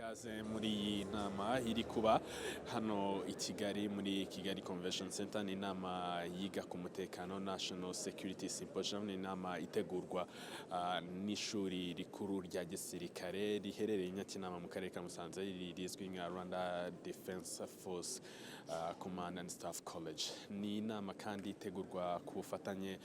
ikaze muri iyi nama iri kuba hano i Kigali muri Kigali Convention Center. Ni inama yiga ku mutekano, National Security Symposium. Ni inama itegurwa n'ishuri rikuru rya gisirikare riherereye i Nyakinama mu karere ka Musanze, rizwi nka Rwanda Defense Force Command and Staff College. Ni inama kandi itegurwa ku bufatanye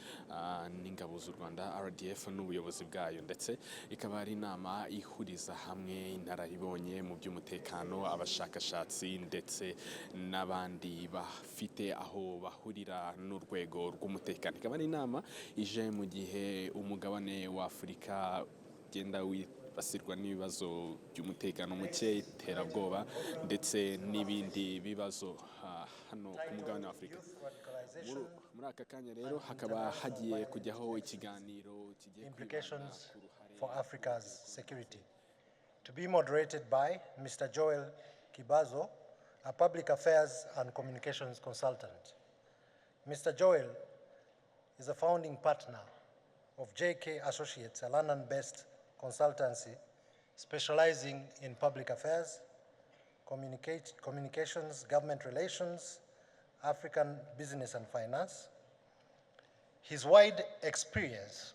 n'ingabo z'u Rwanda RDF n'ubuyobozi bwayo, ndetse ikaba ari inama ihuriza hamwe inararibonye mu by'umutekano, abashakashatsi ndetse n'abandi bafite aho bahurira n'urwego rw'umutekano. Ikaba ari inama ije mu gihe umugabane wa Afurika genda basirwa n'ibibazo by'umutekano muke, iterabwoba ndetse n'ibindi bibazo hano ku mugabane wa Afurika. Muri aka kanya rero hakaba hagiye kujyaho ikiganiro kigiye implications for Africa's security, to be moderated by Mr. Joel KIBAZO, a public affairs and communications consultant. Mr. Joel is a founding partner of JK Associates, a London-based consultancy specializing in public affairs, communications, government relations, African business and finance. His wide experience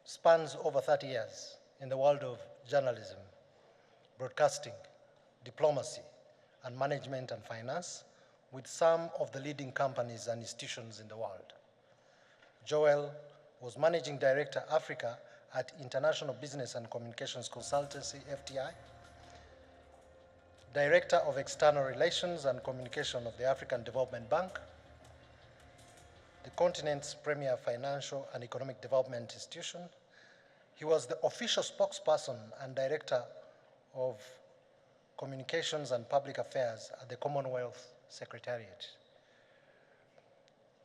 spans over 30 years in the world of journalism, broadcasting, diplomacy, and management and finance with some of the leading companies and institutions in the world. Joel was Managing Director Africa at International Business and Communications Consultancy, FTI, Director of External Relations and Communication of the African Development Bank, the continent's premier financial and economic development institution. He was the official spokesperson and Director of Communications and Public Affairs at the Commonwealth Secretariat,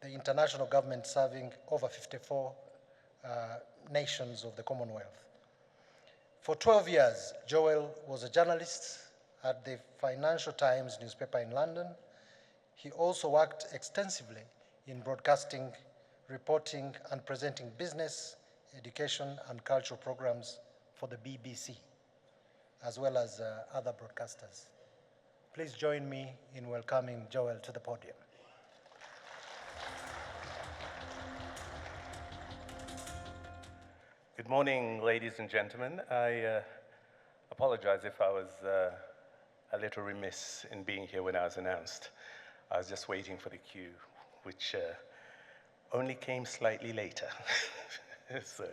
the international government serving over 54 nations of the Commonwealth. For 12 years, Joel was a journalist at the Financial Times newspaper in London. He also worked extensively in broadcasting, reporting, and presenting business, education, and cultural programs for the BBC, as well as other broadcasters. Please join me in welcoming Joel to the podium. Good morning, ladies and gentlemen. I apologize if I was a little remiss in being here when I was announced. I was just waiting for the cue, which only came slightly later. so,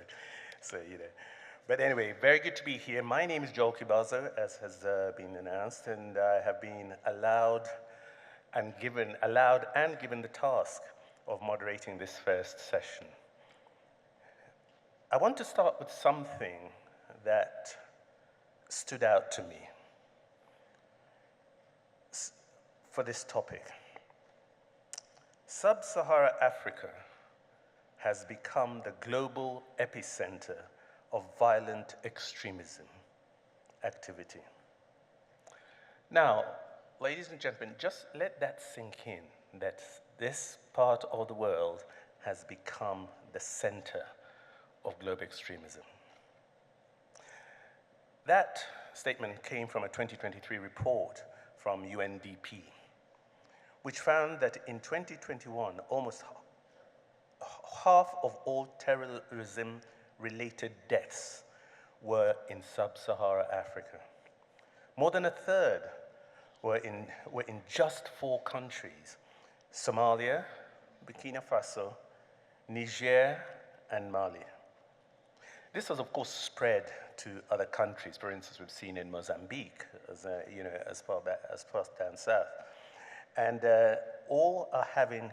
you know. But anyway, very good to be here. My name is Joel KIBAZO, as has been announced, and I have been allowed and given the task of moderating this first session. I want to start with something that stood out to me for this topic. Sub-Saharan Africa has become the global epicenter of violent extremism activity. Now, ladies and gentlemen, just let that sink in, that this part of the world has become the center of global extremism. That statement came from a 2023 report from UNDP, which found that in 2021, almost half of all terrorism-related deaths were in sub-Saharan Africa. More than a third were in just 4 countries: Somalia, Burkina Faso, Niger, and Mali. This was, of course, spread to other countries. For instance, we've seen in Mozambique, as far down south. And all are having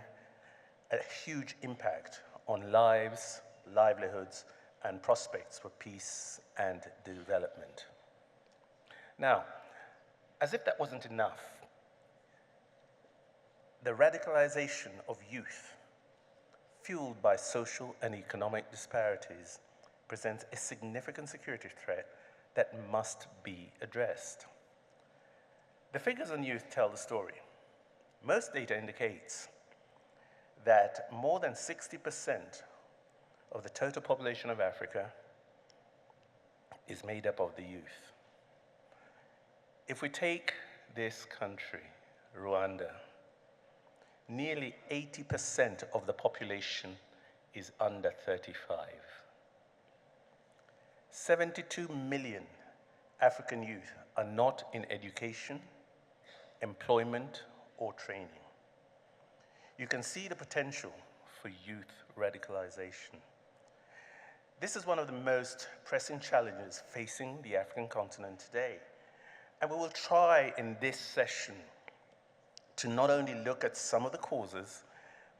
a huge impact on lives, livelihoods, and prospects for peace and development. Now, as if that wasn't enough, the radicalization of youth, fueled by social and economic disparities, presents a significant security threat that must be addressed. The figures on youth tell the story. Most data indicates that more than 60% of the total population of Africa is made up of the youth. If we take this country, Rwanda, nearly 80% of the population is under 35. 72 million African youth are not in education, employment, or training. You can see the potential for youth radicalization. This is one of the most pressing challenges facing the African continent today. And we will try in this session to not only look at some of the causes,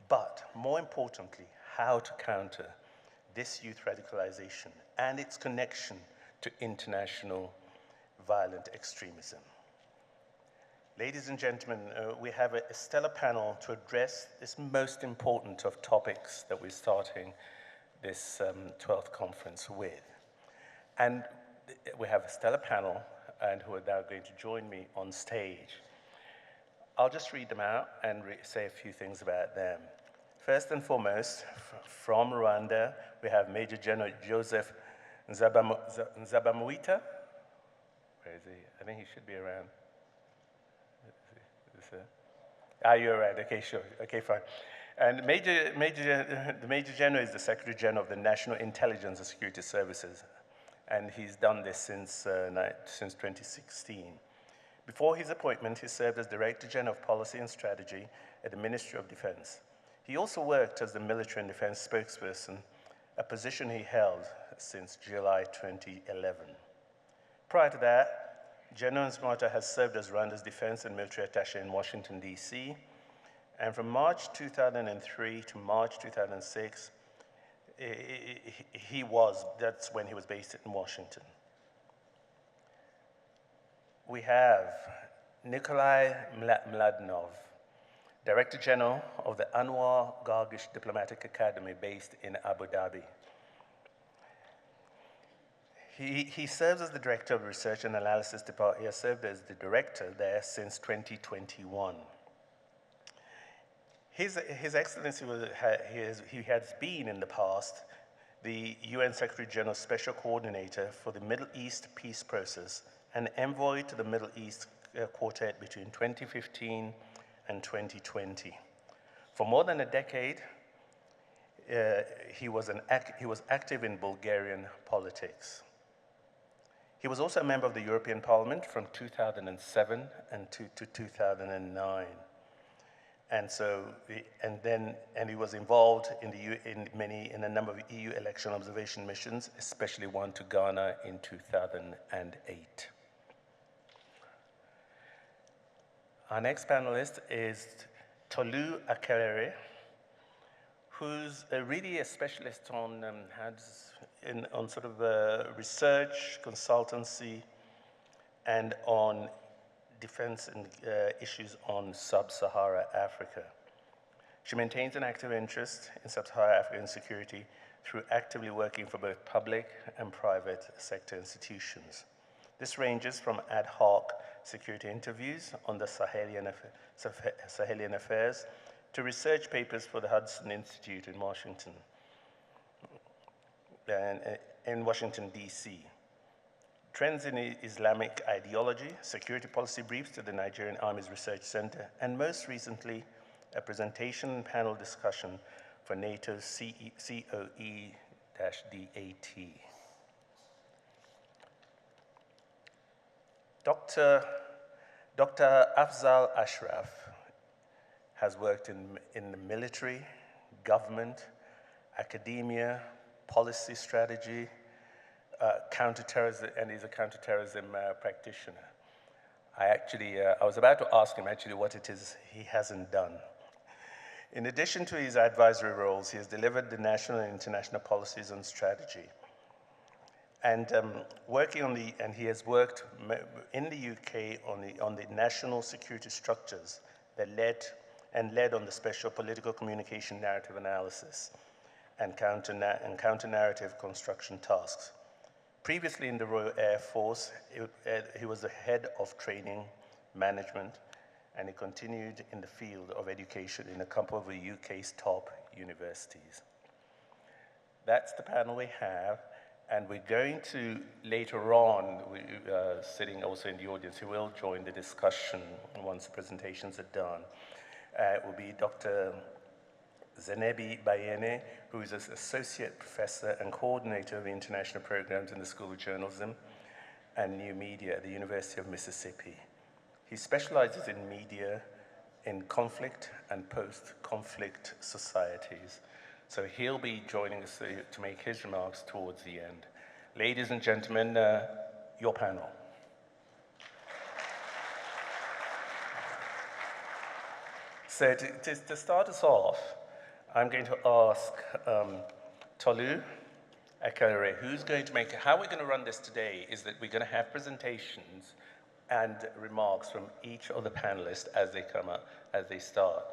but more importantly, how to counter this youth radicalization and its connection to international violent extremism. Ladies and gentlemen, we have a stellar panel to address this most important of topics that we're starting this 12th conference with. And we have a stellar panel and who are now going to join me on stage. I'll just read them out and say a few things about them. First and foremost, from Rwanda, we have Major General Joseph NZABAMWITA. Where is he? I think he should be around. You're right. Okay, sure. Okay, fine. And the Major General is the Secretary General of the National Intelligence and Security Services, and he's done this since 2016. Before his appointment, he served as Director General of Policy and Strategy at the Ministry of Defense. He also worked as the Military and Defense Spokesperson, a position he held since July 2011. Prior to that, General Minata has served as Rwanda's Defense and Military Attaché in Washington, D.C., and from March 2003 to March 2006, that's when he was based in Washington. We have Nickolay MLADENOV, Director General of the Anwar Gargash Diplomatic Academy based in Abu Dhabi. He serves as the Director of Research and Analysis Department. He has served as the Director there since 2021. His Excellency, he has been in the past the UN Secretary General Special Coordinator for the Middle East Peace Process and envoy to the Middle East Quartet between 2015 and 2020. For more than a decade, he was active in Bulgarian politics. He was also a member of the European Parliament from 2007 to 2009. And he was involved in a number of EU election observation missions, especially one to Ghana in 2008. Our next panelist is Toulu AKERELE, who's really a specialist on sort of research, consultancy, and on defense and issues on sub-Sahara Africa. She maintains an active interest in sub-Sahara African security through actively working for both public and private sector institutions. This ranges from ad hoc security interviews on the Sahelian affairs to research papers for the Hudson Institute in Washington, D.C. Trends in Islamic ideology, security policy briefs to the Nigerian Army's Research Center, and most recently, a presentation and panel discussion for NATO's COE-DAT. Dr. Afzal ASHRAF has worked in the military, government, academia, policy strategy, counter-terrorism, and he's a counter-terrorism practitioner. I was about to ask him what it is he hasn't done. In addition to his advisory roles, he has delivered the national and international policies and strategy. And he has worked in the UK on the national security structures that led on the special political communication narrative analysis and counter-narrative construction tasks. Previously in the Royal Air Force, he was the head of training management, and he continued in the field of education in a couple of the UK's top universities. That's the panel we have. And we're going to, later on, sitting also in the audience, who will join the discussion once the presentations are done, will be Dr. Zenebe BEYENE, who is an associate professor and coordinator of international programs in the School of Journalism and New Media at the University of Mississippi. He specializes in media in conflict and post-conflict societies. So he'll be joining us to make his remarks towards the end. Ladies and gentlemen, your panel. So to start us off, I'm going to ask Toulu, AKERELE, who's going to make, how we're going to run this today is that we're going to have presentations and remarks from each of the panelists as they come up, as they start.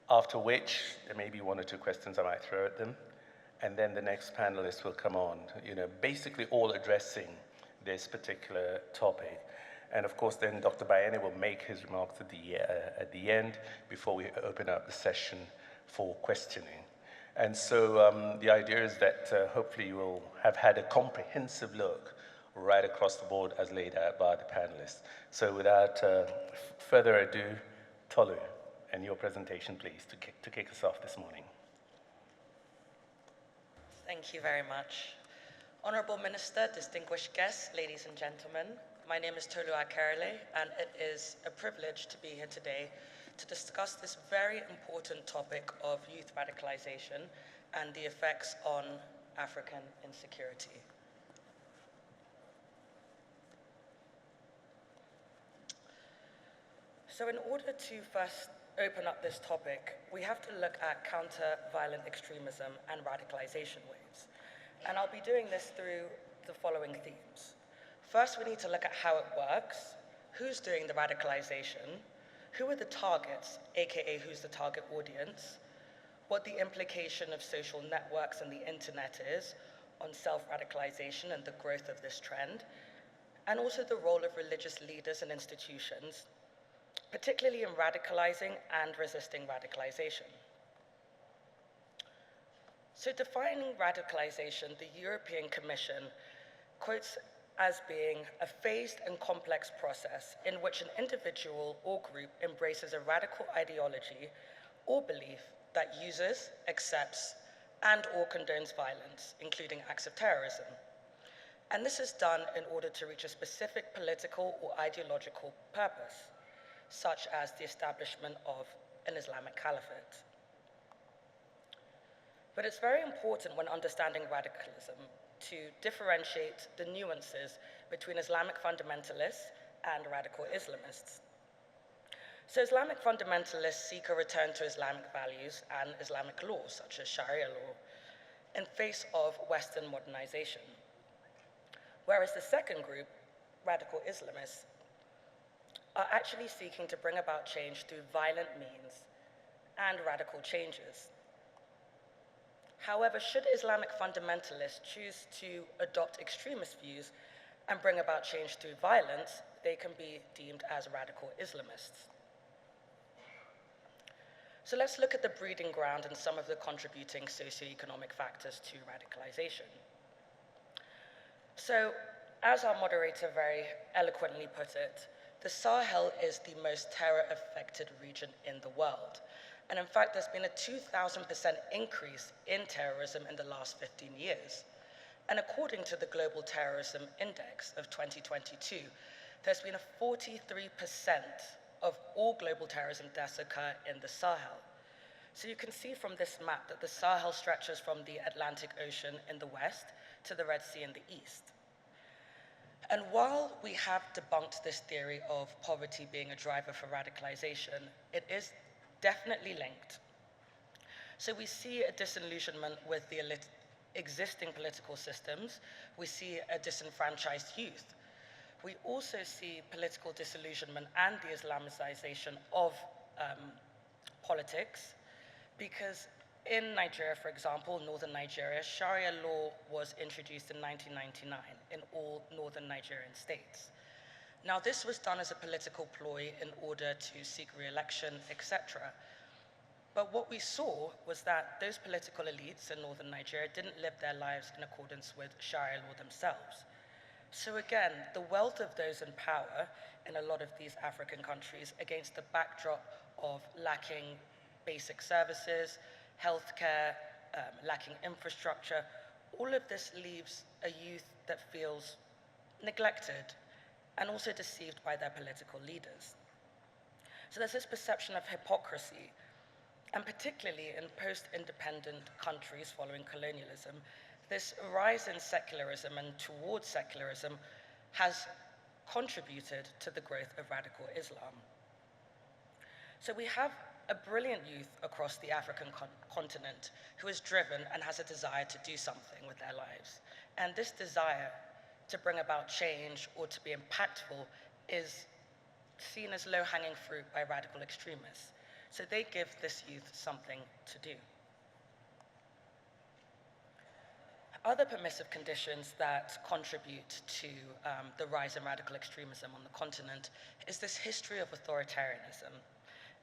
After which, there may be one or two questions I might throw at them, and then the next panelist will come on, basically all addressing this particular topic. And of course, then Dr. BEYENE will make his remarks at the end before we open up the session for questioning. And so the idea is that hopefully you will have had a comprehensive look right across the board as laid out by the panelists. So without further ado, Toulu, and your presentation, please, to kick us off this morning. Thank you very much. Honorable Minister, distinguished guests, ladies and gentlemen, my name is Toulu AKERELE, and it is a privilege to be here today to discuss this very important topic of youth radicalization and the effects on African insecurity. So in order to first open up this topic, we have to look at counter-violent extremism and radicalization waves. And I'll be doing this through the following themes. First, we need to look at how it works, who's doing the radicalization, who are the targets, aka who's the target audience, what the implication of social networks and the internet is on self-radicalization and the growth of this trend, and also the role of religious leaders and institutions, particularly in radicalizing and resisting radicalization. So defining radicalization, the European Commission quotes as being a phased and complex process in which an individual or group embraces a radical ideology or belief that uses, accepts, and or condones violence, including acts of terrorism. And this is done in order to reach a specific political or ideological purpose, such as the establishment of an Islamic caliphate. But it's very important when understanding radicalism to differentiate the nuances between Islamic fundamentalists and radical Islamists. So Islamic fundamentalists seek a return to Islamic values and Islamic laws, such as Sharia law, in face of Western modernization. Whereas the second group, radical Islamists, are actually seeking to bring about change through violent means and radical changes. However, should Islamic fundamentalists choose to adopt extremist views and bring about change through violence, they can be deemed as radical Islamists. So let's look at the breeding ground and some of the contributing socioeconomic factors to radicalization. So, as our moderator very eloquently put it, the Sahel is the most terror-affected region in the world. And in fact, there's been a 2,000% increase in terrorism in the last 15 years. And according to the Global Terrorism Index of 2022, there's been a 43% of all global terrorism deaths occur in the Sahel. So you can see from this map that the Sahel stretches from the Atlantic Ocean in the west to the Red Sea in the east. And while we have debunked this theory of poverty being a driver for radicalization, it is definitely linked. So we see a disillusionment with the existing political systems. We see a disenfranchised youth. We also see political disillusionment and the Islamicization of politics, because in Nigeria, for example, northern Nigeria, Sharia law was introduced in 1999 in all northern Nigerian states. Now, this was done as a political ploy in order to seek re-election, etc. But what we saw was that those political elites in northern Nigeria didn't live their lives in accordance with Sharia law themselves. So again, the wealth of those in power in a lot of these African countries against the backdrop of lacking basic services, healthcare, lacking infrastructure, all of this leaves a youth that feels neglected and also deceived by their political leaders. So there's this perception of hypocrisy, and particularly in post-independent countries following colonialism, this rise in secularism and towards secularism has contributed to the growth of radical Islam. So we have a brilliant youth across the African continent who is driven and has a desire to do something with their lives. And this desire to bring about change or to be impactful is seen as low-hanging fruit by radical extremists. So they give this youth something to do. Other permissive conditions that contribute to the rise in radical extremism on the continent is this history of authoritarianism.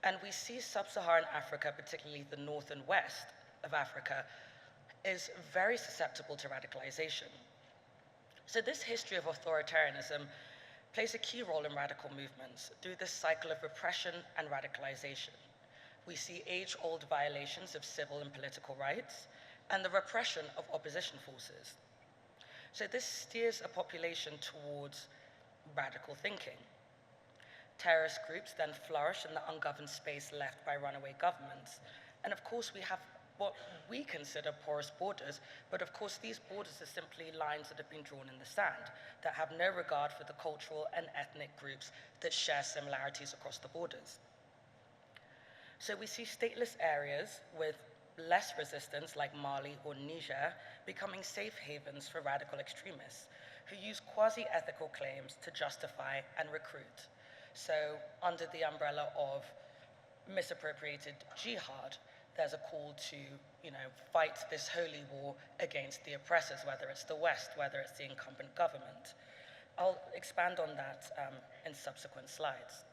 And we see sub-Saharan Africa, particularly the north and west of Africa, is very susceptible to radicalization. So this history of authoritarianism plays a key role in radical movements through this cycle of repression and radicalization. We see age-old violations of civil and political rights and the repression of opposition forces. So this steers a population towards radical thinking. Terrorist groups then flourish in the ungoverned space left by runaway governments. And of course, we have what we consider porous borders, but of course, these borders are simply lines that have been drawn in the sand that have no regard for the cultural and ethnic groups that share similarities across the borders. So we see stateless areas with less resistance, like Mali or Niger, becoming safe havens for radical extremists who use quasi-ethical claims to justify and recruit. So under the umbrella of misappropriated jihad, there's a call to, fight this holy war against the oppressors, whether it's the West, whether it's the incumbent government. I'll expand on that in subsequent slides.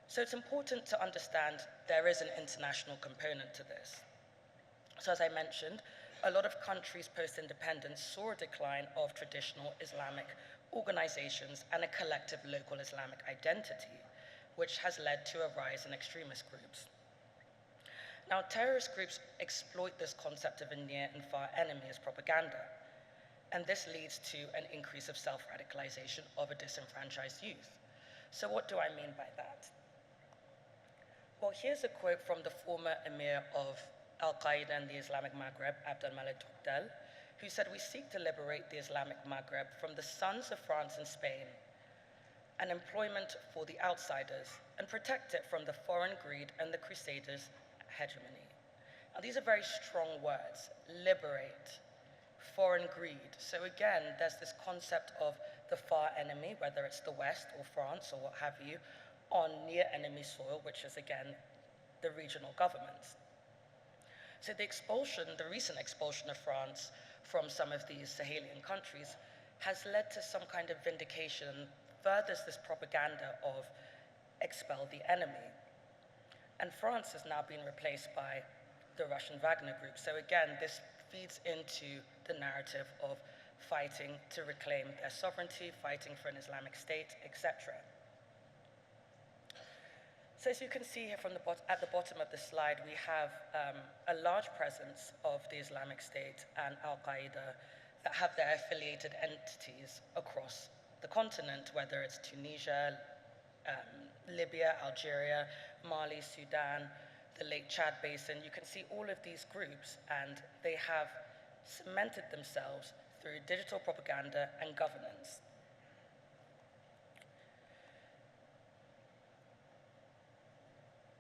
So it's important to understand there is an international component to this. So as I mentioned, a lot of countries post-independence saw a decline of traditional Islamic organizations and a collective local Islamic identity, which has led to a rise in extremist groups. Now, terrorist groups exploit this concept of a near and far enemy as propaganda, and this leads to an increase of self-radicalization of a disenfranchised youth. So what do I mean by that? Well, here's a quote from the former emir of Al-Qaeda in the Islamic Maghreb, Abdelmalek, who said, "We seek to liberate the Islamic Maghreb from the sons of France and Spain, and employment for the outsiders, and protect it from the foreign greed and the Crusaders' hegemony." Now, these are very strong words: liberate, foreign greed. So again, there's this concept of the far enemy, whether it's the West or France or what have you, on near enemy soil, which is again the regional governments. So the recent expulsion of France from some of these Sahelian countries has led to some kind of vindication, furthers this propaganda of expel the enemy. And France has now been replaced by the Russian Wagner group. So again, this feeds into the narrative of fighting to reclaim their sovereignty, fighting for an Islamic state, etc. So as you can see here at the bottom of the slide, we have a large presence of the Islamic State and Al-Qaeda that have their affiliated entities across the continent, whether it's Tunisia, Libya, Algeria, Mali, Sudan, the Lake Chad Basin. You can see all of these groups, and they have cemented themselves through digital propaganda and governance.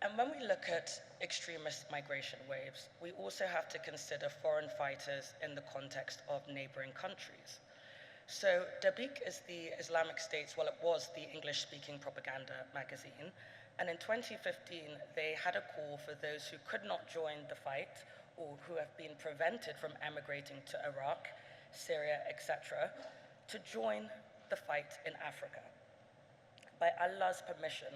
And when we look at extremist migration waves, we also have to consider foreign fighters in the context of neighboring countries. So Dabiq is the Islamic State's, well, it was the English-speaking propaganda magazine. And in 2015, they had a call for those who could not join the fight or who have been prevented from emigrating to Iraq, Syria, etc., to join the fight in Africa. By Allah's permission,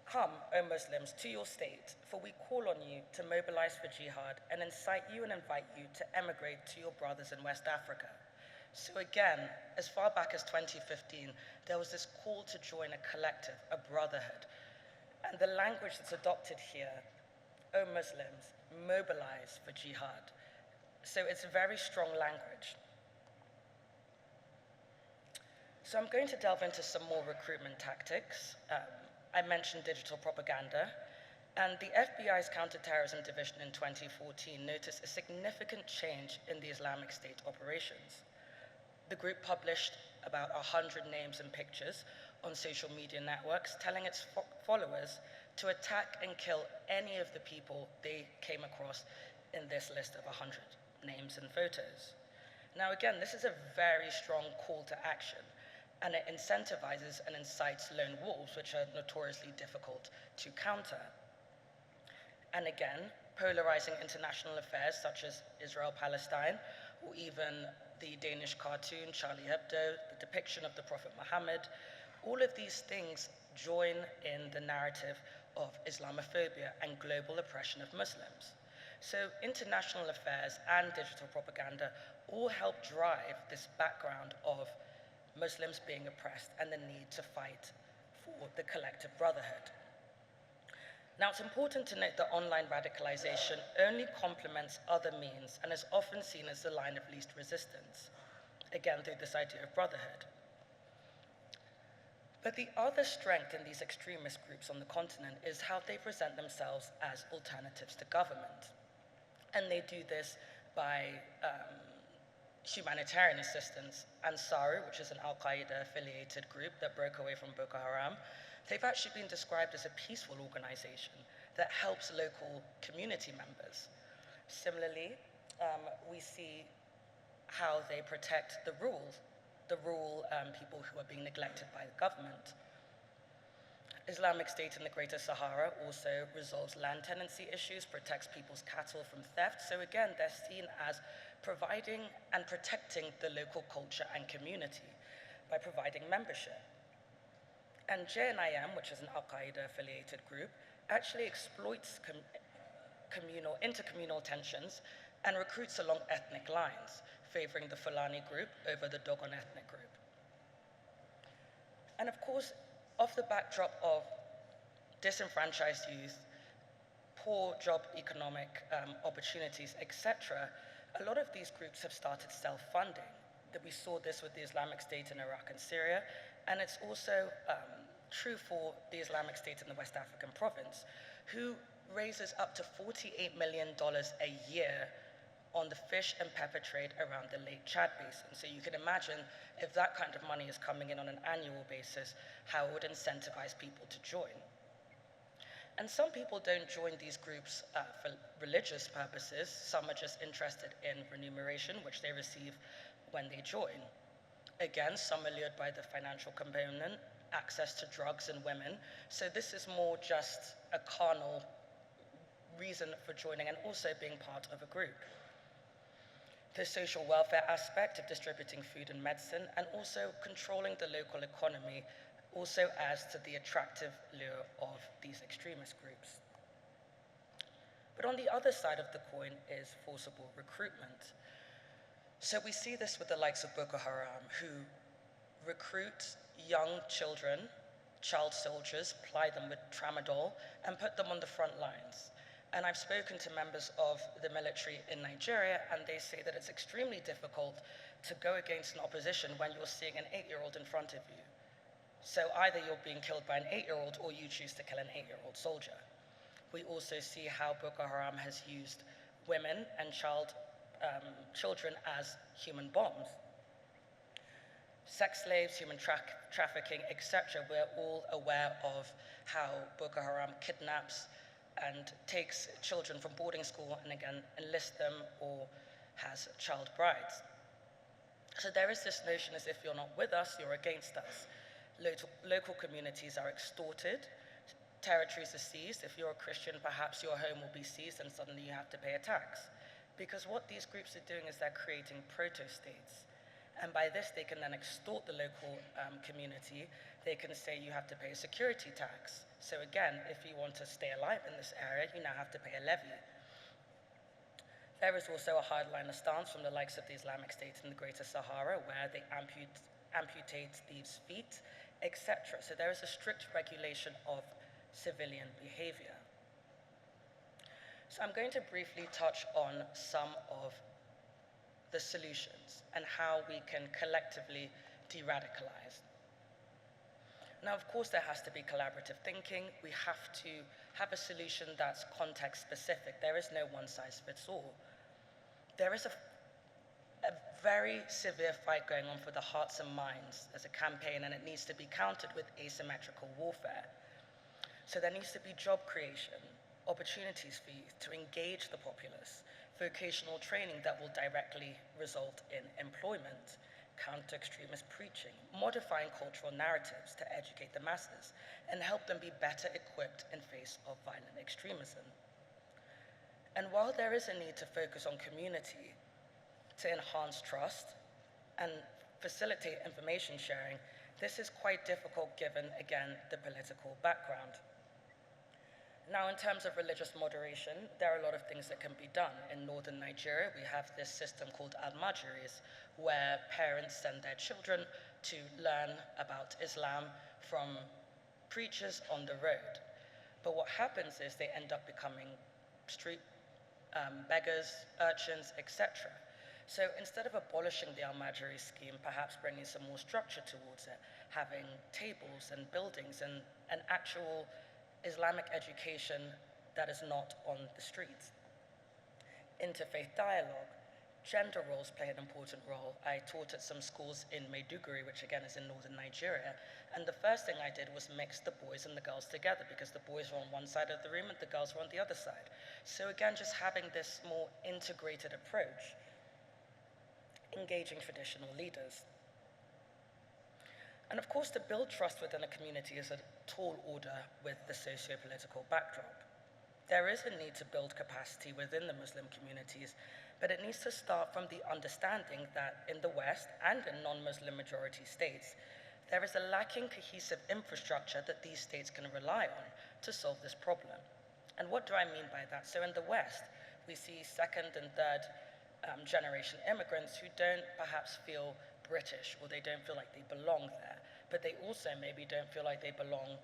Come, O Muslims, to your state, for we call on you to mobilize for jihad and incite you and invite you to emigrate to your brothers in West Africa. So again, as far back as 2015, there was this call to join a collective, a brotherhood. And the language that's adopted here, O Muslims, mobilize for jihad. So it's a very strong language. So I'm going to delve into some more recruitment tactics. I mentioned digital propaganda, and the FBI's counter-terrorism division in 2014 noticed a significant change in the Islamic State operations. The group published about 100 names and pictures on social media networks, telling its followers to attack and kill any of the people they came across in this list of 100 names and photos. Now again, this is a very strong call to action, and it incentivizes and incites lone wolves, which are notoriously difficult to counter. And again, polarizing international affairs such as Israel-Palestine, or even the Danish cartoon Charlie Hebdo, the depiction of the Prophet Muhammad, all of these things join in the narrative of Islamophobia and global oppression of Muslims. So international affairs and digital propaganda all help drive this background of Muslims being oppressed and the need to fight for the collective brotherhood. Now, it's important to note that online radicalization only complements other means and is often seen as the line of least resistance, again, through this idea of brotherhood. But the other strength in these extremist groups on the continent is how they present themselves as alternatives to government. And they do this by humanitarian assistance. Ansari, which is an Al-Qaeda affiliated group that broke away from Boko Haram, they've actually been described as a peaceful organization that helps local community members. Similarly, we see how they protect the rural people who are being neglected by the government. Islamic State in the Greater Sahara also resolves land tenancy issues, protects people's cattle from theft. So again, they're seen as providing and protecting the local culture and community by providing membership. And JNIM, which is an Al-Qaeda affiliated group, actually exploits intercommunal tensions and recruits along ethnic lines, favoring the Fulani group over the Dogon ethnic group. And of course, off the backdrop of disenfranchised youth, poor job economic opportunities, etc., a lot of these groups have started self-funding. That we saw this with the Islamic State in Iraq and Syria, and it's also true for the Islamic State in the West African province, who raises up to $48 million a year on the fish and pepper trade around the Lake Chad Basin. So you can imagine if that kind of money is coming in on an annual basis, how it would incentivize people to join. And some people don't join these groups for religious purposes. Some are just interested in remuneration, which they receive when they join. Again, some are lured by the financial component, access to drugs and women. So this is more just a carnal reason for joining and also being part of a group. The social welfare aspect of distributing food and medicine, and also controlling the local economy, also adds to the attractive lure of these extremist groups. But on the other side of the coin is forcible recruitment. So we see this with the likes of Boko Haram, who recruit young children, child soldiers, ply them with tramadol, and put them on the front lines. And I've spoken to members of the military in Nigeria, and they say that it's extremely difficult to go against an opposition when you're seeing an 8-year-old in front of you. So either you're being killed by an 8-year-old or you choose to kill an 8-year-old soldier. We also see how Boko Haram has used women and children as human bombs. Sex slaves, human trafficking, etc. We're all aware of how Boko Haram kidnaps and takes children from boarding school and again enlists them or has child brides. So there is this notion as if you're not with us, you're against us. Local communities are extorted, territories are seized. If you're a Christian, perhaps your home will be seized and suddenly you have to pay a tax. Because what these groups are doing is they're creating proto-states. And by this, they can then extort the local community. They can say you have to pay a security tax. So again, if you want to stay alive in this area, you now have to pay a levy. There is also a hardliner stance from the likes of the Islamic State in the Greater Sahara, where they amputate thieves' feet, etc. So there is a strict regulation of civilian behavior. So I'm going to briefly touch on some of the solutions and how we can collectively de-radicalize. Now, of course, there has to be collaborative thinking. We have to have a solution that's context-specific. There is no one-size-fits-all. There is a very severe fight going on for the hearts and minds as a campaign, and it needs to be countered with asymmetrical warfare. So there needs to be job creation, opportunities for youth to engage the populace, vocational training that will directly result in employment, counter-extremist preaching, modifying cultural narratives to educate the masses and help them be better equipped in face of violent extremism. And while there is a need to focus on community to enhance trust and facilitate information sharing, this is quite difficult given, again, the political background. Now, in terms of religious moderation, there are a lot of things that can be done. In northern Nigeria, we have this system called al-Majiris, where parents send their children to learn about Islam from preachers on the road. But what happens is they end up becoming street beggars, urchins, etc. So instead of abolishing the al-Majiri scheme, perhaps bringing some more structure towards it, having tables and buildings and an actual Islamic education that is not on the streets. Interfaith dialogue. Gender roles play an important role. I taught at some schools in Maiduguri, which again is in northern Nigeria, and the first thing I did was mix the boys and the girls together because the boys were on one side of the room and the girls were on the other side. So again, just having this more integrated approach, engaging traditional leaders. And of course, to build trust within a community is a tall order with the socio-political backdrop. There is a need to build capacity within the Muslim communities, but it needs to start from the understanding that in the West and in non-Muslim majority states, there is a lacking cohesive infrastructure that these states can rely on to solve this problem. And what do I mean by that? So in the West, we see second and third generation immigrants who don't perhaps feel British or they don't feel like they belong there, but they also maybe don't feel like they belong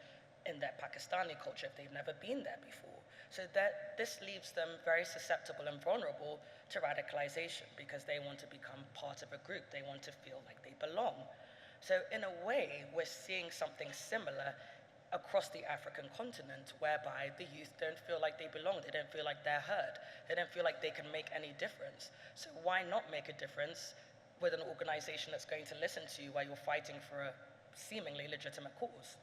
in their Pakistani culture if they've never been there before. So that this leaves them very susceptible and vulnerable to radicalization because they want to become part of a group. They want to feel like they belong. So in a way, we're seeing something similar across the African continent whereby the youth don't feel like they belong. They don't feel like they're heard. They don't feel like they can make any difference. So why not make a difference with an organization that's going to listen to you while you're fighting for a seemingly legitimate cause?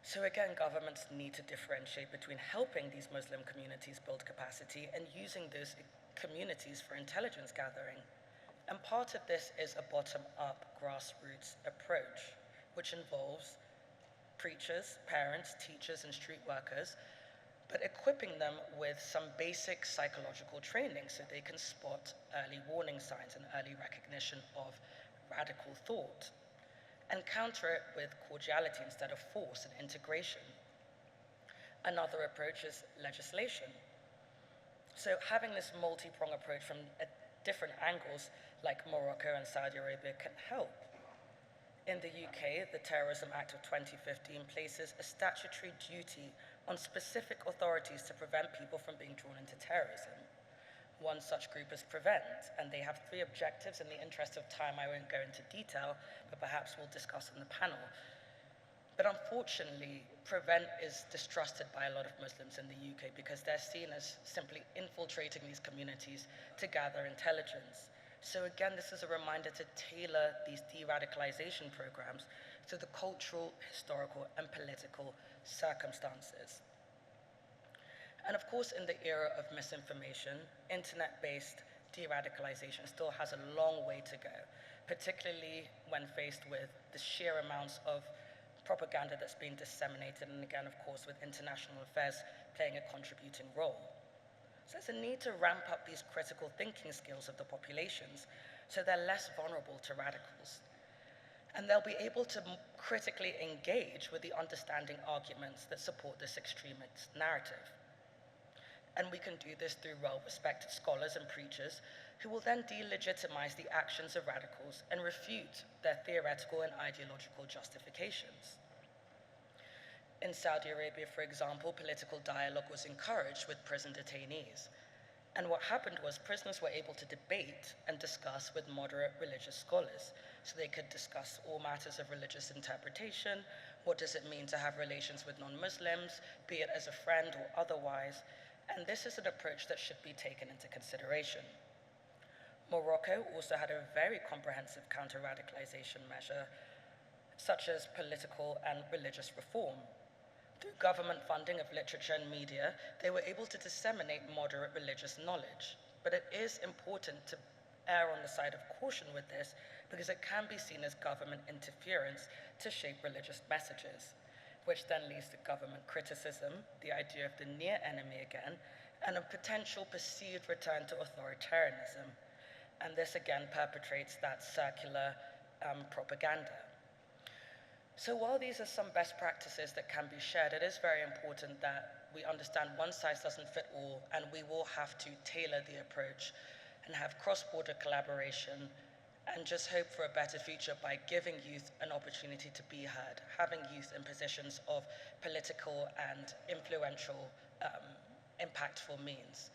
So again, governments need to differentiate between helping these Muslim communities build capacity and using those communities for intelligence gathering. And part of this is a bottom-up grassroots approach, which involves preachers, parents, teachers, and street workers, but equipping them with some basic psychological training so they can spot early warning signs and early recognition of radical thought, and counter it with cordiality instead of force and integration. Another approach is legislation. So having this multi-pronged approach from different angles, like Morocco and Saudi Arabia, can help. In the UK, the Terrorism Act of 2015 places a statutory duty on specific authorities to prevent people from being drawn into terrorism. One such group is PREVENT, and they have 3 objectives. In the interest of time, I won't go into detail, but perhaps we'll discuss in the panel. But unfortunately, PREVENT is distrusted by a lot of Muslims in the UK because they're seen as simply infiltrating these communities to gather intelligence. So again, this is a reminder to tailor these de-radicalization programs to the cultural, historical, and political circumstances. And of course, in the era of misinformation, internet-based de-radicalization still has a long way to go, particularly when faced with the sheer amounts of propaganda that's being disseminated, and again, of course, with international affairs playing a contributing role. So there's a need to ramp up these critical thinking skills of the populations, so they're less vulnerable to radicals. And they'll be able to critically engage with the understanding arguments that support this extremist narrative. And we can do this through well-respected scholars and preachers who will then delegitimize the actions of radicals and refute their theoretical and ideological justifications. In Saudi Arabia, for example, political dialogue was encouraged with prison detainees. And what happened was prisoners were able to debate and discuss with moderate religious scholars. So they could discuss all matters of religious interpretation. What does it mean to have relations with non-Muslims, be it as a friend or otherwise? And this is an approach that should be taken into consideration. Morocco also had a very comprehensive counter-radicalization measure, such as political and religious reform. Through government funding of literature and media, they were able to disseminate moderate religious knowledge. But it is important to err on the side of caution with this, because it can be seen as government interference to shape religious messages, which then leads to government criticism, the idea of the near enemy again, and a potential perceived return to authoritarianism. And this again perpetrates that circular propaganda. So while these are some best practices that can be shared, it is very important that we understand one size doesn't fit all, and we will have to tailor the approach and have cross-border collaboration and just hope for a better future by giving youth an opportunity to be heard, having youth in positions of political and influential, impactful means.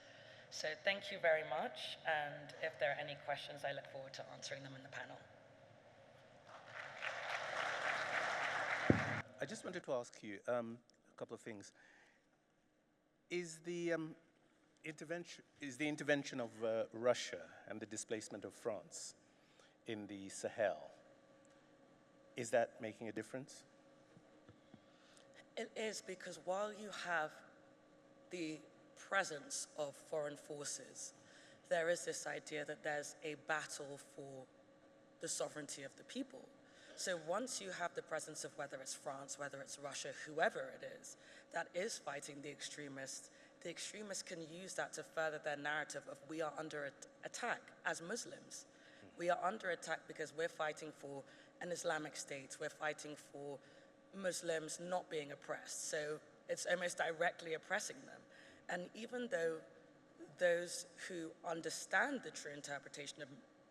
So thank you very much, and if there are any questions, I look forward to answering them in the panel. I just wanted to ask you a couple of things. Is the intervention of Russia and the displacement of France in the Sahel, is that making a difference? It is, because while you have the presence of foreign forces, there is this idea that there's a battle for the sovereignty of the people. So once you have the presence of whether it's France, whether it's Russia, whoever it is, that is fighting the extremists can use that to further their narrative of we are under attack as Muslims. We are under attack because we're fighting for an Islamic state. We're fighting for Muslims not being oppressed. So it's almost directly oppressing them. And even though those who understand the true interpretation of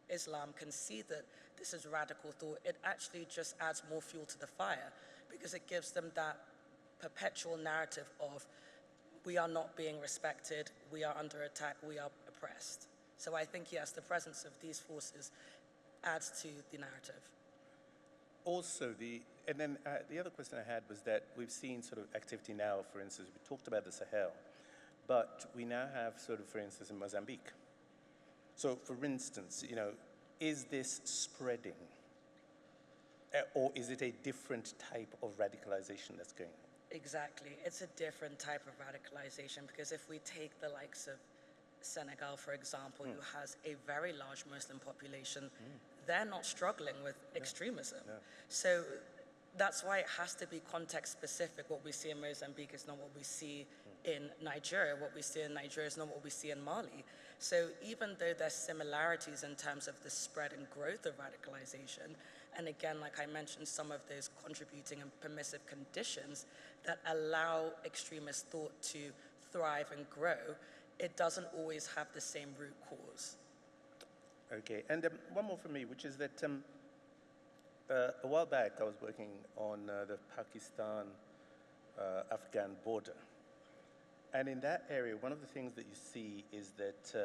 Islam can see that this is radical thought, it actually just adds more fuel to the fire, because it gives them that perpetual narrative of we are not being respected, we are under attack, we are oppressed. So I think, yes, the presence of these forces adds to the narrative. Also, the other question I had was that we've seen sort of activity now, for instance, we talked about the Sahel, but we now have sort of, for instance, in Mozambique. So, for instance, you know, is this spreading? Or is it a different type of radicalization that's going on? Exactly. It's a different type of radicalization, because if we take the likes of Senegal, for example, who has a very large Muslim population, they're not struggling with extremism. Yeah. So that's why it has to be context specific. What we see in Mozambique is not what we see in Nigeria. What we see in Nigeria is not what we see in Mali. So even though there's similarities in terms of the spread and growth of radicalization, and again, like I mentioned, some of those contributing and permissive conditions that allow extremist thought to thrive and grow, it doesn't always have the same root cause. Okay, and one more from me, which is that a while back I was working on the Pakistan-Afghan border. And in that area, one of the things that you see is that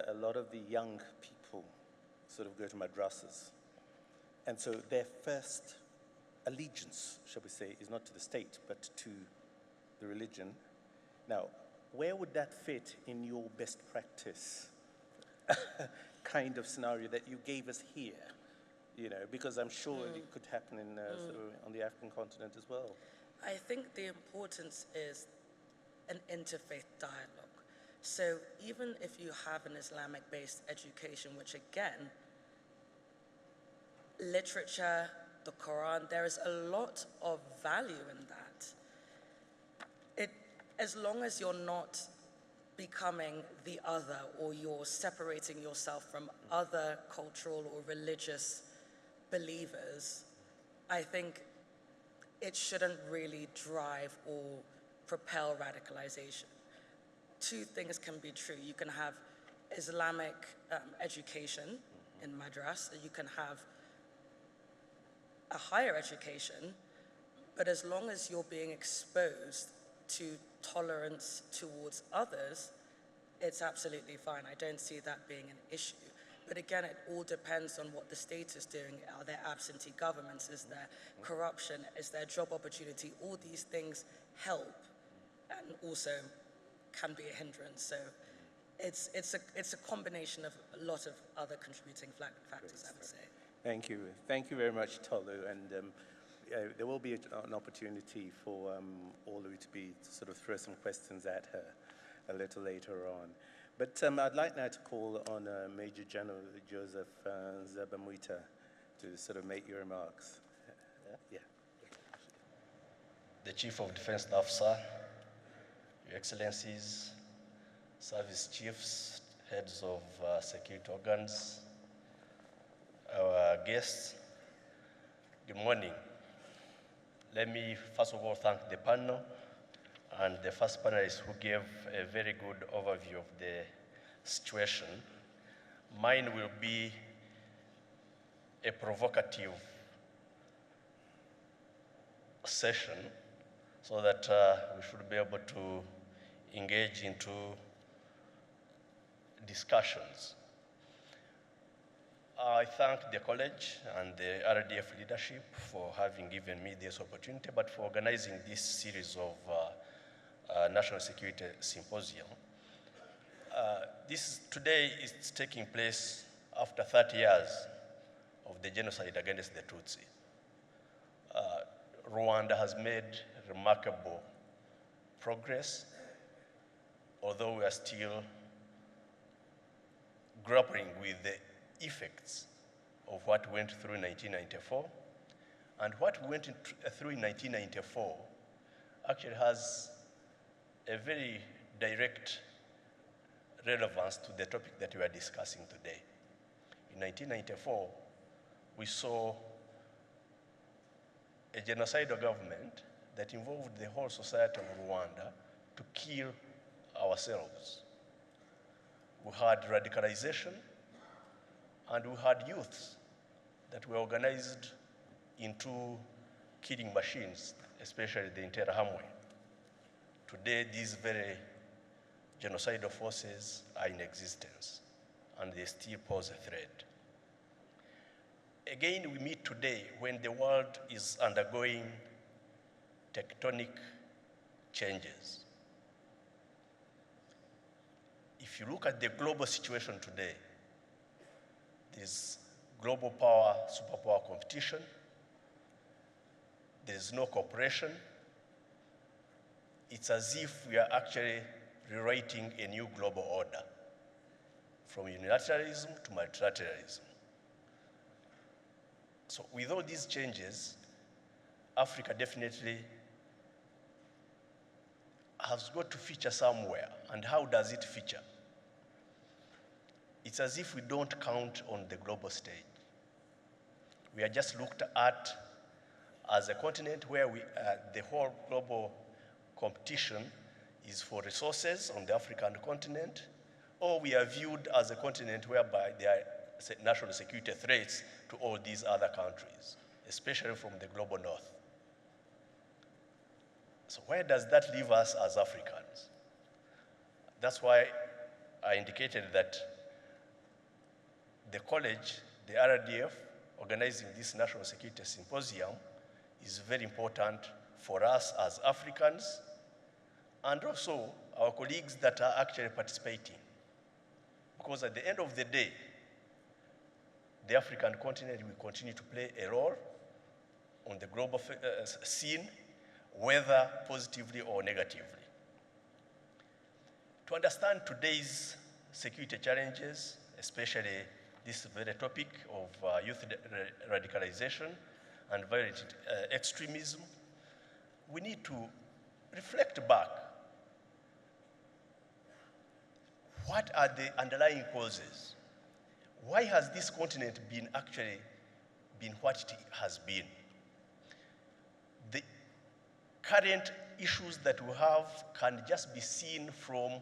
a lot of the young people sort of go to madrasas. And so their first allegiance, shall we say, is not to the state, but to the religion. Now, where would that fit in your best practice kind of scenario that you gave us here? You know, because I'm sure it could happen in sort of on the African continent as well. I think the importance is an interfaith dialogue. So even if you have an Islamic-based education, which again, literature, the Quran, there is a lot of value in that. As long as you're not becoming the other, or you're separating yourself from other cultural or religious believers, I think it shouldn't really drive or propel radicalization. Two things can be true. You can have Islamic education in madras, you can have a higher education, but as long as you're being exposed to tolerance towards others, it's absolutely fine. I don't see that being an issue. But again, it all depends on what the state is doing. Are there absentee governments? Is there corruption? Is there job opportunity? All these things help and also can be a hindrance. So it's a combination of a lot of other contributing factors, I would say. Thank you. Thank you very much, Toulu. And there will be an opportunity for all of you to sort of throw some questions at her a little later on. But I'd like now to call on Major General Joseph NZABAMWITA to sort of make your remarks. Yeah. The Chief of Defense Staff, sir, Your Excellencies, service chiefs, heads of security organs, our guests, good morning. Let me first of all thank the panel and the first panelist who gave a very good overview of the situation. Mine will be a provocative session so that we should be able to engage into discussions. I thank the college and the RDF leadership for having given me this opportunity, but for organizing this series of National Security Symposium. Today is taking place after 30 years of the genocide against the Tutsi. Rwanda has made remarkable progress, although we are still grappling with the effects of what went through in 1994. And what went through in 1994 actually has a very direct relevance to the topic that we are discussing today. In 1994, we saw a genocidal government that involved the whole society of Rwanda to kill ourselves. We had radicalization, and we had youths that were organized into killing machines, especially the Interahamwe. Today, these very genocidal forces are in existence, and they still pose a threat. Again, we meet today when the world is undergoing tectonic changes. If you look at the global situation today, there's global power, superpower competition. There's no cooperation. It's as if we are actually rewriting a new global order, from unilateralism to multilateralism. So with all these changes, Africa definitely has got to feature somewhere. And how does it feature? It's as if we don't count on the global stage. We are just looked at as a continent where the whole global competition is for resources on the African continent, or we are viewed as a continent whereby there are national security threats to all these other countries, especially from the global north. So where does that leave us as Africans? That's why I indicated that the college, the RDF, organizing this National Security Symposium is very important for us as Africans, and also our colleagues that are actually participating. Because at the end of the day, the African continent will continue to play a role on the global scene, whether positively or negatively. To understand today's security challenges, especially this very topic of youth radicalization and violent extremism, we need to reflect back what are the underlying causes? Why has this continent been what it has been? The current issues that we have can just be seen from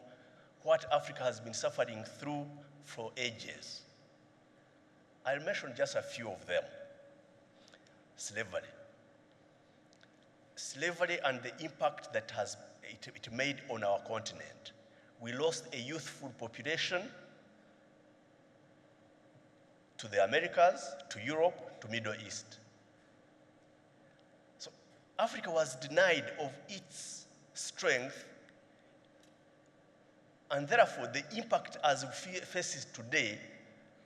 what Africa has been suffering through for ages. I'll mention just a few of them. Slavery. Slavery and the impact that it made on our continent. We lost a youthful population to the Americas, to Europe, to Middle East. So Africa was denied of its strength, and therefore the impact as we face it today,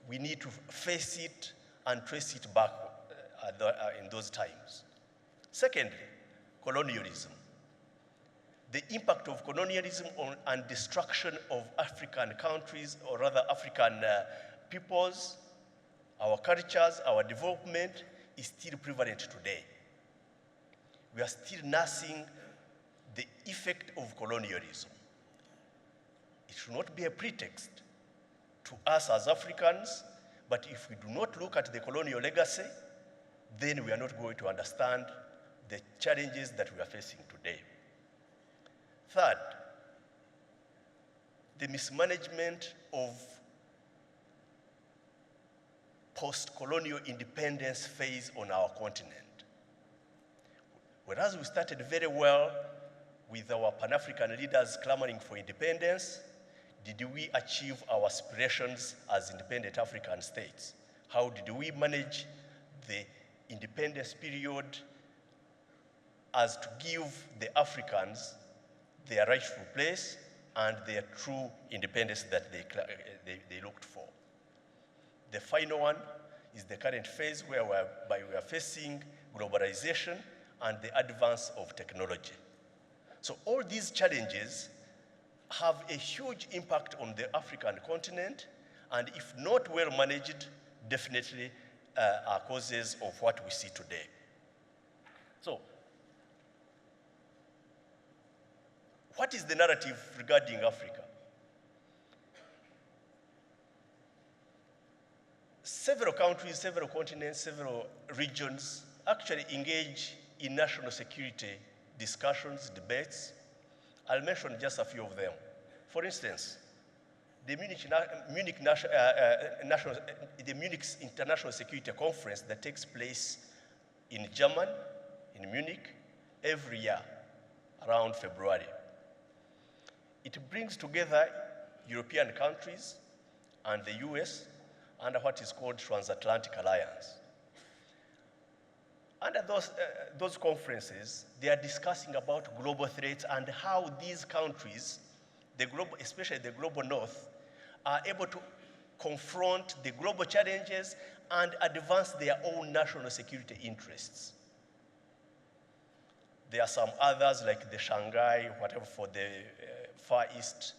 we need to face it and trace it back in those times. Secondly, colonialism. The impact of colonialism on and destruction of African countries, or rather African peoples, our cultures, our development is still prevalent today. We are still nursing the effect of colonialism. It should not be a pretext to us as Africans, but if we do not look at the colonial legacy, then we are not going to understand the challenges that we are facing today. Third, the mismanagement of post-colonial independence phase on our continent. Whereas we started very well with our Pan-African leaders clamoring for independence, did we achieve our aspirations as independent African states? How did we manage the independence period as to give the Africans their rightful place and their true independence that they looked for? The final one is the current phase where we are facing globalization and the advance of technology. So all these challenges have a huge impact on the African continent, and if not well managed, definitely are causes of what we see today. So, what is the narrative regarding Africa? Several countries, several continents, several regions actually engage in national security discussions, debates. I'll mention just a few of them. For instance, the Munich International Security Conference that takes place in Germany, in Munich, every year around February. It brings together European countries and the US under what is called Transatlantic Alliance. Under those conferences, they are discussing about global threats and how these countries, especially the global north, are able to confront the global challenges and advance their own national security interests. There are some others like the Shanghai, whatever, for the Far East,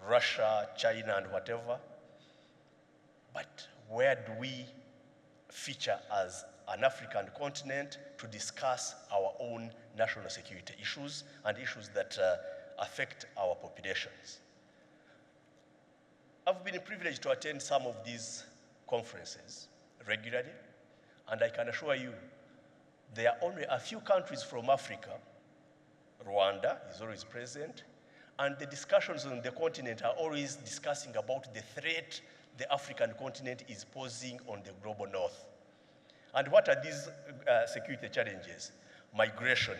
Russia, China, and whatever. But where do we feature as an African continent to discuss our own national security issues and issues that affect our populations? I've been privileged to attend some of these conferences regularly, and I can assure you there are only a few countries from Africa. Rwanda is always present, and the discussions on the continent are always discussing about the threat the African continent is posing on the global north. And what are these security challenges? Migration,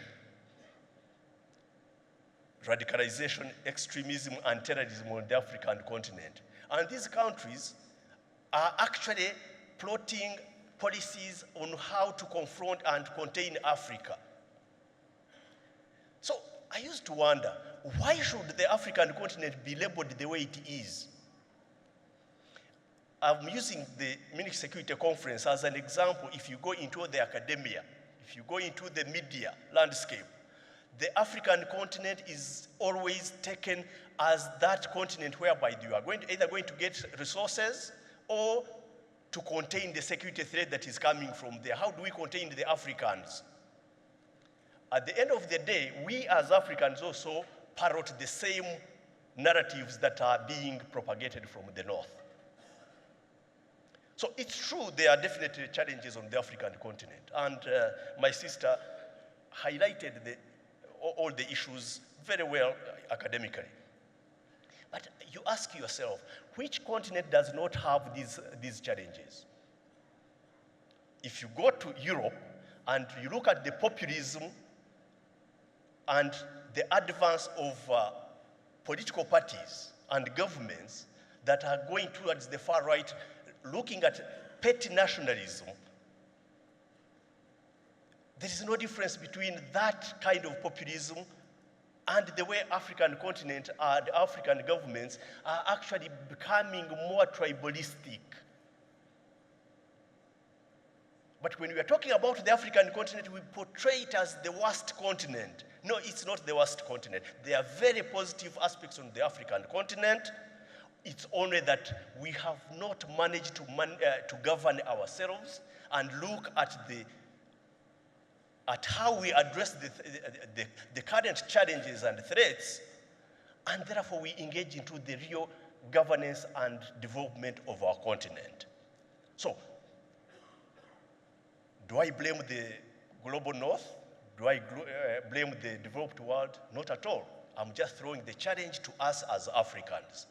radicalization, extremism, and terrorism on the African continent. And these countries are actually plotting policies on how to confront and contain Africa. So I used to wonder, why should the African continent be labeled the way it is? I'm using the Munich Security Conference as an example. If you go into the academia, if you go into the media landscape, the African continent is always taken as that continent whereby you are either going to get resources or to contain the security threat that is coming from there. How do we contain the Africans? At the end of the day, we as Africans also parrot the same narratives that are being propagated from the north. So it's true there are definitely challenges on the African continent, and my sister highlighted all the issues very well academically. But you ask yourself, which continent does not have these challenges? If you go to Europe and you look at the populism and the advance of political parties and governments that are going towards the far right, looking at petty nationalism, there is no difference between that kind of populism and the way African continent and African governments are actually becoming more tribalistic. But when we are talking about the African continent, we portray it as the worst continent. No, it's not the worst continent. There are very positive aspects on the African continent. It's only that we have not managed to govern ourselves and look at how we address the current challenges and threats, and therefore we engage into the real governance and development of our continent. So, do I blame the global north? Do I blame the developed world? Not at all. I'm just throwing the challenge to us as Africans.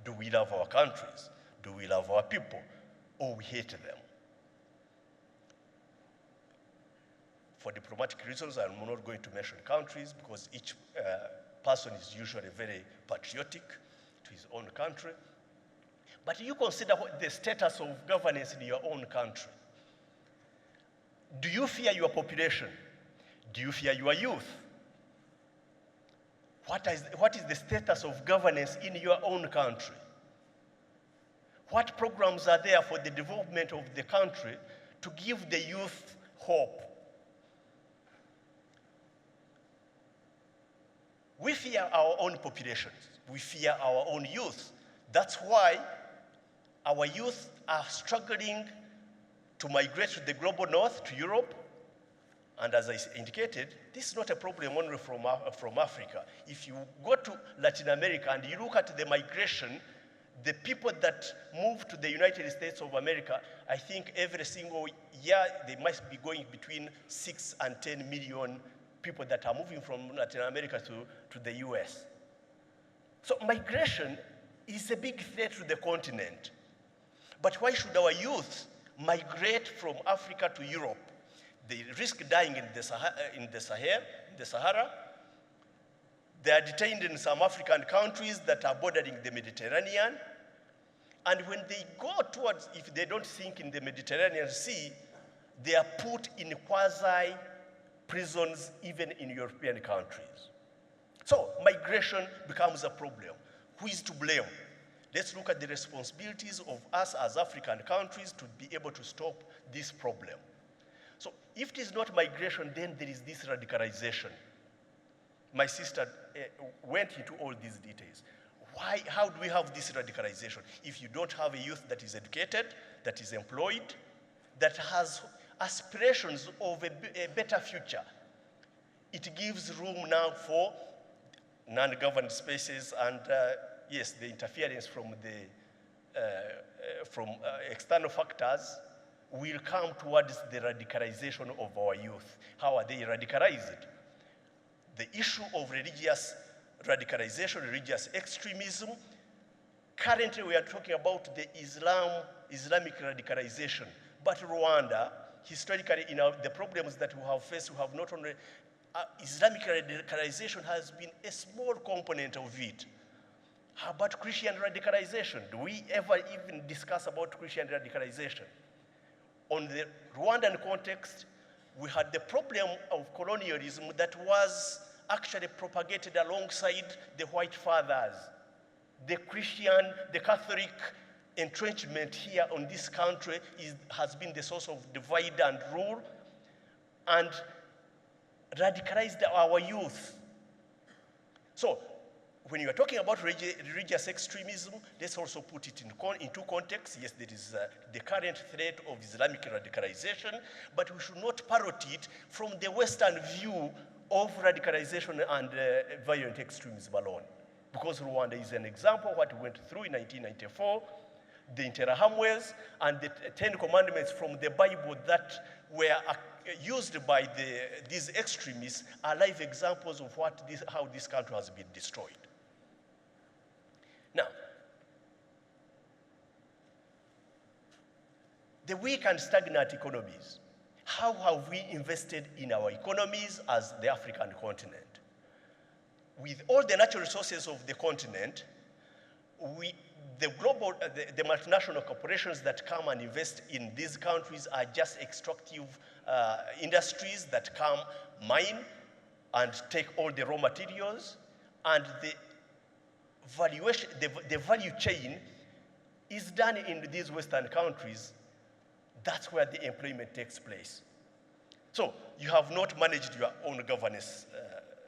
Do we love our countries? Do we love our people? Or we hate them? For diplomatic reasons, I'm not going to mention countries because each person is usually very patriotic to his own country. But you consider the status of governance in your own country. Do you fear your population? Do you fear your youth? What is the status of governance in your own country? What programs are there for the development of the country to give the youth hope? We fear our own populations. We fear our own youth. That's why our youth are struggling to migrate to the global north, to Europe. And as I indicated, this is not a problem only from Africa. If you go to Latin America and you look at the migration, the people that move to the United States of America, I think every single year they must be going between 6 and 10 million people that are moving from Latin America to the US. So migration is a big threat to the continent. But why should our youth migrate from Africa to Europe? They risk dying in the Sahara. They are detained in some African countries that are bordering the Mediterranean. And when they go towards, if they don't sink in the Mediterranean Sea, they are put in quasi-prisons even in European countries. So migration becomes a problem. Who is to blame? Let's look at the responsibilities of us as African countries to be able to stop this problem. So if it is not migration, then there is this radicalization. My sister went into all these details. How do we have this radicalization? If you don't have a youth that is educated, that is employed, that has aspirations of a better future, it gives room now for non-governed spaces and yes, the interference from external factors will come towards the radicalization of our youth. How are they radicalized? The issue of religious radicalization, religious extremism, currently we are talking about the Islamic radicalization. But Rwanda, historically, the problems that we have faced, we have not only, Islamic radicalization has been a small component of it. How about Christian radicalization? Do we ever even discuss about Christian radicalization? On the Rwandan context, we had the problem of colonialism that was actually propagated alongside the white fathers. The Christian, the Catholic entrenchment here on this country has been the source of divide and rule and radicalized our youth. So, when you are talking about religious extremism, let's also put it into context. Yes, there is the current threat of Islamic radicalization, but we should not parrot it from the Western view of radicalization and violent extremism alone. because Rwanda is an example of what we went through in 1994, the Interahamwe's and the 10 commandments from the Bible that were used by these extremists are live examples of how this country has been destroyed. Now, the weak and stagnant economies. How have we invested in our economies as the African continent? With all the natural resources of the continent, the multinational corporations that come and invest in these countries are just extractive industries that come, mine, and take all the raw materials, and the valuation, the value chain is done in these Western countries. That's where the employment takes place. So you have not managed your own governance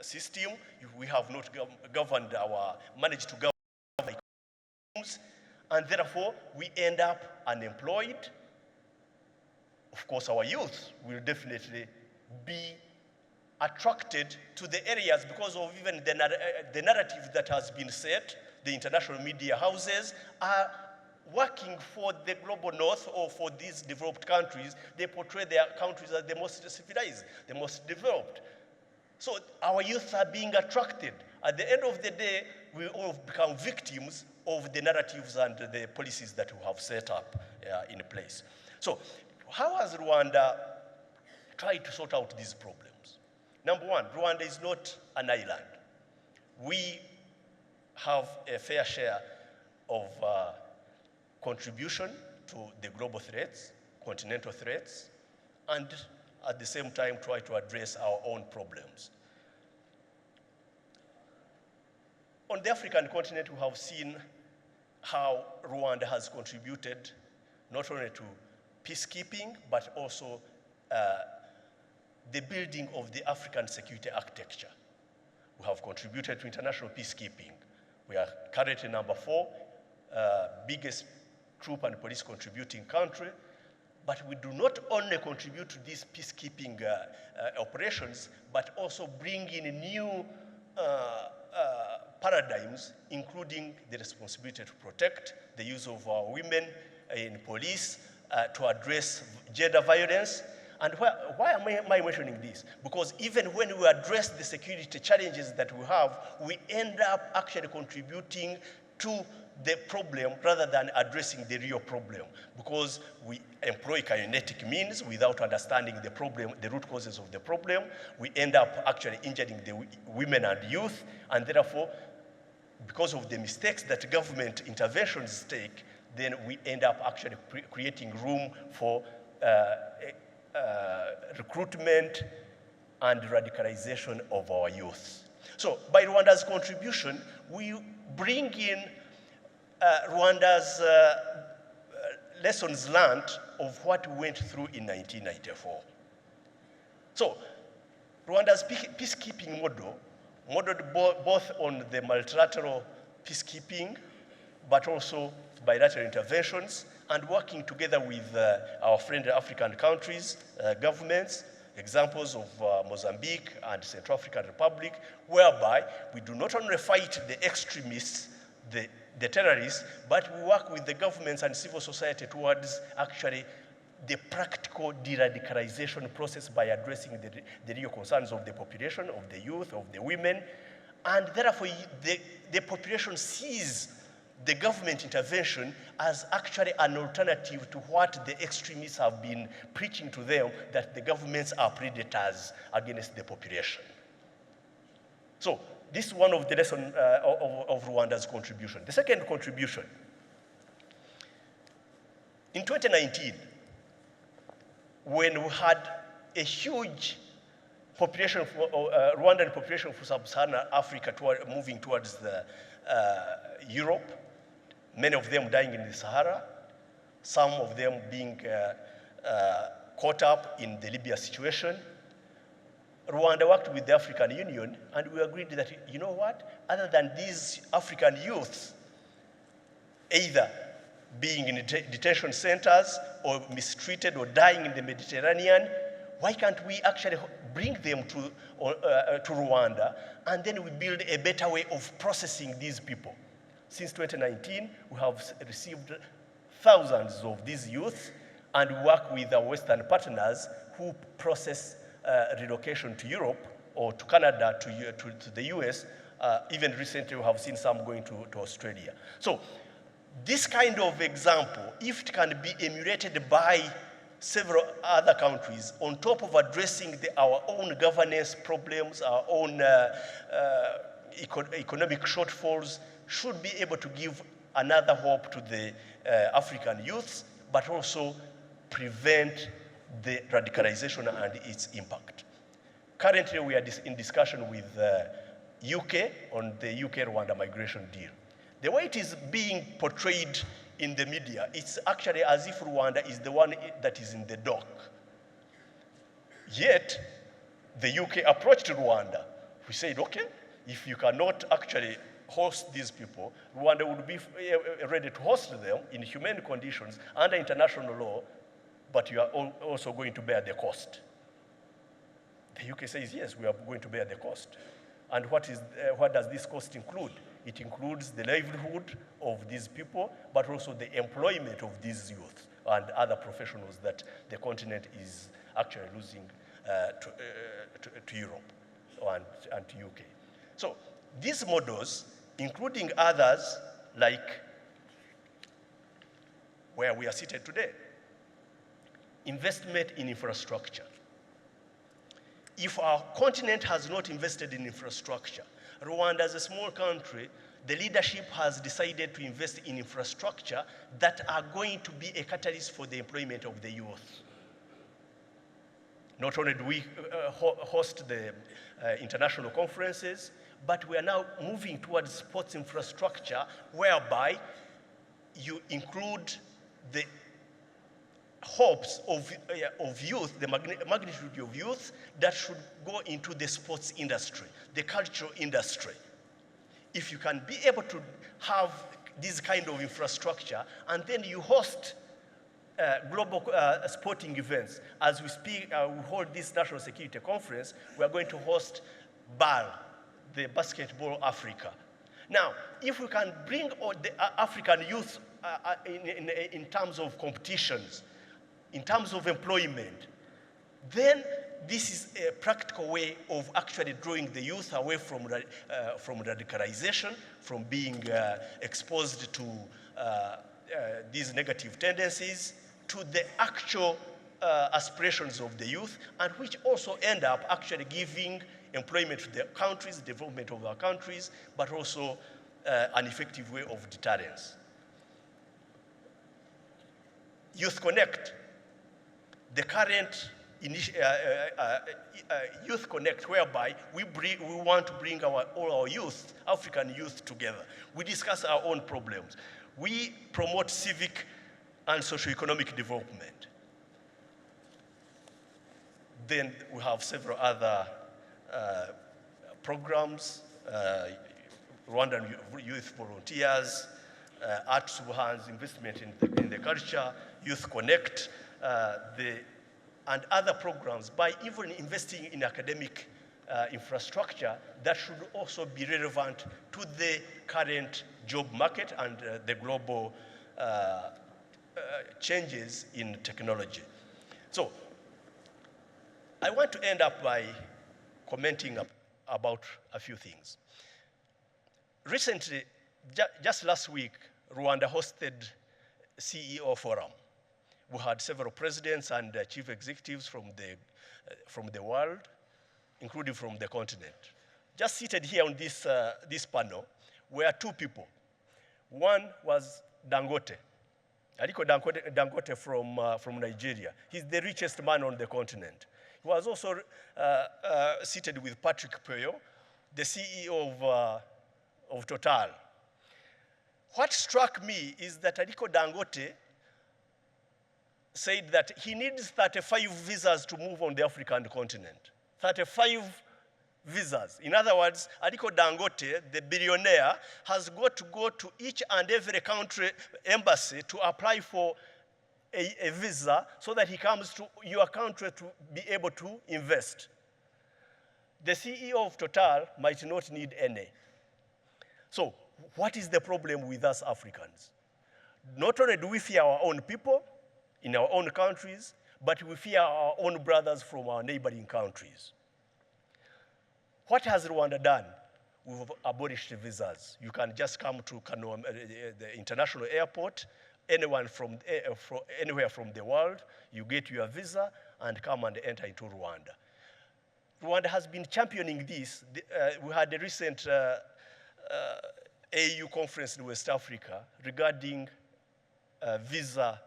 system. We have not managed to govern our economies, and therefore we end up unemployed. Of course, our youth will definitely be attracted to the areas because of even the narrative that has been set. The international media houses are working for the global north or for these developed countries. They portray their countries as the most civilized, the most developed. So our youth are being attracted. At the end of the day, we all become victims of the narratives and the policies that we have set up in place. So how has Rwanda tried to sort out these problems? Number one, Rwanda is not an island. We have a fair share of contribution to the global threats, continental threats, and at the same time try to address our own problems. On the African continent, we have seen how Rwanda has contributed not only to peacekeeping, but also the building of the African security architecture. We have contributed to international peacekeeping. We are currently number 4, biggest troop and police contributing country, but we do not only contribute to these peacekeeping operations, but also bring in new paradigms, including the responsibility to protect the use of our women in police, to address gender violence. And why am I mentioning this? Because even when we address the security challenges that we have, we end up actually contributing to the problem rather than addressing the real problem, because we employ kinetic means without understanding the problem, the root causes of the problem. We end up actually injuring the women and youth, and therefore, because of the mistakes that government interventions take, then we end up actually creating room for recruitment and radicalization of our youth. So by Rwanda's contribution, we bring in Rwanda's lessons learned of what we went through in 1994. So Rwanda's peacekeeping model, modeled both on the multilateral peacekeeping, but also bilateral interventions, and working together with our friendly African countries, governments, examples of Mozambique and Central African Republic, whereby we do not only fight the extremists, the terrorists, but we work with the governments and civil society towards actually the practical de-radicalization process by addressing the real concerns of the population, of the youth, of the women, and therefore the population sees the government intervention as actually an alternative to what the extremists have been preaching to them, that the governments are predators against the population. So this is one of the lessons of Rwanda's contribution. The second contribution, in 2019, when we had a huge population, Rwandan population for sub-Saharan Africa moving towards Europe, many of them dying in the Sahara, some of them being caught up in the Libya situation, Rwanda worked with the African Union, and we agreed that, you know what, other than these African youths, either being in detention centers or mistreated or dying in the Mediterranean, why can't we actually bring them to Rwanda, and then we build a better way of processing these people? Since 2019, we have received thousands of these youth and work with our Western partners who process relocation to Europe or to Canada, to the US. Even recently, we have seen some going to Australia. So this kind of example, if it can be emulated by several other countries, on top of addressing our own governance problems, our own economic shortfalls, should be able to give another hope to the African youths, but also prevent the radicalization and its impact. Currently, we are in discussion with UK on the UK-Rwanda migration deal. The way it is being portrayed in the media, it's actually as if Rwanda is the one that is in the dock. Yet, the UK approached Rwanda. We said, okay, if you cannot actually host these people, Rwanda would be ready to host them in humane conditions under international law, but you are also going to bear the cost. The UK says, yes, we are going to bear the cost. And what does this cost include? It includes the livelihood of these people, but also the employment of these youth and other professionals that the continent is actually losing to Europe and to UK. So these models, including others like where we are seated today, investment in infrastructure. If our continent has not invested in infrastructure, Rwanda as a small country, the leadership has decided to invest in infrastructure that are going to be a catalyst for the employment of the youth. Not only do we host the international conferences, but we are now moving towards sports infrastructure whereby you include the hopes of youth, the magnitude of youth that should go into the sports industry, the cultural industry. If you can be able to have this kind of infrastructure, and then you host global sporting events. As we speak, we hold this National Security Conference, we are going to host BAL, the Basketball Africa. Now, if we can bring all the African youth in terms of competitions, in terms of employment, then this is a practical way of actually drawing the youth away from radicalization, from being exposed to these negative tendencies, to the actual aspirations of the youth, and which also end up actually giving employment to the countries, development of our countries, but also an effective way of deterrence. Youth Connect, the current Youth Connect, whereby we want to bring all our youth, African youth, together. We discuss our own problems. We promote civic and socio-economic development. Then we have several other programs, Rwandan Youth Volunteers, Arts Hands, investment in the culture, Youth Connect, and other programs, by even investing in academic infrastructure that should also be relevant to the current job market and the global changes in technology. So I want to end up by commenting about a few things. Recently, just last week, Rwanda hosted CEO Forum. We had several presidents and chief executives from the world, including from the continent. Just seated here on this panel were two people. One was Dangote, Aliko Dangote from Nigeria. He's the richest man on the continent. He was also seated with Patrick Peyo, the CEO of Total. What struck me is that Aliko Dangote said that he needs 35 visas to move on the African continent. 35 visas. In other words, Aliko Dangote, the billionaire, has got to go to each and every country embassy to apply for a visa so that he comes to your country to be able to invest. The CEO of Total might not need any. So what is the problem with us Africans? Not only do we fear our own people in our own countries, but we fear our own brothers from our neighboring countries. What has Rwanda done? We've abolished visas. You can just come to the international airport, anyone from anywhere from the world, you get your visa and come and enter into Rwanda. Rwanda has been championing this. We had a recent AU conference in West Africa regarding visa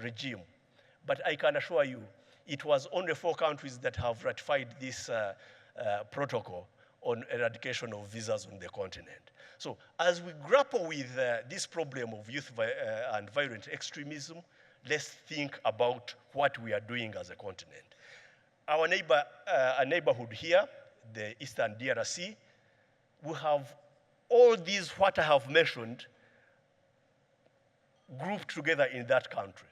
regime. But I can assure you, it was only 4 countries that have ratified this protocol on eradication of visas on the continent. So as we grapple with this problem of youth and violent extremism, let's think about what we are doing as a continent. Our neighborhood here, the Eastern DRC, we have all these, what I have mentioned, grouped together in that country.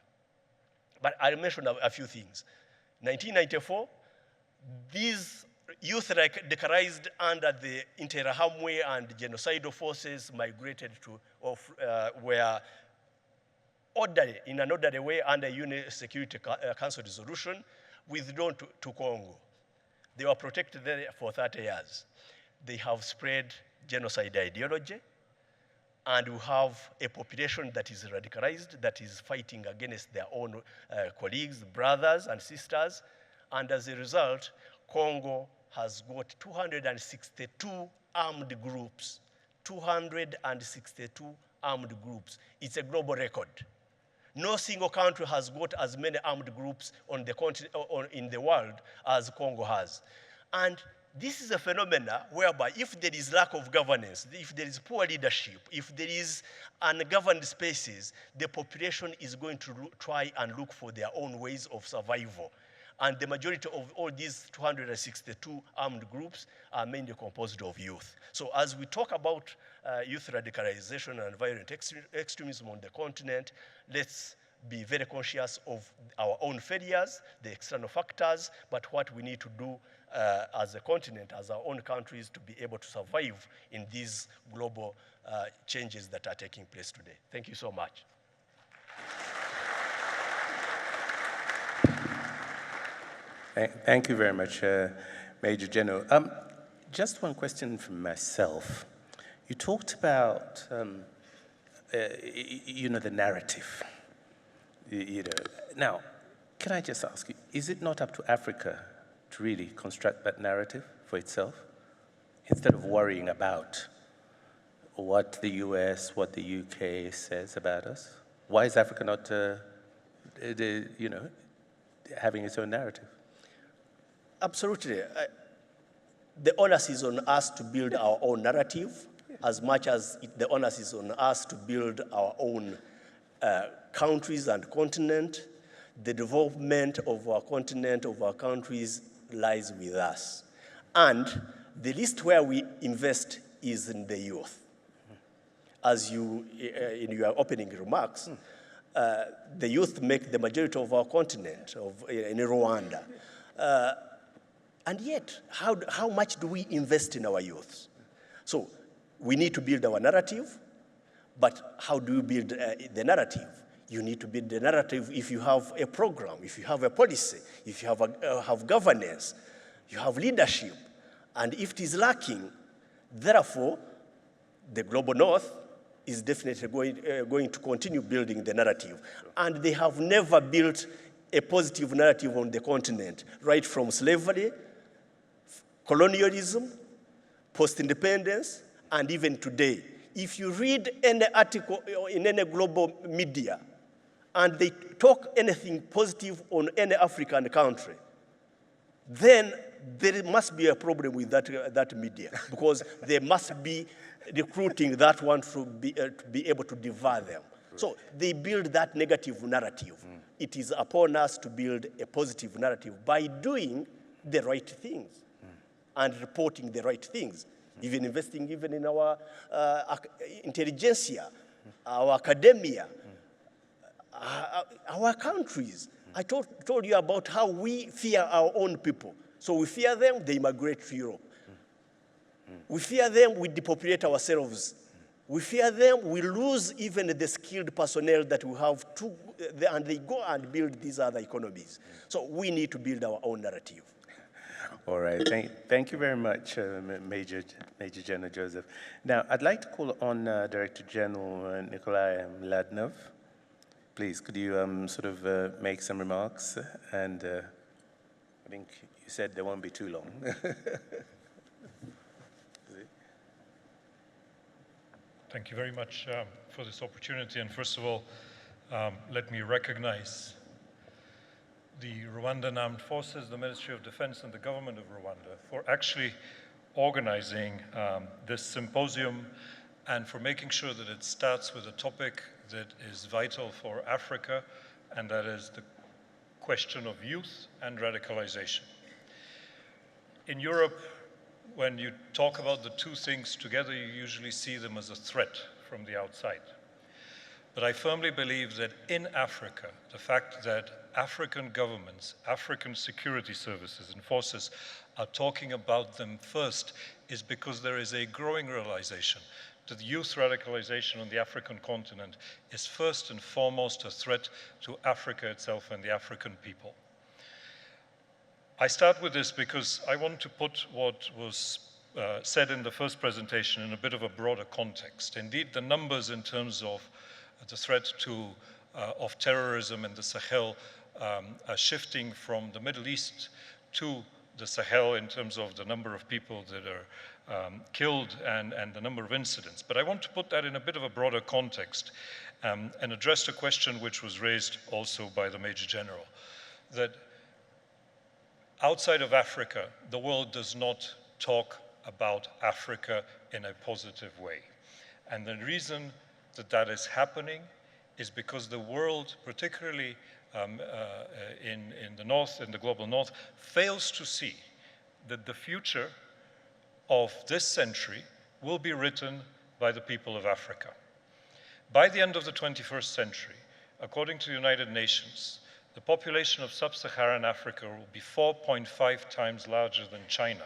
But I'll mention a few things. 1994, these youth radicalized under the Interahamwe and genocidal forces migrated to, were orderly, in an orderly way under UN Security Council resolution, withdrawn to Congo. They were protected there for 30 years. They have spread genocide ideology, and we have a population that is radicalized, that is fighting against their own colleagues, brothers and sisters, and as a result, Congo has got 262 armed groups. 262 armed groups. It's a global record. No single country has got as many armed groups on the continent, in the world as Congo has. And this is a phenomenon whereby if there is lack of governance, if there is poor leadership, if there is ungoverned spaces, the population is going to try and look for their own ways of survival. And the majority of all these 262 armed groups are mainly composed of youth. So as we talk about youth radicalization and violent extremism on the continent, let's be very conscious of our own failures, the external factors, but what we need to do as a continent, as our own countries, to be able to survive in these global changes that are taking place today. Thank you so much. Thank you very much, Major General. Just one question from myself. You talked about, the narrative. Now, can I just ask you, is it not up to Africa to really construct that narrative for itself, instead of worrying about what the US, what the UK says about us? Why is Africa not, having its own narrative? Absolutely. The onus is on us to build our own narrative as much as the onus is on us to build our own countries and continent. The development of our continent, of our countries, lies with us. And the least where we invest is in the youth. As you, in your opening remarks, the youth make the majority of our continent, in Rwanda. And yet, how much do we invest in our youths? So we need to build our narrative, but how do you build the narrative? You need to build the narrative if you have a program, if you have a policy, if you have governance, you have leadership. And if it is lacking, therefore, the Global North is definitely going to continue building the narrative. And they have never built a positive narrative on the continent, right from slavery, colonialism, post-independence, and even today. If you read any article in any global media, and they talk anything positive on any African country, then there must be a problem with that media, because they must be recruiting that one to be able to devour them. So they build that negative narrative. It is upon us to build a positive narrative by doing the right things and reporting the right things, even investing even in our intelligentsia, our academia, our countries. I told you about how we fear our own people. So we fear them, they migrate to Europe. We fear them, we depopulate ourselves. We fear them, we lose even the skilled personnel that we have and they go and build these other economies. So we need to build our own narrative. All right, thank you very much, Major General Joseph. Now, I'd like to call on Director General Nickolay MLADENOV. Please, could you sort of make some remarks? And I think you said they won't be too long. Thank you very much for this opportunity. And first of all, let me recognize the Rwandan Armed Forces, the Ministry of Defense, and the government of Rwanda for actually organizing this symposium and for making sure that it starts with a topic that is vital for Africa, and that is the question of youth and radicalization. In Europe, when you talk about the two things together, you usually see them as a threat from the outside. But I firmly believe that in Africa, the fact that African governments, African security services and forces are talking about them first is because there is a growing realization that youth radicalization on the African continent is first and foremost a threat to Africa itself and the African people. I start with this because I want to put what was said in the first presentation in a bit of a broader context. Indeed, the numbers in terms of the threat of terrorism in the Sahel are shifting from the Middle East to the Sahel in terms of the number of people that are killed and the number of incidents. But I want to put that in a bit of a broader context and address a question which was raised also by the Major General, that outside of Africa, the world does not talk about Africa in a positive way. And the reason that that is happening is because the world, particularly in the North, in the global North, fails to see that the future of this century will be written by the people of Africa. By the end of the 21st century, according to the United Nations, the population of sub-Saharan Africa will be 4.5 times larger than China.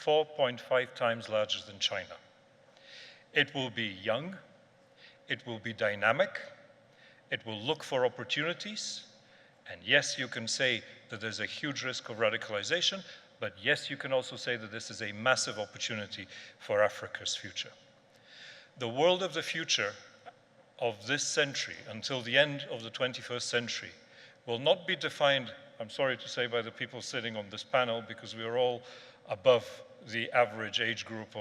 4.5 times larger than China. It will be young, it will be dynamic, it will look for opportunities, and yes, you can say that there's a huge risk of radicalization, but yes, you can also say that this is a massive opportunity for Africa's future. The world of the future of this century until the end of the 21st century will not be defined, I'm sorry to say, by the people sitting on this panel, because we are all above the average age group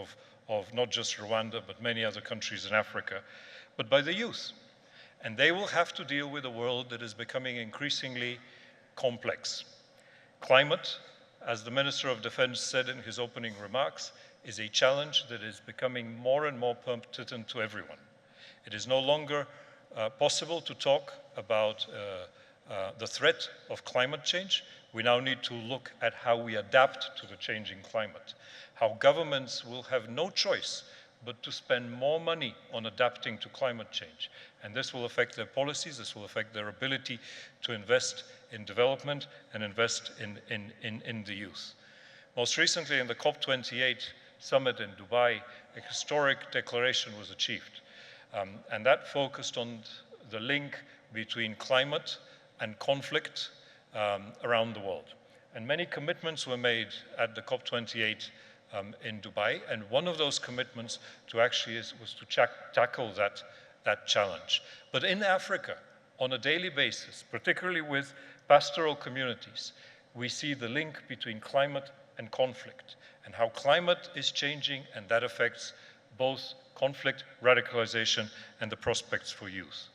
of not just Rwanda, but many other countries in Africa, but by the youth. And they will have to deal with a world that is becoming increasingly complex. Climate, as the Minister of Defense said in his opening remarks, is a challenge that is becoming more and more pertinent to everyone. It is no longer possible to talk about the threat of climate change. We now need to look at how we adapt to the changing climate, how governments will have no choice but to spend more money on adapting to climate change. And this will affect their policies, this will affect their ability to invest in development and invest in the youth. Most recently in the COP28 summit in Dubai, a historic declaration was achieved. And that focused on the link between climate and conflict around the world. And many commitments were made at the COP28 in Dubai, and one of those commitments was to tackle that challenge. But in Africa, on a daily basis, particularly with pastoral communities, we see the link between climate and conflict, and how climate is changing, and that affects both conflict, radicalization, and the prospects for youth.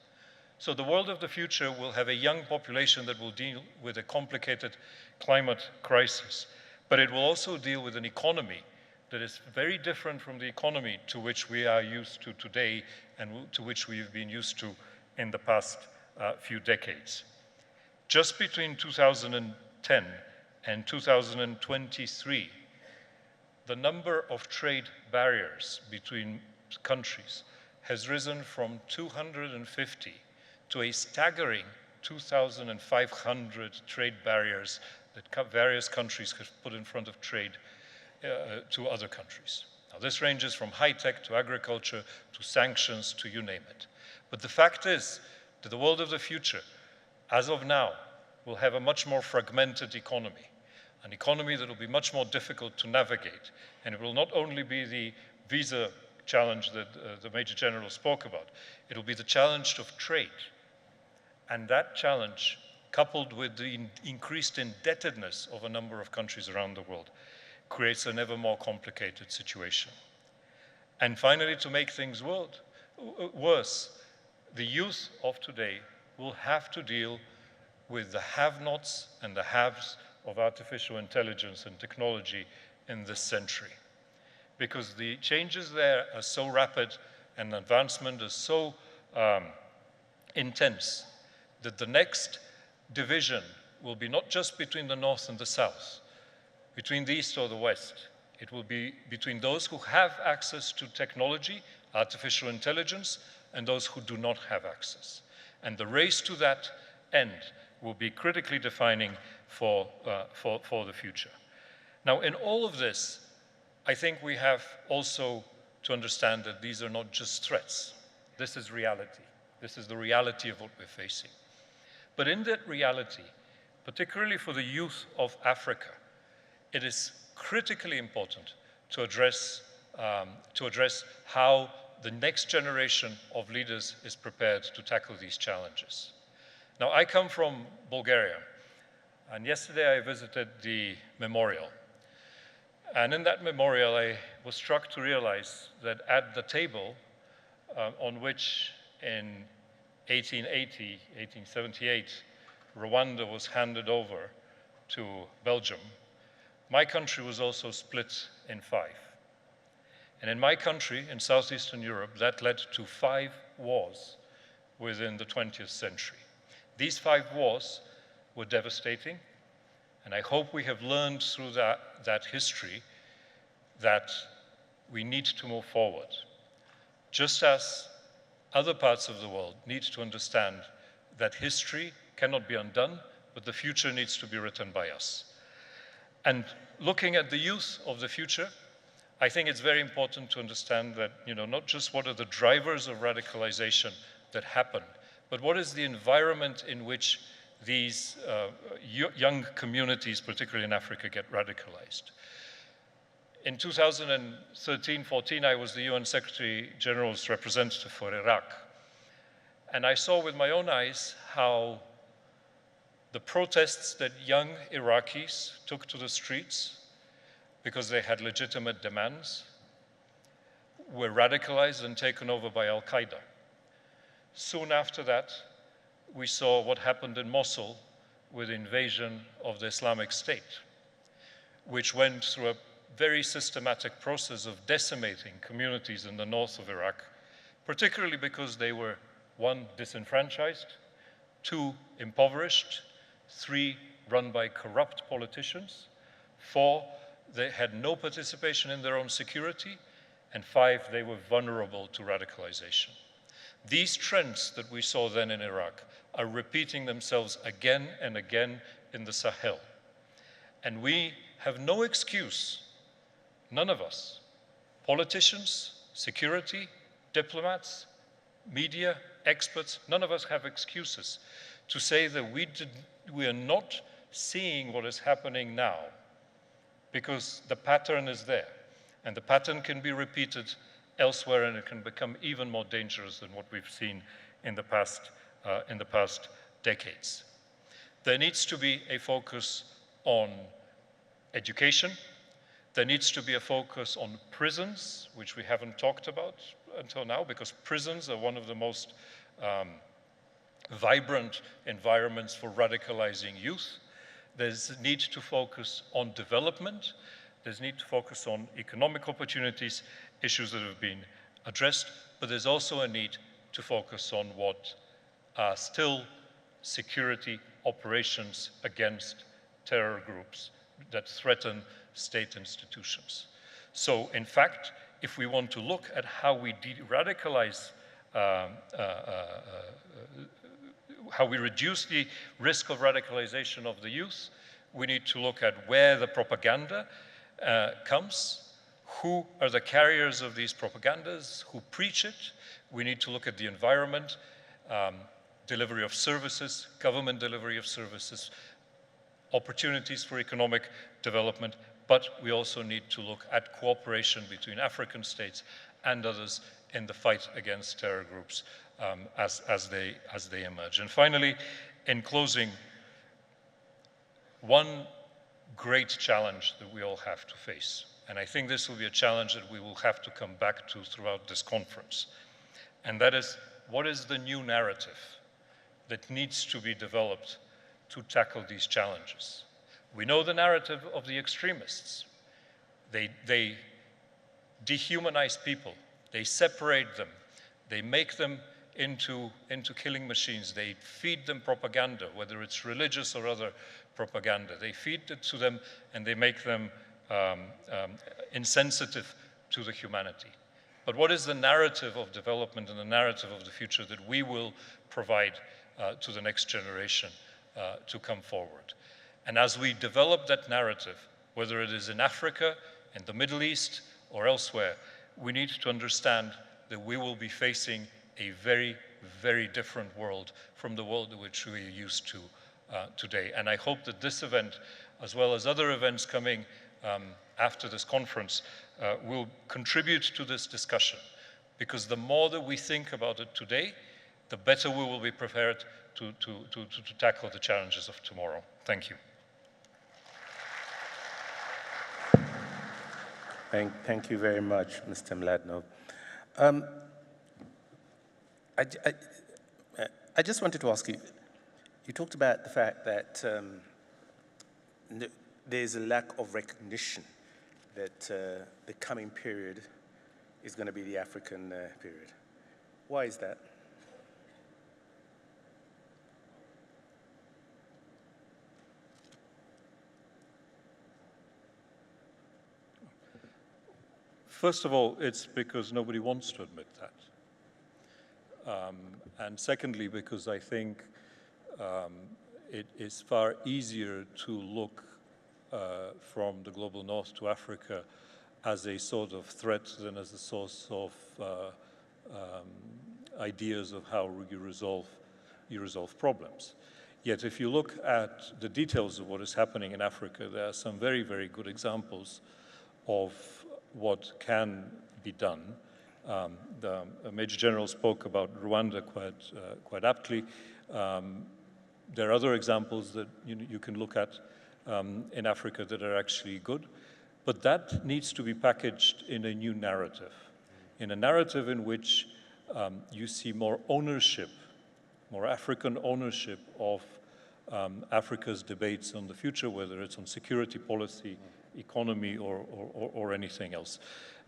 So the world of the future will have a young population that will deal with a complicated climate crisis, but it will also deal with an economy that is very different from the economy to which we are used to today and to which we've been used to in the past few decades. Just between 2010 and 2023, the number of trade barriers between countries has risen from 250 to a staggering 2,500 trade barriers that various countries have put in front of trade to other countries. Now, this ranges from high-tech to agriculture to sanctions to you name it. But the fact is that the world of the future, as of now, will have a much more fragmented economy, an economy that will be much more difficult to navigate. And it will not only be the visa challenge that the Major General spoke about, it will be the challenge of trade. And that challenge, coupled with the increased indebtedness of a number of countries around the world, creates an ever more complicated situation. And finally, to make things worse, the youth of today will have to deal with the have-nots and the haves of artificial intelligence and technology in this century. Because the changes there are so rapid and advancement is so intense that the next division will be not just between the North and the South, between the East or the West. It will be between those who have access to technology, artificial intelligence, and those who do not have access. And the race to that end will be critically defining for the future. Now, in all of this, I think we have also to understand that these are not just threats. This is reality. This is the reality of what we're facing. But in that reality, particularly for the youth of Africa, it is critically important to address how the next generation of leaders is prepared to tackle these challenges. Now, I come from Bulgaria, and yesterday I visited the memorial. And in that memorial, I was struck to realize that at the table on which in 1880, 1878, Rwanda was handed over to Belgium, my country was also split in 5. And in my country, in Southeastern Europe, that led to 5 wars within the 20th century. These 5 wars were devastating, and I hope we have learned through that history that we need to move forward. Just as other parts of the world need to understand that history cannot be undone, but the future needs to be written by us. And looking at the youth of the future, I think it's very important to understand that, not just what are the drivers of radicalization that happen, but what is the environment in which these young communities, particularly in Africa, get radicalized. In 2013-14, I was the UN Secretary General's representative for Iraq. And I saw with my own eyes how the protests that young Iraqis took to the streets because they had legitimate demands were radicalized and taken over by Al-Qaeda. Soon after that, we saw what happened in Mosul with the invasion of the Islamic State, which went through a very systematic process of decimating communities in the north of Iraq, particularly because they were, 1, disenfranchised, 2, impoverished, 3, run by corrupt politicians, 4, they had no participation in their own security, and 5, they were vulnerable to radicalization. These trends that we saw then in Iraq are repeating themselves again and again in the Sahel. And we have no excuse, none of us, politicians, security, diplomats, media, experts, none of us have excuses to say that we are not seeing what is happening now, because the pattern is there, and the pattern can be repeated elsewhere, and it can become even more dangerous than what we've seen in the past decades. There needs to be a focus on education. There needs to be a focus on prisons, which we haven't talked about until now, because prisons are one of the most vibrant environments for radicalizing youth. There's a need to focus on development. There's a need to focus on economic opportunities, issues that have been addressed, but there's also a need to focus on what are still security operations against terror groups that threaten state institutions. So, in fact, if we want to look at how we de-radicalize how we reduce the risk of radicalization of the youth. We need to look at where the propaganda comes, who are the carriers of these propagandas, who preach it. We need to look at the environment, delivery of services, government delivery of services, opportunities for economic development, but we also need to look at cooperation between African states and others in the fight against terror groups as they emerge. And finally, in closing, one great challenge that we all have to face, and I think this will be a challenge that we will have to come back to throughout this conference, and that is, what is the new narrative that needs to be developed to tackle these challenges? We know the narrative of the extremists. They dehumanize people. They separate them. They make them into killing machines. They feed them propaganda, whether it's religious or other propaganda. They feed it to them and they make them insensitive to the humanity. But what is the narrative of development and the narrative of the future that we will provide to the next generation to come forward? And as we develop that narrative, whether it is in Africa, in the Middle East, or elsewhere, we need to understand that we will be facing a very, very different world from the world in which we are used to today. And I hope that this event, as well as other events coming after this conference, will contribute to this discussion. Because the more that we think about it today, the better we will be prepared to tackle the challenges of tomorrow. Thank you. Thank you very much, Mr. MLADENOV. I just wanted to ask you, you talked about the fact that there's a lack of recognition that the coming period is going to be the African period. Why is that? First of all, it's because nobody wants to admit that. And secondly, because I think it is far easier to look from the global north to Africa as a sort of threat than as a source of ideas of how you resolve problems. Yet if you look at the details of what is happening in Africa, there are some very, very good examples of what can be done. The Major General spoke about Rwanda quite aptly. There are other examples that you can look at in Africa that are actually good, but that needs to be packaged in a new narrative, in a narrative in which you see more ownership, more African ownership of Africa's debates on the future, whether it's on security policy, economy, or anything else.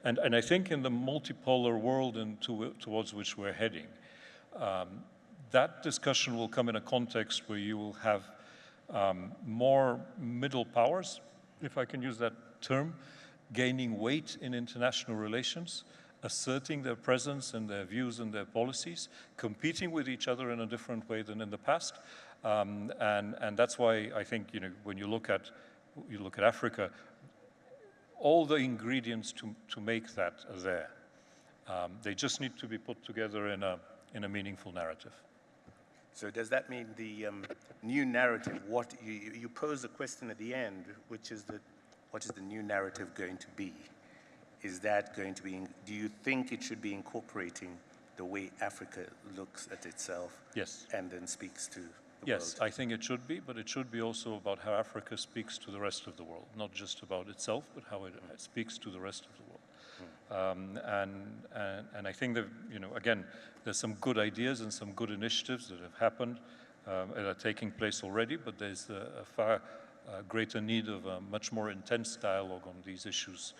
And I think in the multipolar world and towards which we're heading, that discussion will come in a context where you will have more middle powers, if I can use that term, gaining weight in international relations, asserting their presence and their views and their policies, competing with each other in a different way than in the past. And that's why I think, when you look at Africa, all the ingredients to make that are there. They just need to be put together in a meaningful narrative. So does that mean the new narrative, what you pose a question at the end, which is what is the new narrative going to be? Is that going to be, do you think it should be incorporating the way Africa looks at itself? Yes. And then speaks to the Yes, world? I think it should be, but it should be also about how Africa speaks to the rest of the world, not just about itself, but how it speaks to the rest of the world. And I think that, again, there's some good ideas and some good initiatives that have happened and are taking place already, but there's a far greater need of a much more intense dialogue on these issues.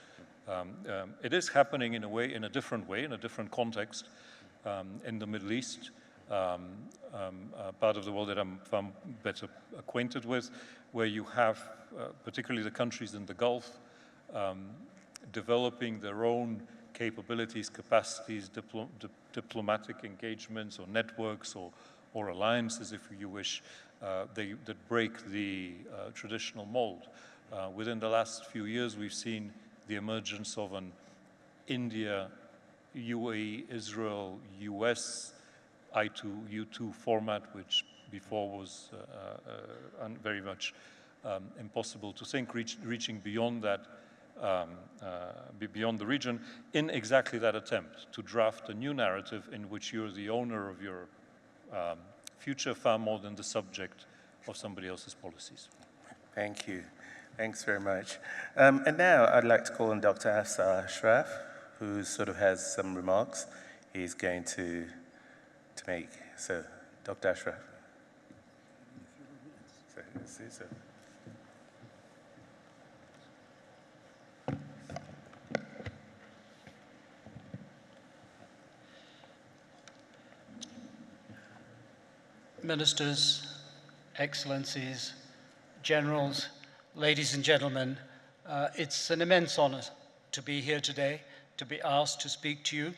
It is happening in a different way, in a different context in the Middle East. Part of the world that I'm better acquainted with, where you have particularly the countries in the Gulf developing their own capabilities, capacities, diplomatic engagements or networks or or alliances, if you wish, that break the traditional mold. Within the last few years, we've seen the emergence of an India, UAE, Israel, US, I2U2 format, which before was very much impossible to think, reaching beyond that, beyond the region, in exactly that attempt to draft a new narrative in which you're the owner of your future far more than the subject of somebody else's policies. Thank you. Thanks very much. And now I'd like to call on Dr. Afzal ASHRAF, who sort of has some remarks he's going to make. So, Dr. ASHRAF. So. Ministers, Excellencies, Generals, ladies and gentlemen, it's an immense honor to be here today, to be asked to speak to you.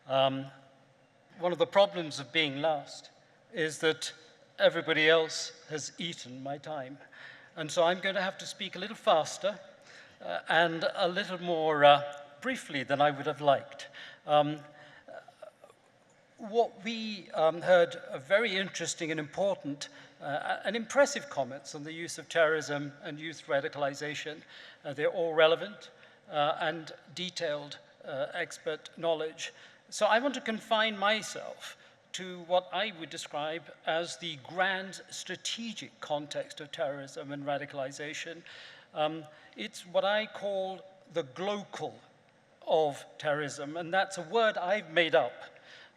One of the problems of being last is that everybody else has eaten my time. And so I'm going to have to speak a little faster and a little more briefly than I would have liked. What we heard very interesting and important and impressive comments on the use of terrorism and youth radicalization. They're all relevant and detailed expert knowledge. So I want to confine myself to what I would describe as the grand strategic context of terrorism and radicalization. It's what I call the global of terrorism, and that's a word I've made up.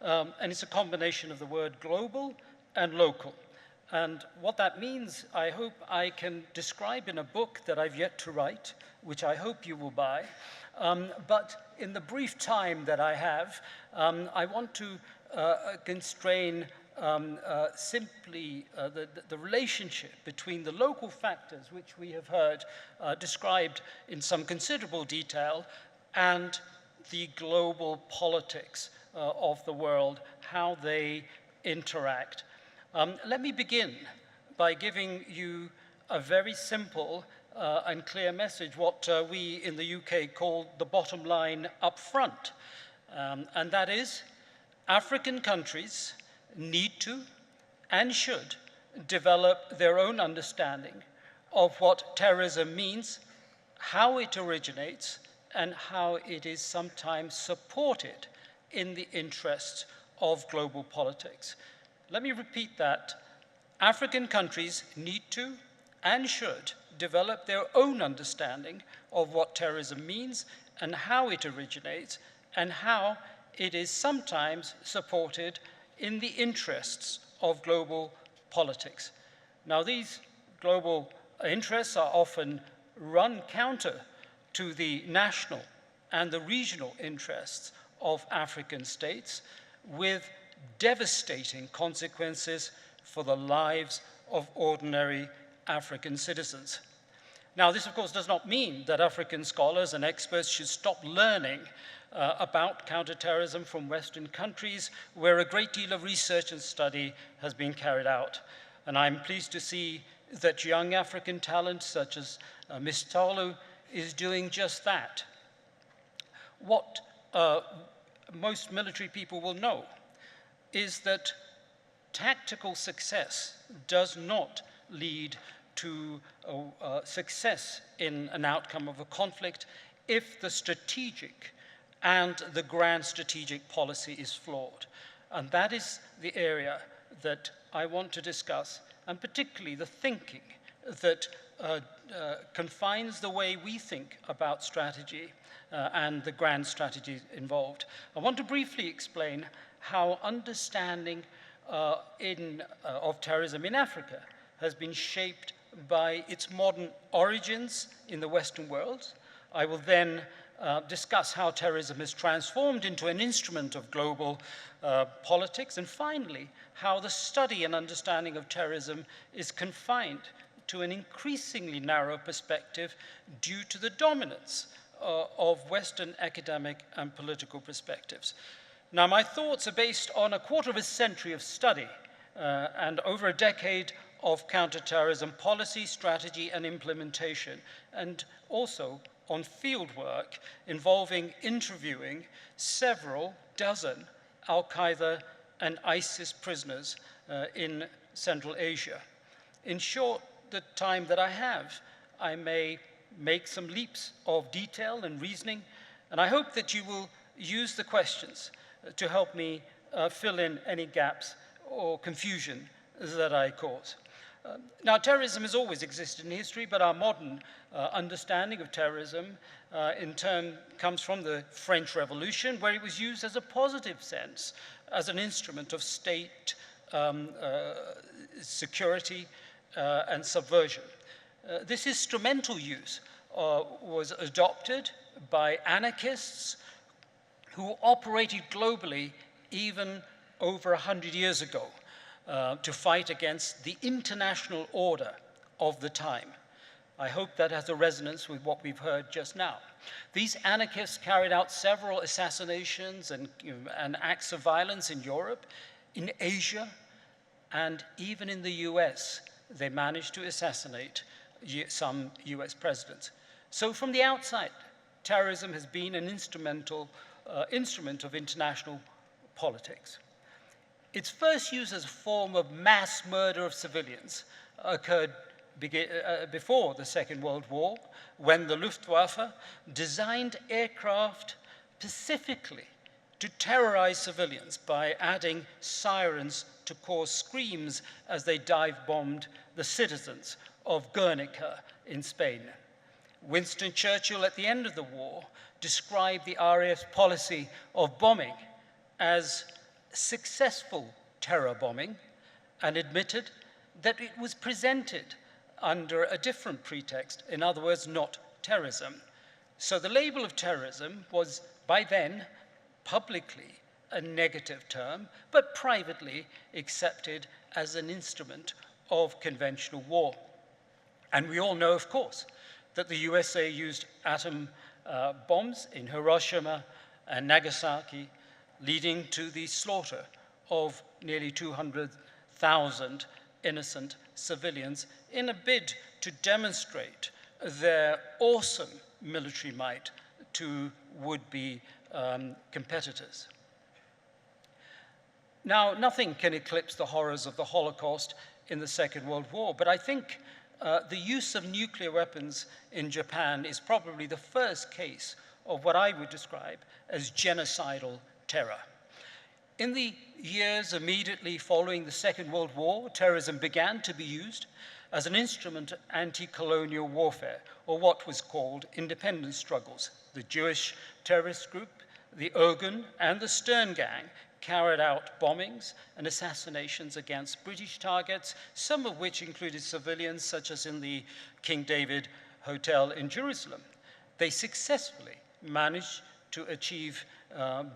And it's a combination of the word global and local. And what that means, I hope I can describe in a book that I've yet to write, which I hope you will buy. But in the brief time that I have, I want to constrain simply the relationship between the local factors, which we have heard described in some considerable detail, and the global politics of the world, how they interact. Let me begin by giving you a very simple and clear message, what we in the UK call the bottom line up front. And that is, African countries need to and should develop their own understanding of what terrorism means, how it originates, and how it is sometimes supported in the interests of global politics. Let me repeat that. African countries need to and should develop their own understanding of what terrorism means and how it originates and how it is sometimes supported in the interests of global politics. Now, these global interests are often run counter to the national and the regional interests of African states, with devastating consequences for the lives of ordinary African citizens. Now, this of course does not mean that African scholars and experts should stop learning about counterterrorism from Western countries, where a great deal of research and study has been carried out. And I'm pleased to see that young African talent such as Ms. Toulu is doing just that. What most military people will know is that tactical success does not lead to success in an outcome of a conflict if the strategic and the grand strategic policy is flawed. And that is the area that I want to discuss, and particularly the thinking that confines the way we think about strategy and the grand strategies involved. I want to briefly explain how understanding of terrorism in Africa has been shaped by its modern origins in the Western world. I will then discuss how terrorism has transformed into an instrument of global politics, and finally, how the study and understanding of terrorism is confined to an increasingly narrow perspective due to the dominance of Western academic and political perspectives. Now, my thoughts are based on a quarter of a century of study and over a decade of counterterrorism policy, strategy, and implementation, and also on field work involving interviewing several dozen Al-Qaeda and ISIS prisoners in Central Asia. In short, the time that I have, I may make some leaps of detail and reasoning, and I hope that you will use the questions to help me fill in any gaps or confusion that I cause. Now, terrorism has always existed in history, but our modern understanding of terrorism in turn comes from the French Revolution, where it was used as a positive sense, as an instrument of state security and subversion. This instrumental use was adopted by anarchists who operated globally even over 100 years ago to fight against the international order of the time. I hope that has a resonance with what we've heard just now. These anarchists carried out several assassinations and acts of violence in Europe, in Asia, and even in the US. They managed to assassinate some US presidents. So from the outside, terrorism has been an instrument of international politics. Its first use as a form of mass murder of civilians occurred before the Second World War, when the Luftwaffe designed aircraft specifically to terrorize civilians by adding sirens to cause screams as they dive-bombed the citizens of Guernica in Spain. Winston Churchill, at the end of the war, described the RAF's policy of bombing as successful terror bombing and admitted that it was presented under a different pretext, in other words, not terrorism. So the label of terrorism was, by then, publicly a negative term, but privately accepted as an instrument of conventional war. And we all know, of course, that the USA used atom bombs in Hiroshima and Nagasaki, leading to the slaughter of nearly 200,000 innocent civilians in a bid to demonstrate their awesome military might to would-be competitors. Now, nothing can eclipse the horrors of the Holocaust in the Second World War, but I think the use of nuclear weapons in Japan is probably the first case of what I would describe as genocidal terror. In the years immediately following the Second World War, terrorism began to be used as an instrument of anti-colonial warfare, or what was called independence struggles. The Jewish terrorist group, the Ogun, and the Stern Gang carried out bombings and assassinations against British targets, some of which included civilians, such as in the King David Hotel in Jerusalem. They successfully managed to achieve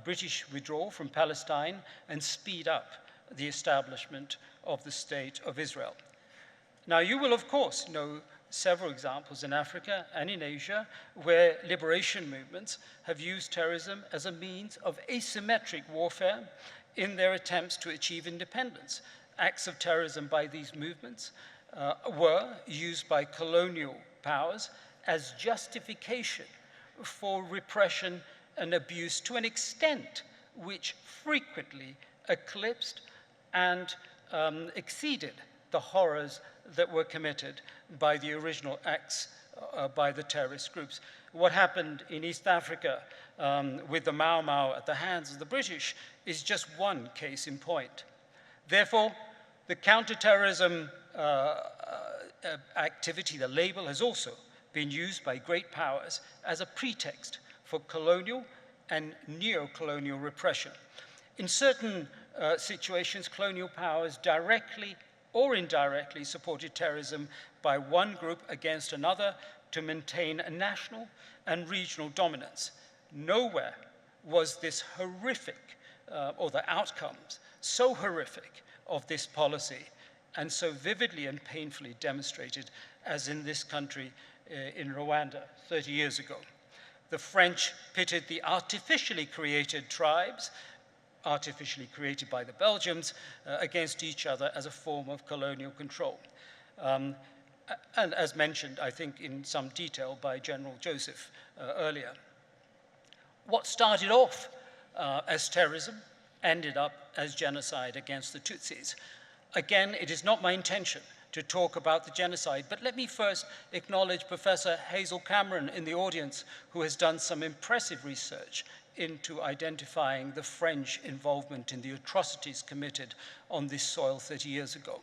British withdrawal from Palestine and speed up the establishment of the State of Israel. Now, you will, of course, know several examples in Africa and in Asia where liberation movements have used terrorism as a means of asymmetric warfare in their attempts to achieve independence. Acts of terrorism by these movements were used by colonial powers as justification for repression and abuse to an extent which frequently eclipsed and exceeded the horrors that were committed by the original acts by the terrorist groups. What happened in East Africa with the Mau Mau at the hands of the British is just one case in point. Therefore, the counterterrorism activity, the label, has also been used by great powers as a pretext for colonial and neo-colonial repression. In certain situations, colonial powers directly or indirectly supported terrorism by one group against another to maintain a national and regional dominance. Nowhere was this horrific, or the outcomes so horrific of this policy and so vividly and painfully demonstrated as in this country in Rwanda 30 years ago. The French pitted the artificially created tribes artificially created by the Belgians against each other as a form of colonial control. And as mentioned, I think, in some detail by General Joseph earlier. What started off as terrorism ended up as genocide against the Tutsis. Again, it is not my intention to talk about the genocide, but let me first acknowledge Professor Hazel Cameron in the audience, who has done some impressive research into identifying the French involvement in the atrocities committed on this soil 30 years ago.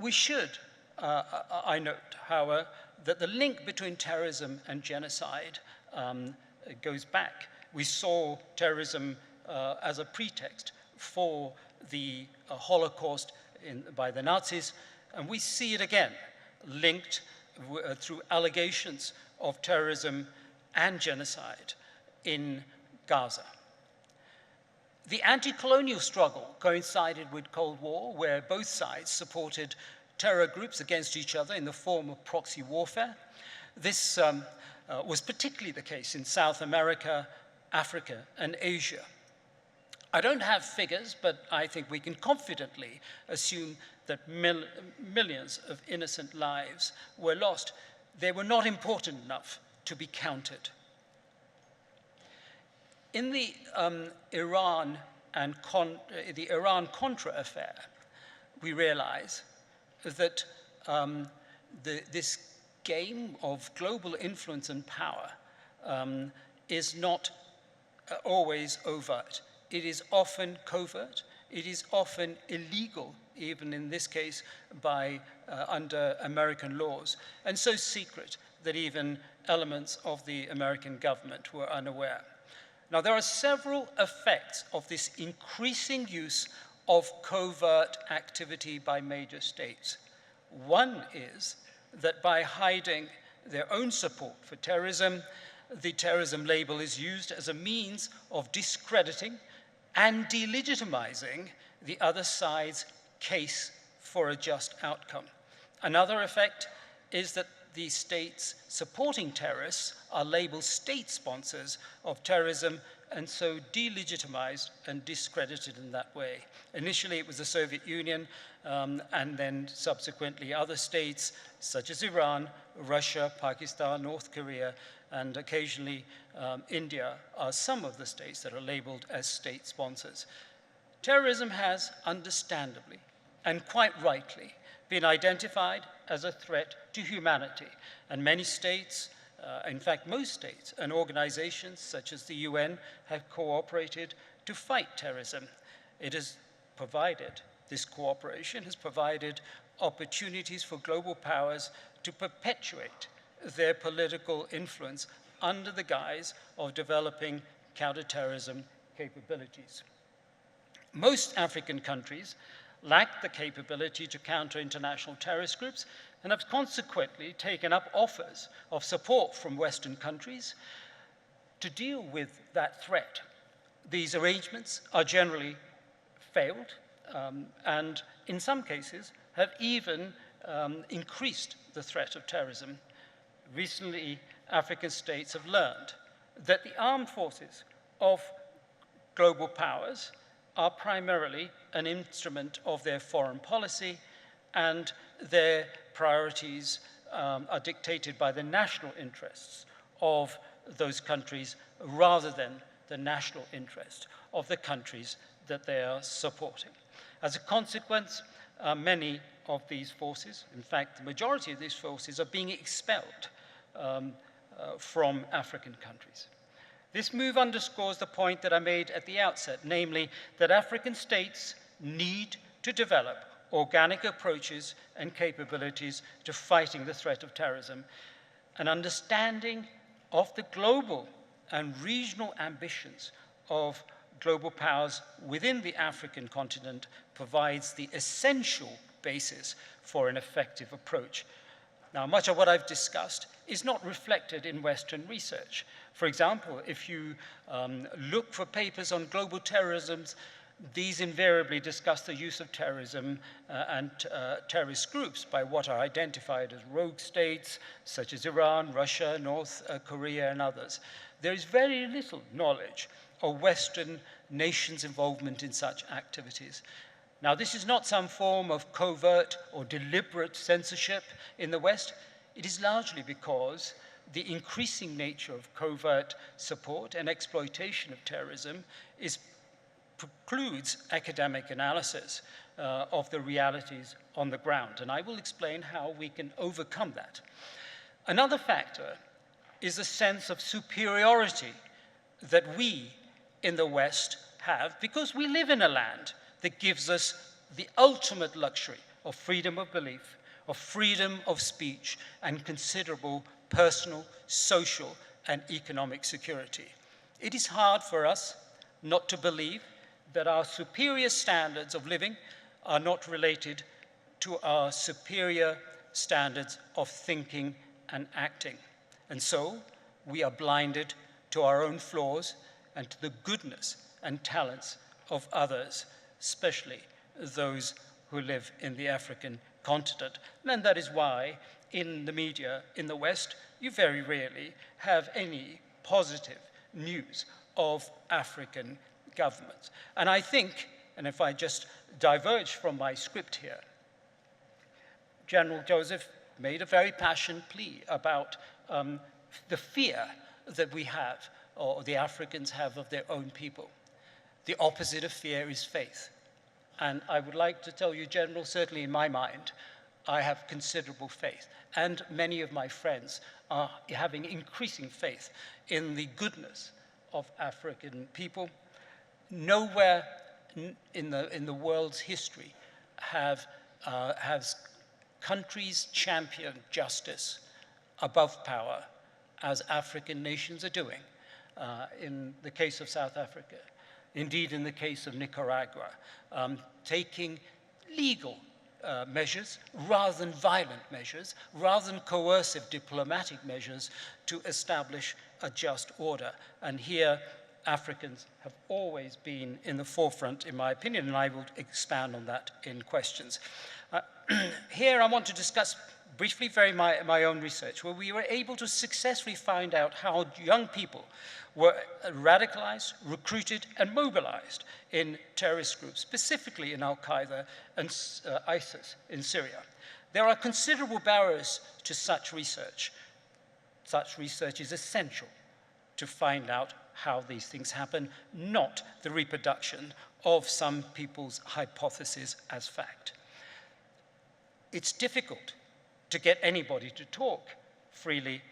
We should, I note, however, that the link between terrorism and genocide goes back. We saw terrorism as a pretext for the Holocaust by the Nazis, and we see it again linked through allegations of terrorism and genocide in Gaza. The anti-colonial struggle coincided with Cold War, where both sides supported terror groups against each other in the form of proxy warfare. This was particularly the case in South America, Africa, and Asia. I don't have figures, but I think we can confidently assume that millions of innocent lives were lost. They were not important enough to be counted. In the Iran-Contra affair, we realize that this game of global influence and power is not always overt. It is often covert. It is often illegal, even in this case, under American laws, and so secret that even elements of the American government were unaware. Now, there are several effects of this increasing use of covert activity by major states. One is that by hiding their own support for terrorism, the terrorism label is used as a means of discrediting and delegitimizing the other side's case for a just outcome. Another effect is that the states supporting terrorists are labeled state sponsors of terrorism and so delegitimized and discredited in that way. Initially, it was the Soviet Union, and then subsequently other states such as Iran, Russia, Pakistan, North Korea, and occasionally India are some of the states that are labeled as state sponsors. Terrorism has understandably and quite rightly been identified as a threat to humanity, and many states, in fact most states and organizations such as the UN have cooperated to fight terrorism. This cooperation has provided opportunities for global powers to perpetuate their political influence under the guise of developing counterterrorism capabilities. Most African countries lack the capability to counter international terrorist groups and have consequently taken up offers of support from Western countries to deal with that threat. These arrangements are generally failed and in some cases have even increased the threat of terrorism. Recently, African states have learned that the armed forces of global powers are primarily an instrument of their foreign policy, and their priorities are dictated by the national interests of those countries rather than the national interest of the countries that they are supporting. As a consequence, many of these forces, in fact, the majority of these forces, are being expelled from African countries. This move underscores the point that I made at the outset, namely that African states need to develop organic approaches and capabilities to fighting the threat of terrorism. An understanding of the global and regional ambitions of global powers within the African continent provides the essential basis for an effective approach. Now, much of what I've discussed is not reflected in Western research. For example, if you look for papers on global terrorism, these invariably discuss the use of terrorism and terrorist groups by what are identified as rogue states, such as Iran, Russia, North Korea, and others. There is very little knowledge of Western nations' involvement in such activities. Now, this is not some form of covert or deliberate censorship in the West. It is largely because the increasing nature of covert support and exploitation of terrorism precludes academic analysis of the realities on the ground. And I will explain how we can overcome that. Another factor is a sense of superiority that we in the West have because we live in a land that gives us the ultimate luxury of freedom of belief, of freedom of speech, and considerable personal, social, and economic security. It is hard for us not to believe that our superior standards of living are not related to our superior standards of thinking and acting. And so we are blinded to our own flaws and to the goodness and talents of others, especially those who live in the African continent. And that is why in the media in the West, you very rarely have any positive news of African governments. And I think, and if I just diverge from my script here, General Joseph made a very passionate plea about the fear that we have, or the Africans have, of their own people. The opposite of fear is faith. And I would like to tell you, General, certainly in my mind, I have considerable faith. And many of my friends are having increasing faith in the goodness of African people. Nowhere in the world's history has countries championed justice above power as African nations are doing. In the case of South Africa, indeed in the case of Nicaragua, taking legal measures rather than violent measures, rather than coercive diplomatic measures to establish a just order. And here, Africans have always been in the forefront, in my opinion, and I will expand on that in questions. Here I want to discuss briefly my own research, where we were able to successfully find out how young people were radicalized, recruited, and mobilized in terrorist groups, specifically in Al-Qaeda and ISIS in Syria. There are considerable barriers to such research. Such research is essential to find out how these things happen, not the reproduction of some people's hypotheses as fact. It's difficult to get anybody to talk freely,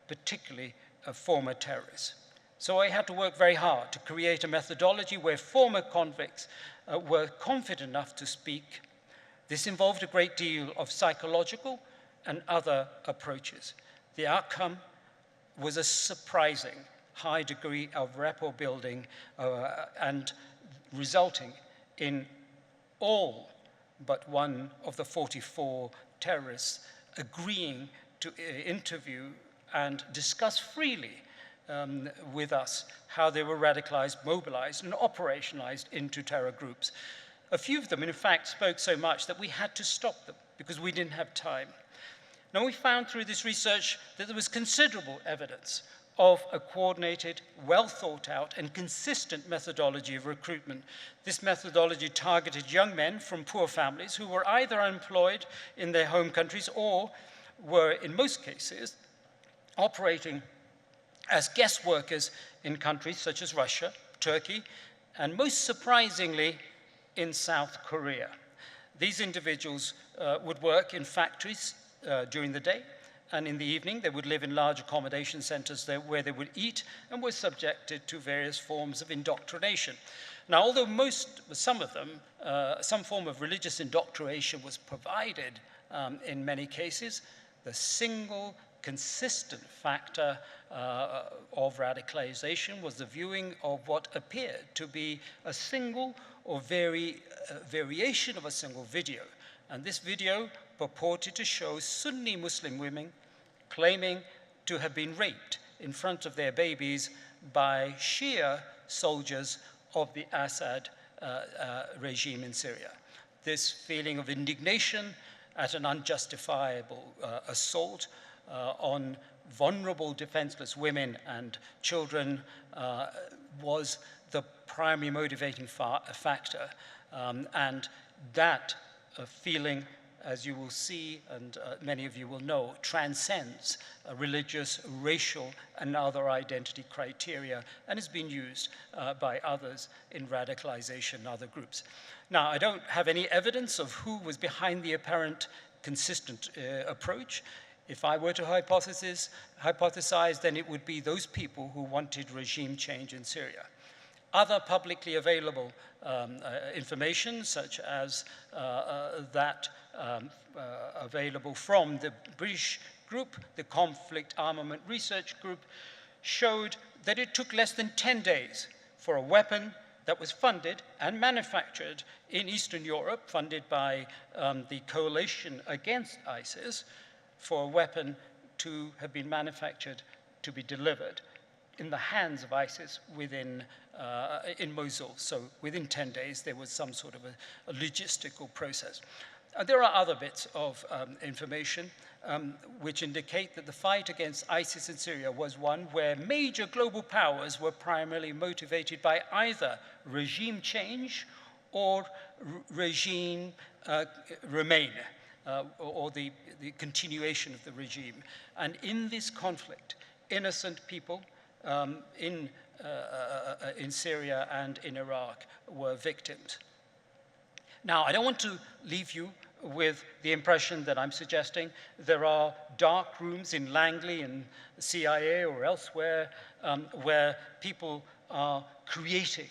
particularly former terrorists. So I had to work very hard to create a methodology where former convicts were confident enough to speak. This involved a great deal of psychological and other approaches. The outcome was a surprising high degree of rapport building and resulting in all but one of the 44 terrorists agreeing to interview and discuss freely with us how they were radicalized, mobilized, and operationalized into terror groups. A few of them, in fact, spoke so much that we had to stop them because we didn't have time. Now, we found through this research that there was considerable evidence of a coordinated, well thought out, and consistent methodology of recruitment. This methodology targeted young men from poor families who were either unemployed in their home countries or were, in most cases, operating as guest workers in countries such as Russia, Turkey, and most surprisingly, in South Korea. These individuals would work in factories during the day, and in the evening they would live in large accommodation centers where they would eat and were subjected to various forms of indoctrination. Now, although some of them, some form of religious indoctrination was provided in many cases, the single consistent factor of radicalization was the viewing of what appeared to be a single or variation of a single video. And this video purported to show Sunni Muslim women claiming to have been raped in front of their babies by Shia soldiers of the Assad regime in Syria. This feeling of indignation at an unjustifiable assault on vulnerable, defenseless women and children was the primary motivating factor. And that feeling, as you will see, and many of you will know, transcends religious, racial, and other identity criteria, and has been used by others in radicalization and other groups. Now, I don't have any evidence of who was behind the apparent consistent approach. If I were to hypothesize, then it would be those people who wanted regime change in Syria. Other publicly available information, such as that available from the British group, the Conflict Armament Research Group, showed that it took less than 10 days for a weapon that was funded and manufactured in Eastern Europe, funded by the coalition against ISIS, for a weapon to have been manufactured to be delivered in the hands of ISIS within, in Mosul. So within 10 days, there was some sort of a logistical process. There are other bits of information which indicate that the fight against ISIS in Syria was one where major global powers were primarily motivated by either regime change or regime remain, or the continuation of the regime. And in this conflict, innocent people in Syria and in Iraq were victims. Now, I don't want to leave you with the impression that I'm suggesting there are dark rooms in Langley and the CIA or elsewhere where people are creating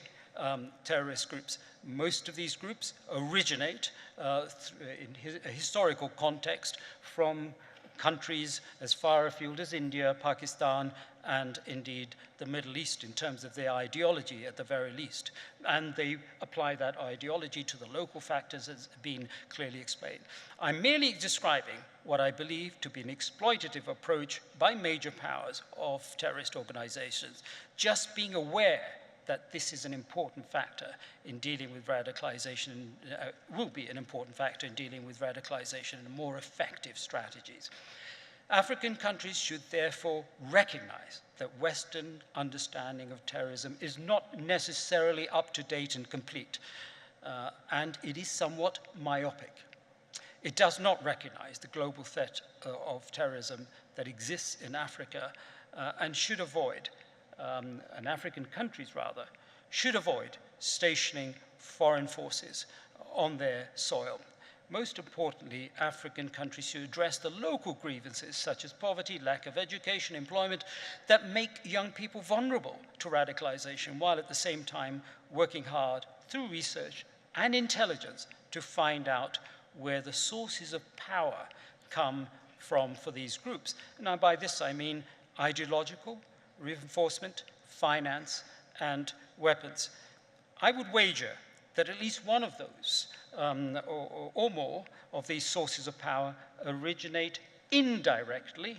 terrorist groups. Most of these groups originate in a historical context from countries as far afield as India, Pakistan, and indeed the Middle East in terms of their ideology at the very least. And they apply that ideology to the local factors as been clearly explained. I'm merely describing what I believe to be an exploitative approach by major powers of terrorist organizations, just being aware that this is an important factor in dealing with radicalization, will be an important factor in dealing with radicalization and more effective strategies. African countries should therefore recognize that Western understanding of terrorism is not necessarily up to date and complete, and it is somewhat myopic. It does not recognize the global threat of terrorism that exists in Africa and should avoid, and African countries rather, should avoid stationing foreign forces on their soil. Most importantly, African countries should address the local grievances such as poverty, lack of education, employment, that make young people vulnerable to radicalization, while at the same time working hard through research and intelligence to find out where the sources of power come from for these groups. Now, by this I mean ideological, reinforcement, finance, and weapons. I would wager that at least one of those or more of these sources of power originate indirectly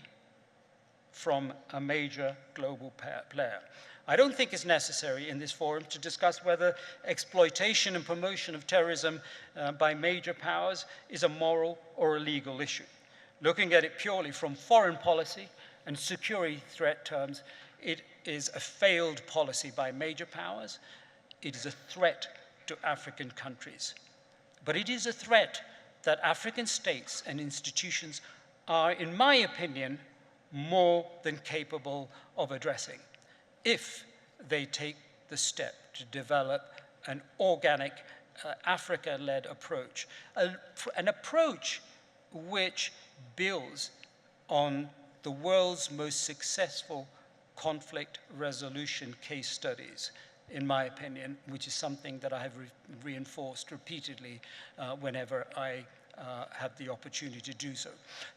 from a major global player. I don't think it's necessary in this forum to discuss whether exploitation and promotion of terrorism by major powers is a moral or a legal issue. Looking at it purely from foreign policy and security threat terms, it is a failed policy by major powers. It is a threat to African countries. But it is a threat that African states and institutions are, in my opinion, more than capable of addressing if they take the step to develop an organic Africa-led approach, an approach which builds on the world's most successful conflict resolution case studies, in my opinion, which is something that I have reinforced repeatedly whenever I have the opportunity to do so.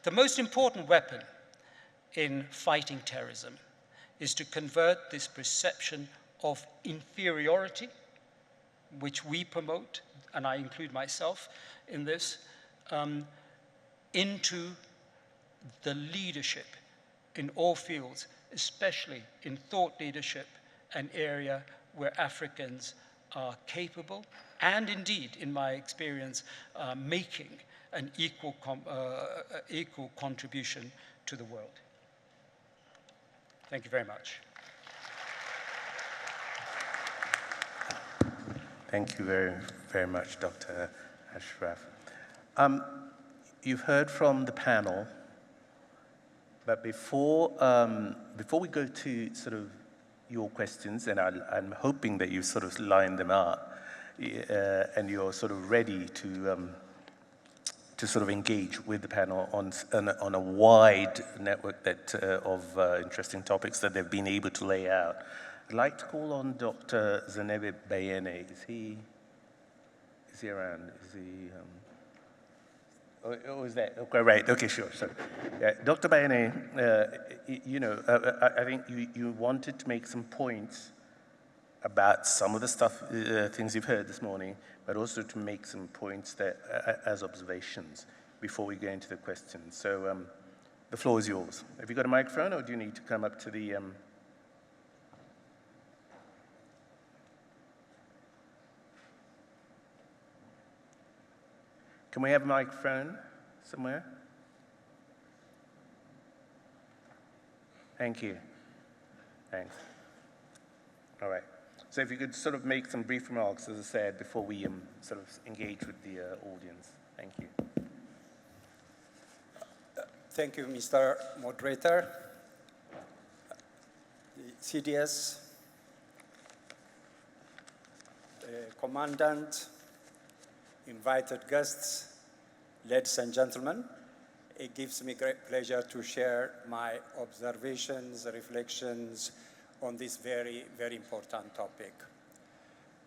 The most important weapon in fighting terrorism is to convert this perception of inferiority, which we promote, and I include myself in this, into the leadership in all fields, especially in thought leadership, an area where Africans are capable and indeed, in my experience, making an equal contribution to the world. Thank you very much. Thank you very, very much, Dr. ASHRAF. You've heard from the panel, but before we go to sort of your questions, and I'm hoping that you sort of line them up, and you're sort of ready to sort of engage with the panel on a wide network of interesting topics that they've been able to lay out. I'd like to call on Dr. Zenebe BEYENE. Is he around? Is he? Is that? Okay, right. Okay, sure. So, Dr. BEYENE, I think you wanted to make some points about some of the things you've heard this morning, but also to make some points that, as observations before we go into the questions. So the floor is yours. Have you got a microphone, or do you need to come up to the... Can we have a microphone somewhere? Thank you. Thanks. All right. So if you could sort of make some brief remarks, as I said, before we sort of engage with the audience. Thank you. Thank you, Mr. Moderator. CDS, Commandant, invited guests, ladies and gentlemen, it gives me great pleasure to share my observations, reflections on this very, very important topic.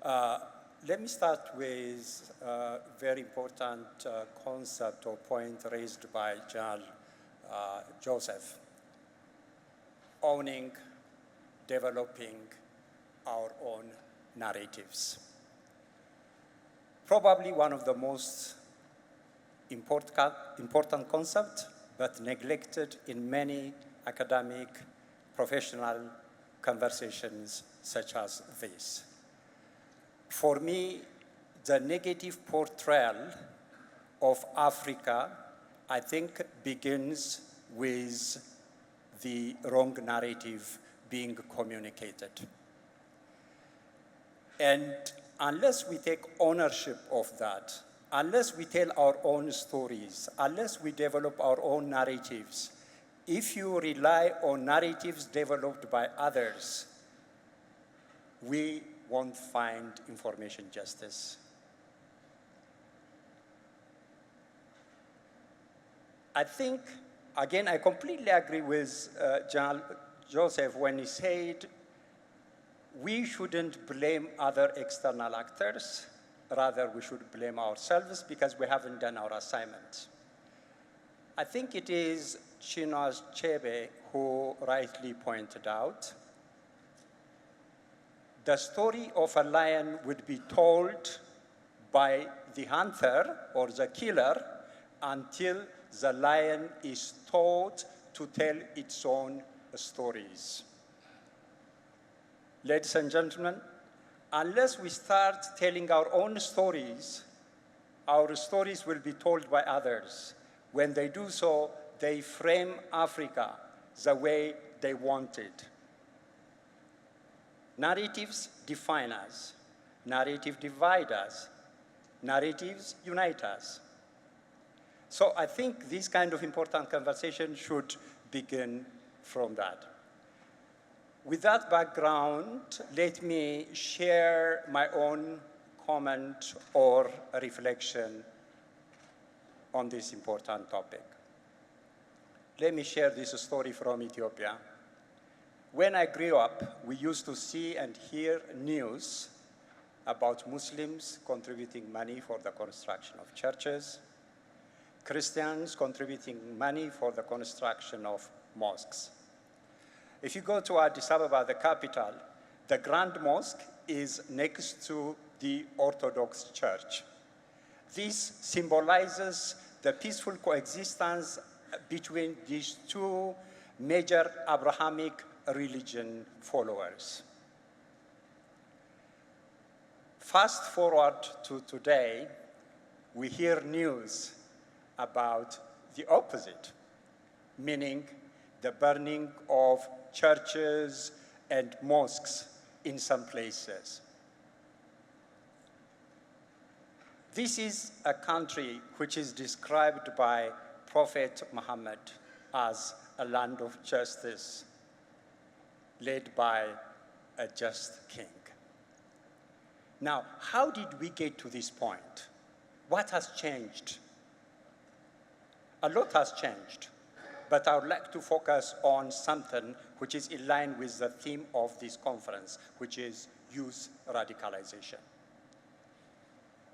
Let me start with a very important concept or point raised by General Joseph, owning, developing our own narratives. Probably one of the most important concepts, but neglected in many academic, professional conversations such as this. For me, the negative portrayal of Africa, I think, begins with the wrong narrative being communicated. And unless we take ownership of that, unless we tell our own stories, unless we develop our own narratives, if you rely on narratives developed by others, we won't find information justice. I think, again, I completely agree with General Joseph when he said we shouldn't blame other external actors. Rather, we should blame ourselves because we haven't done our assignment. I think it is Chinua Achebe who rightly pointed out the story of a lion would be told by the hunter or the killer until the lion is taught to tell its own stories. Ladies and gentlemen, unless we start telling our own stories will be told by others. When they do so, they frame Africa the way they want it. Narratives define us. Narratives divide us. Narratives unite us. So I think this kind of important conversation should begin from that. With that background, let me share my own comment or reflection on this important topic. Let me share this story from Ethiopia. When I grew up, we used to see and hear news about Muslims contributing money for the construction of churches, Christians contributing money for the construction of mosques. If you go to Addis Ababa, the capital, the Grand Mosque is next to the Orthodox Church. This symbolizes the peaceful coexistence between these two major Abrahamic religion followers. Fast forward to today, we hear news about the opposite, meaning the burning of churches and mosques in some places. This is a country which is described by Prophet Muhammad as a land of justice, led by a just king. Now, how did we get to this point? What has changed? A lot has changed, but I would like to focus on something which is in line with the theme of this conference, which is youth radicalization.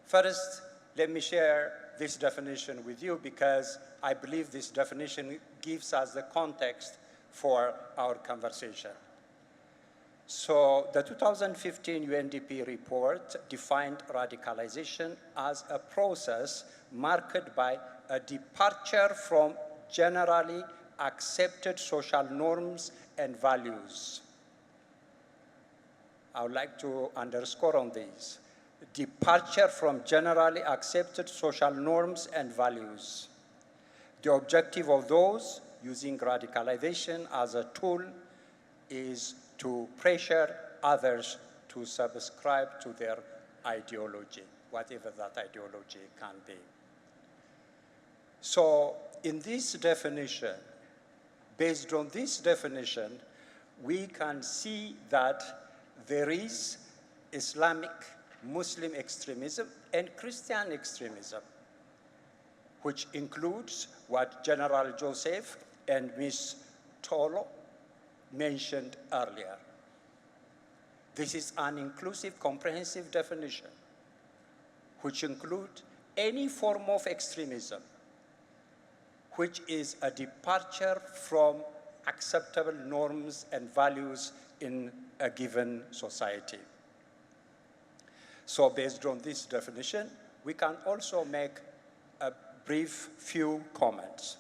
First, let me share this definition with you because I believe this definition gives us the context for our conversation. So the 2015 UNDP report defined radicalization as a process marked by a departure from generally accepted social norms and values. I would like to underscore on this. Departure from generally accepted social norms and values. The objective of those using radicalization as a tool is to pressure others to subscribe to their ideology, whatever that ideology can be. So in this definition, based on this definition, we can see that there is Islamic Muslim extremism and Christian extremism, which includes what General Joseph and Ms. Toulu mentioned earlier. This is an inclusive, comprehensive definition, which includes any form of extremism, which is a departure from acceptable norms and values in a given society. So based on this definition, we can also make a brief few comments.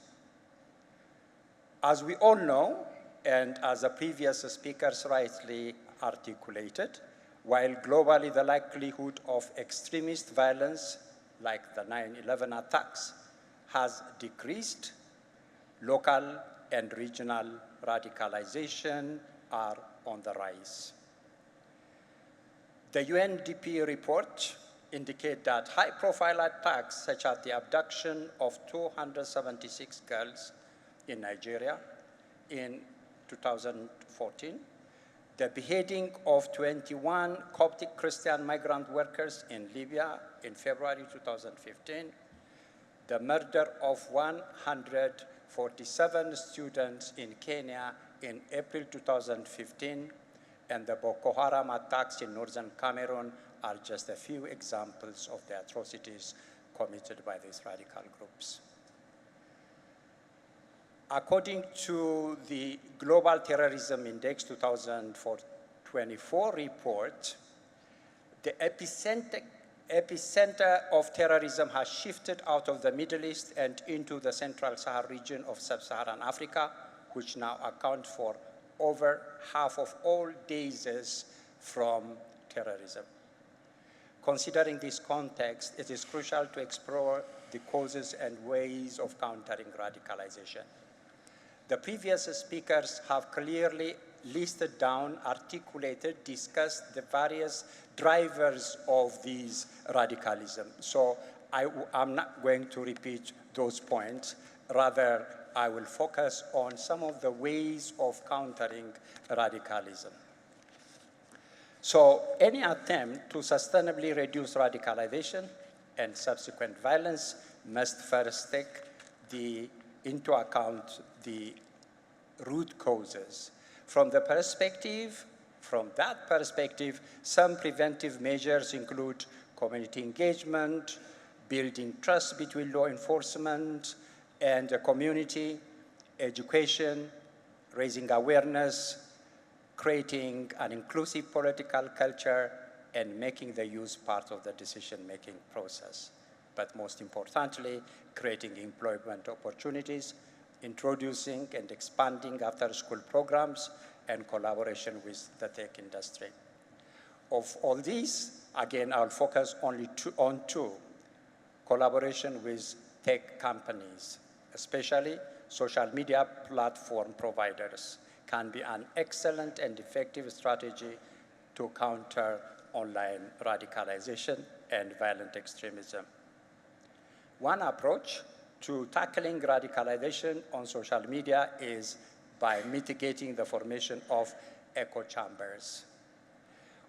As we all know, and as the previous speakers rightly articulated, while globally the likelihood of extremist violence, like the 9/11 attacks, has decreased, local and regional radicalization are on the rise. The UNDP report indicates that high-profile attacks, such as the abduction of 276 girls in Nigeria in 2014, the beheading of 21 Coptic Christian migrant workers in Libya in February 2015, the murder of 147 students in Kenya in April 2015, and the Boko Haram attacks in northern Cameroon are just a few examples of the atrocities committed by these radical groups. According to the Global Terrorism Index 2024 report, the epicenter of terrorism has shifted out of the Middle East and into the Central Sahara region of Sub-Saharan Africa, which now accounts for over half of all deaths from terrorism. Considering this context, it is crucial to explore the causes and ways of countering radicalization. The previous speakers have clearly listed down, articulated, discussed the various drivers of these radicalism. So I'm not going to repeat those points. Rather, I will focus on some of the ways of countering radicalism. So any attempt to sustainably reduce radicalization and subsequent violence must first take into account the root causes. From that perspective, some preventive measures include community engagement, building trust between law enforcement and the community, education, raising awareness, creating an inclusive political culture, and making the youth part of the decision-making process. But most importantly, creating employment opportunities, introducing and expanding after-school programs, and collaboration with the tech industry. Of all these, again, I'll focus only on two: collaboration with tech companies, especially social media platform providers, can be an excellent and effective strategy to counter online radicalization and violent extremism. One approach to tackling radicalization on social media is by mitigating the formation of echo chambers.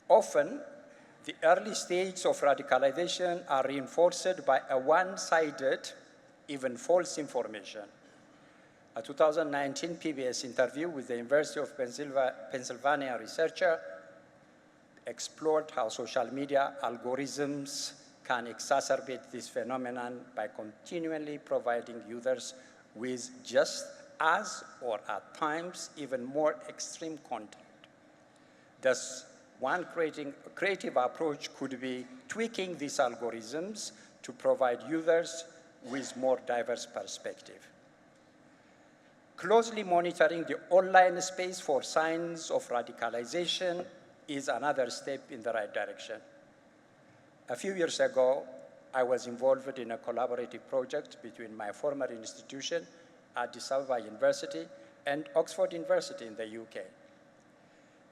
Often, the early stages of radicalization are reinforced by a one-sided, even false information. A 2019 PBS interview with the University of Pennsylvania researcher explored how social media algorithms can exacerbate this phenomenon by continually providing users with just as, or at times, even more extreme content. Thus, one creative approach could be tweaking these algorithms to provide users with more diverse perspective. Closely monitoring the online space for signs of radicalization is another step in the right direction. A few years ago, I was involved in a collaborative project between my former institution, Addis Ababa University, and Oxford University in the UK.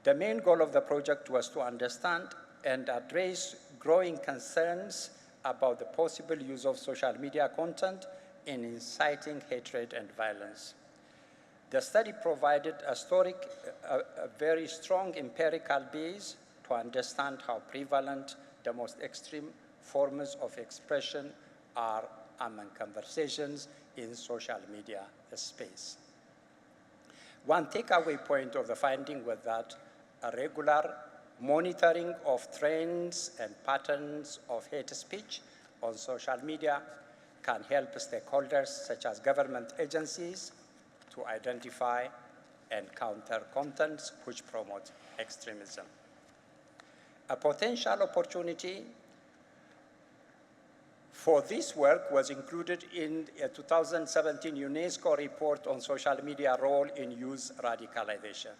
The main goal of the project was to understand and address growing concerns about the possible use of social media content in inciting hatred and violence. The study provided a very strong empirical base to understand how prevalent the most extreme forms of expression are among conversations in social media space. One takeaway point of the finding was that a regular monitoring of trends and patterns of hate speech on social media can help stakeholders such as government agencies to identify and counter contents which promote extremism. A potential opportunity for this work was included in a 2017 UNESCO report on social media role in youth radicalization.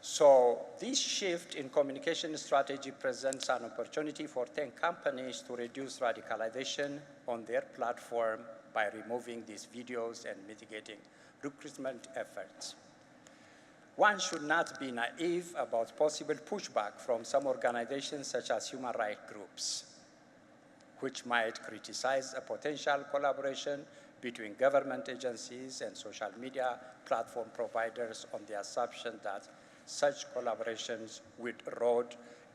So this shift in communication strategy presents an opportunity for tech companies to reduce radicalization on their platform by removing these videos and mitigating recruitment efforts. One should not be naive about possible pushback from some organizations such as human rights groups, which might criticize a potential collaboration between government agencies and social media platform providers on the assumption that such collaborations would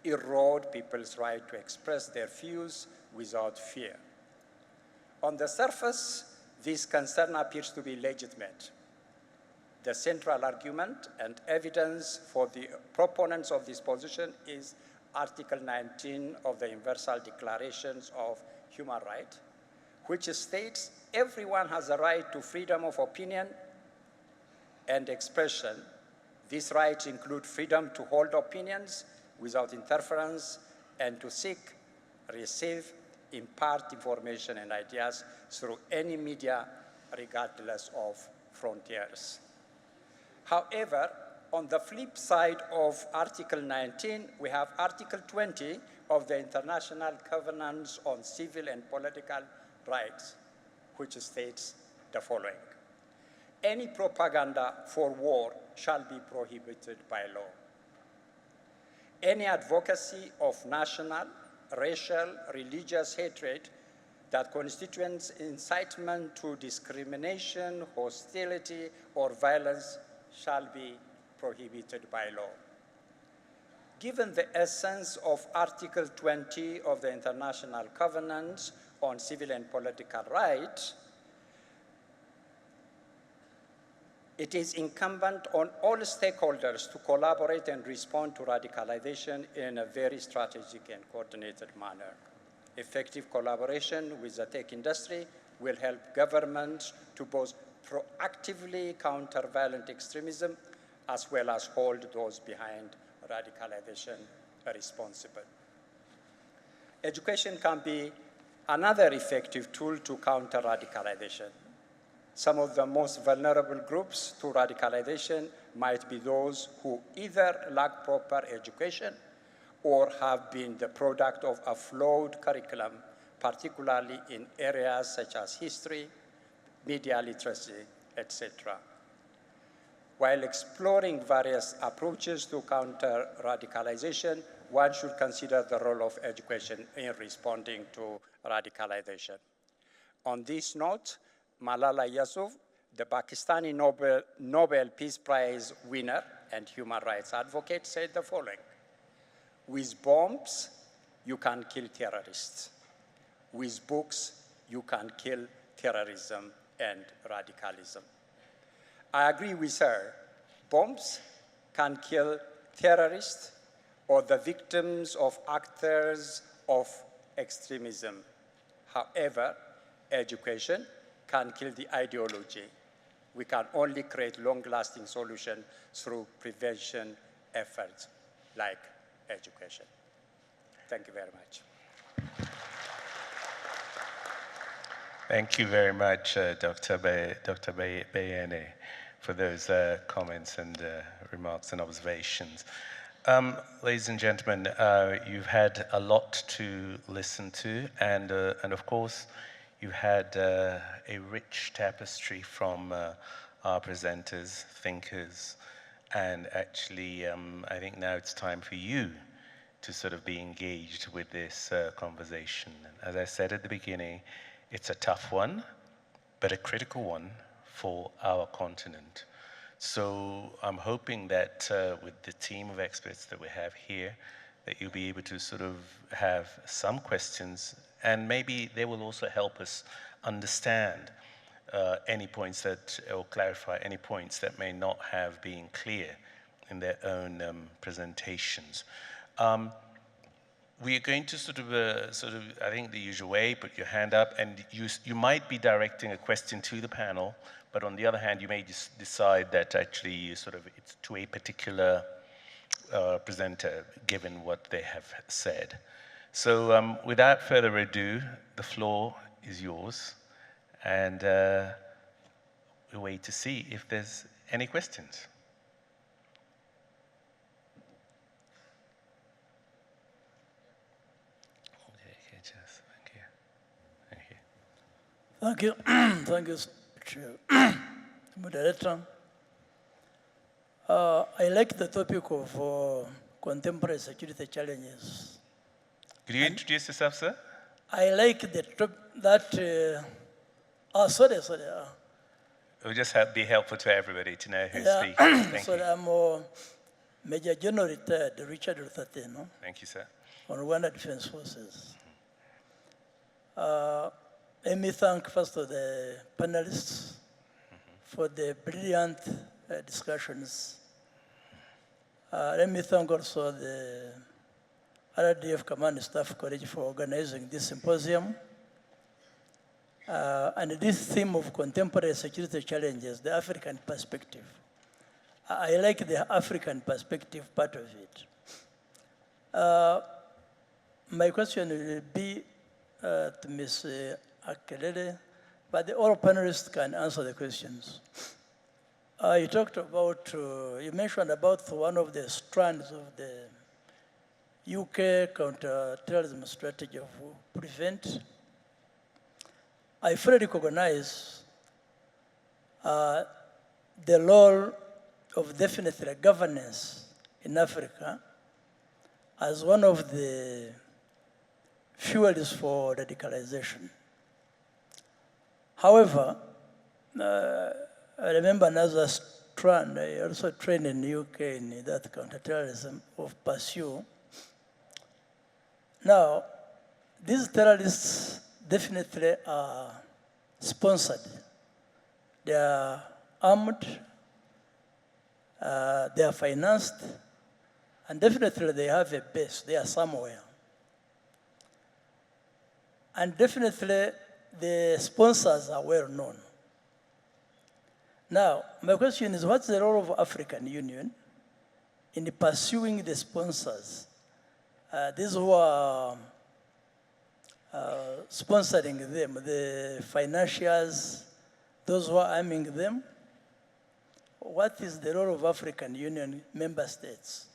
erode people's right to express their views without fear. On the surface, this concern appears to be legitimate. The central argument and evidence for the proponents of this position is Article 19 of the Universal Declaration of Human Rights, which states everyone has a right to freedom of opinion and expression. These rights include freedom to hold opinions without interference and to seek, receive, impart information and ideas through any media, regardless of frontiers. However, on the flip side of Article 19, we have Article 20 of the International Covenant on Civil and Political Rights, which states the following: any propaganda for war shall be prohibited by law. Any advocacy of national, racial, religious hatred that constitutes incitement to discrimination, hostility, or violence shall be prohibited by law. Given the essence of Article 20 of the International Covenant on Civil and Political Rights, it is incumbent on all stakeholders to collaborate and respond to radicalization in a very strategic and coordinated manner. Effective collaboration with the tech industry will help governments to both proactively counter violent extremism as well as hold those behind radicalization responsible. Education can be another effective tool to counter radicalization. Some of the most vulnerable groups to radicalization might be those who either lack proper education or have been the product of a flawed curriculum, particularly in areas such as history, media literacy, etc. while exploring various approaches to counter radicalization, one should consider the role of education in responding to radicalization. On this note, Malala Yousafzai, the Pakistani Nobel Peace Prize winner and human rights advocate, said the following: "With bombs, you can kill terrorists. With books, you can kill terrorism and radicalism." I agree with her. Bombs can kill terrorists or the victims of actors of extremism. However, education can kill the ideology. We can only create long-lasting solutions through prevention efforts like education. Thank you very much. Thank you very much, Dr. BEYENE, for those comments and remarks and observations. Ladies and gentlemen, you've had a lot to listen to, and of course, you had a rich tapestry from our presenters, thinkers, and actually, I think now it's time for you to sort of be engaged with this conversation. As I said at the beginning, it's a tough one, but a critical one for our continent. So I'm hoping that with the team of experts that we have here, that you'll be able to sort of have some questions, and maybe they will also help us understand any points that, or clarify any points that may not have been clear in their own presentations. We are going to sort of, I think the usual way, put your hand up, and you might be directing a question to the panel, but on the other hand, you may just decide that actually sort of it's to a particular presenter, given what they have said. So without further ado, the floor is yours, and we wait to see if there's any questions. Thank you. Thank you, Moderator. I like the topic of contemporary security challenges. Could you introduce yourself, sir? I like that. Sorry. It would just be helpful to everybody to know who's speaking. Thank you. I'm Major General retired Richard Ruthateno. Thank you, sir. On Rwanda Defense Forces. Let me thank first of the panelists for the brilliant discussions. Let me thank also the RDF Command Staff College for organizing this symposium. And this theme of contemporary security challenges, the African perspective. I like the African perspective part of it. My question will be to Ms. AKERELE, but all panelists can answer the questions. You talked about, you mentioned about one of the strands of the UK counter-terrorism strategy of PREVENT. I fully recognize the role of definitely governance in Africa as one of the fuels for radicalization. However, I remember another strand, I also trained in the UK in that counter-terrorism of PURSUE. Now, these terrorists definitely are sponsored. They are armed, they are financed, and definitely they have a base, they are somewhere. And definitely the sponsors are well known. Now, my question is, what's the role of African Union in pursuing the sponsors? These who are sponsoring them, the financiers, those who are arming them. What is the role of African Union member states?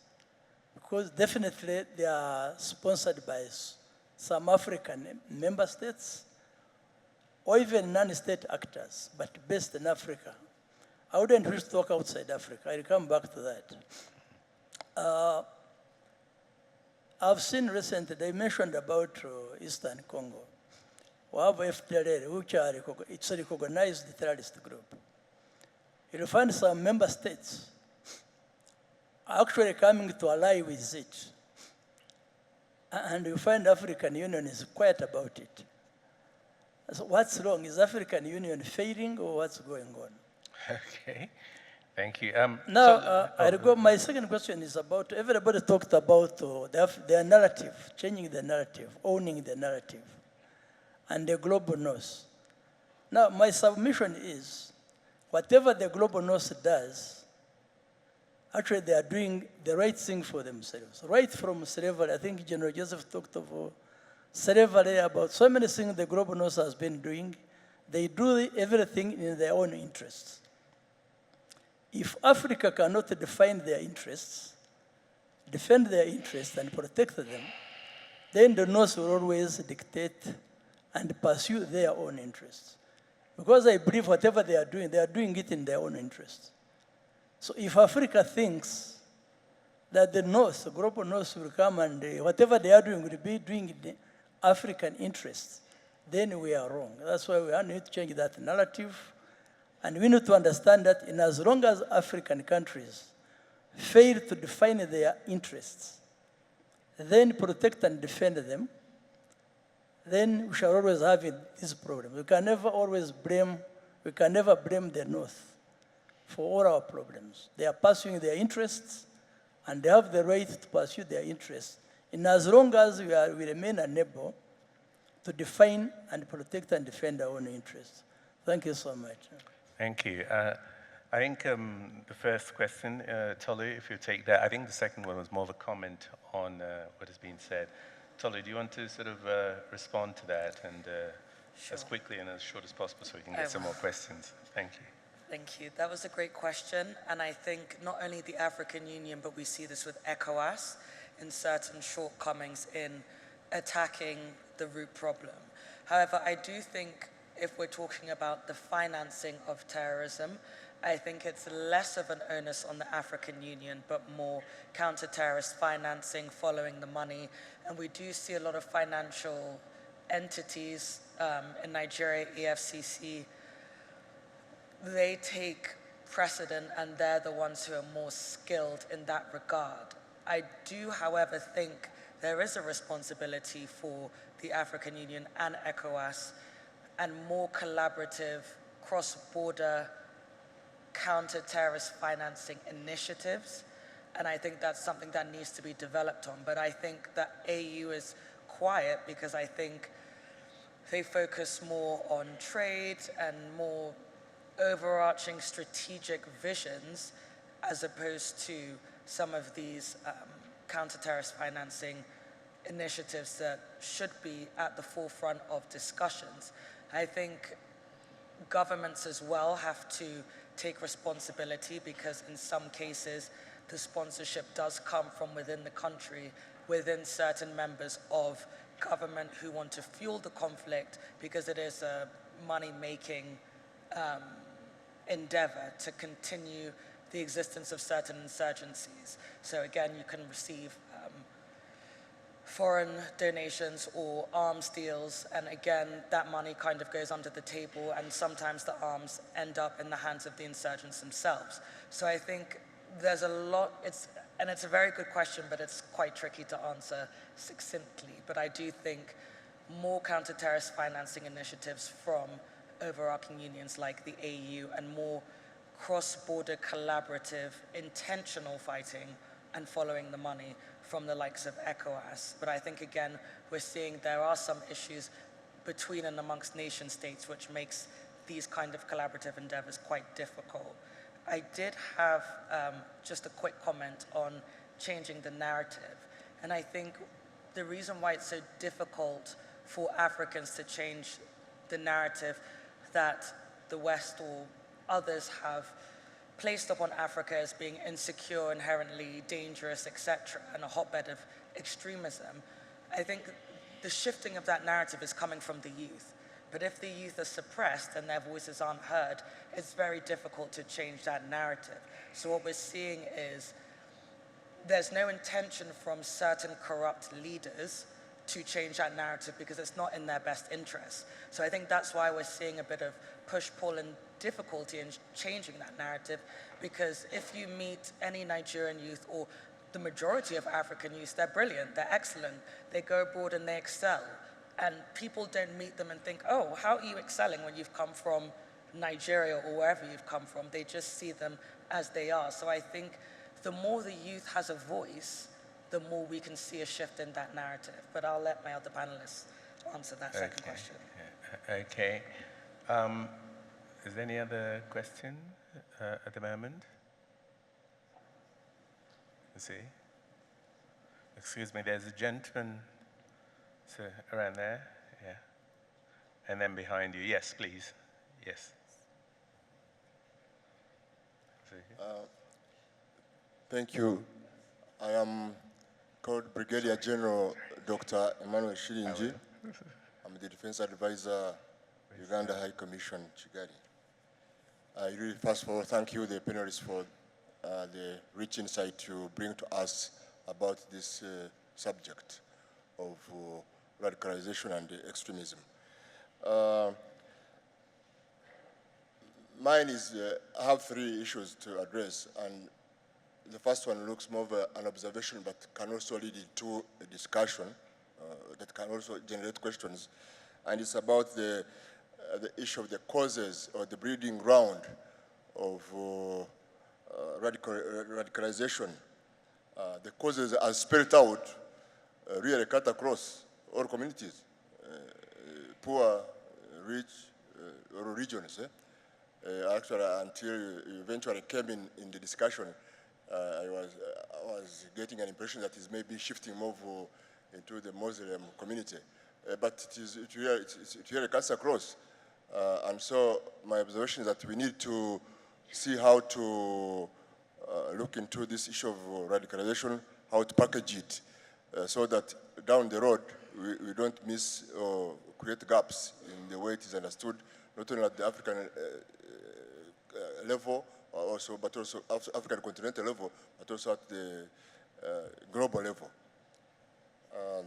Because definitely they are sponsored by some African member states or even non-state actors, but based in Africa. I wouldn't wish to talk outside Africa. I'll come back to that. I've seen recently, they mentioned about Eastern Congo. We have FDLR, which it's a recognized terrorist group. You'll find some member states actually coming to ally with it. And you find African Union is quiet about it. So what's wrong? Is African Union failing or what's going on? Okay, thank you. My second question is about, everybody talked about their narrative, changing the narrative, owning the narrative, and the global north. Now, my submission is, whatever the global north does, actually they are doing the right thing for themselves. Right from slavery, I think General Joseph talked about slavery, about so many things the global north has been doing. They do everything in their own interests. If Africa cannot define their interests, defend their interests and protect them, then the North will always dictate and pursue their own interests. Because I believe whatever they are doing it in their own interests. So if Africa thinks that the North, the global North will come and whatever they are doing will be doing in the African interests, then we are wrong. That's why we need to change that narrative. And we need to understand that in as long as African countries fail to define their interests, then protect and defend them, then we shall always have this problem. We can never blame the North for all our problems. They are pursuing their interests, and they have the right to pursue their interests. And as long as we remain unable to define and protect and defend our own interests. Thank you so much. Thank you. I think the first question, Toulu, if you take that. I think the second one was more of a comment on what has been said. Toulu, do you want to sort of respond to that and Sure. as quickly and as short as possible so we can get some more questions? Thank you. Thank you. That was a great question. And I think not only the African Union, but we see this with ECOWAS in certain shortcomings in attacking the root problem. However, I do think if we're talking about the financing of terrorism, I think it's less of an onus on the African Union, but more counter-terrorist financing, following the money. And we do see a lot of financial entities in Nigeria, EFCC, they take precedent and they're the ones who are more skilled in that regard. I do, however, think there is a responsibility for the African Union and ECOWAS and more collaborative cross-border counter-terrorist financing initiatives. And I think that's something that needs to be developed on. But I think that AU is quiet because I think they focus more on trade and more overarching strategic visions as opposed to some of these counter-terrorist financing initiatives that should be at the forefront of discussions. I think governments as well have to take responsibility because in some cases the sponsorship does come from within the country, within certain members of government who want to fuel the conflict because it is a money-making endeavor to continue the existence of certain insurgencies. So again, you can receive foreign donations or arms deals, and again, that money kind of goes under the table, and sometimes the arms end up in the hands of the insurgents themselves. So I think there's a lot, it's a very good question, but it's quite tricky to answer succinctly. But I do think more counter-terrorist financing initiatives from overarching unions like the AU and more cross-border collaborative, intentional fighting and following the money from the likes of ECOWAS. But I think, again, we're seeing there are some issues between and amongst nation states which makes these kind of collaborative endeavors quite difficult. I did have just a quick comment on changing the narrative. And I think the reason why it's so difficult for Africans to change the narrative that the West or others have placed upon Africa as being insecure, inherently dangerous, etc., and a hotbed of extremism, I think the shifting of that narrative is coming from the youth. But if the youth are suppressed and their voices aren't heard, it's very difficult to change that narrative. So what we're seeing is there's no intention from certain corrupt leaders to change that narrative because it's not in their best interest. So I think that's why we're seeing a bit of push-pull and difficulty in changing that narrative, because if you meet any Nigerian youth or the majority of African youth, they're brilliant, they're excellent, they go abroad and they excel. And people don't meet them and think, oh, how are you excelling when you've come from Nigeria or wherever you've come from? They just see them as they are. So I think the more the youth has a voice, the more we can see a shift in that narrative. But I'll let my other panelists answer that second question. Yeah. Okay. Is there any other question at the moment? Let's see. Excuse me, there's a gentleman around there. Yeah. And then behind you. Yes, please. Yes. Thank you. I am called Brigadier General Dr. Emmanuel Shirinji. I'm the Defense Advisor, Uganda High Commission, Kigali. I really, first of all, thank you, the panelists, for the rich insight you bring to us about this subject of radicalization and extremism. Mine is, I have three issues to address, and the first one looks more of an observation, but can also lead into a discussion that can also generate questions. And it's about the issue of the causes or the breeding ground of radicalization. The causes are spelled out, really cut across all communities, poor, rich, or regions. Actually, until you eventually came in the discussion, I was getting an impression that it's maybe shifting more into the Muslim community. But it really cuts across. And so my observation is that we need to see how to look into this issue of radicalization, how to package it, so that down the road we don't miss or create gaps in the way it is understood, not only at the African level, but also African continental level, but also at the global level.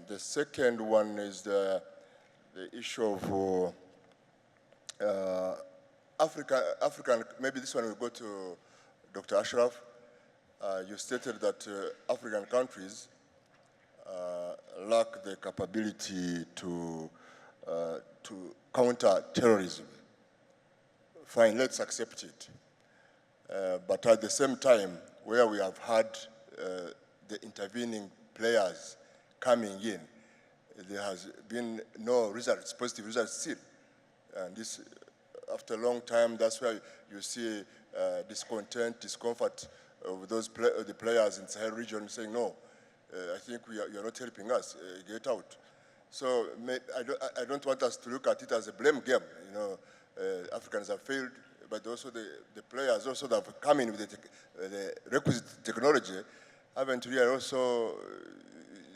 The second one is the issue of African, maybe this one will go to Dr. ASHRAF. You stated that African countries lack the capability to counter terrorism. Fine, let's accept it. But at the same time, where we have had the intervening players coming in, there has been no results, positive results still. And this, after a long time, that's why you see discontent, discomfort of those the players in the Sahel region saying, no, I think you're not helping us, get out. So I don't want us to look at it as a blame game. You know, Africans have failed, but also the players also that have come in with the requisite technology haven't really also,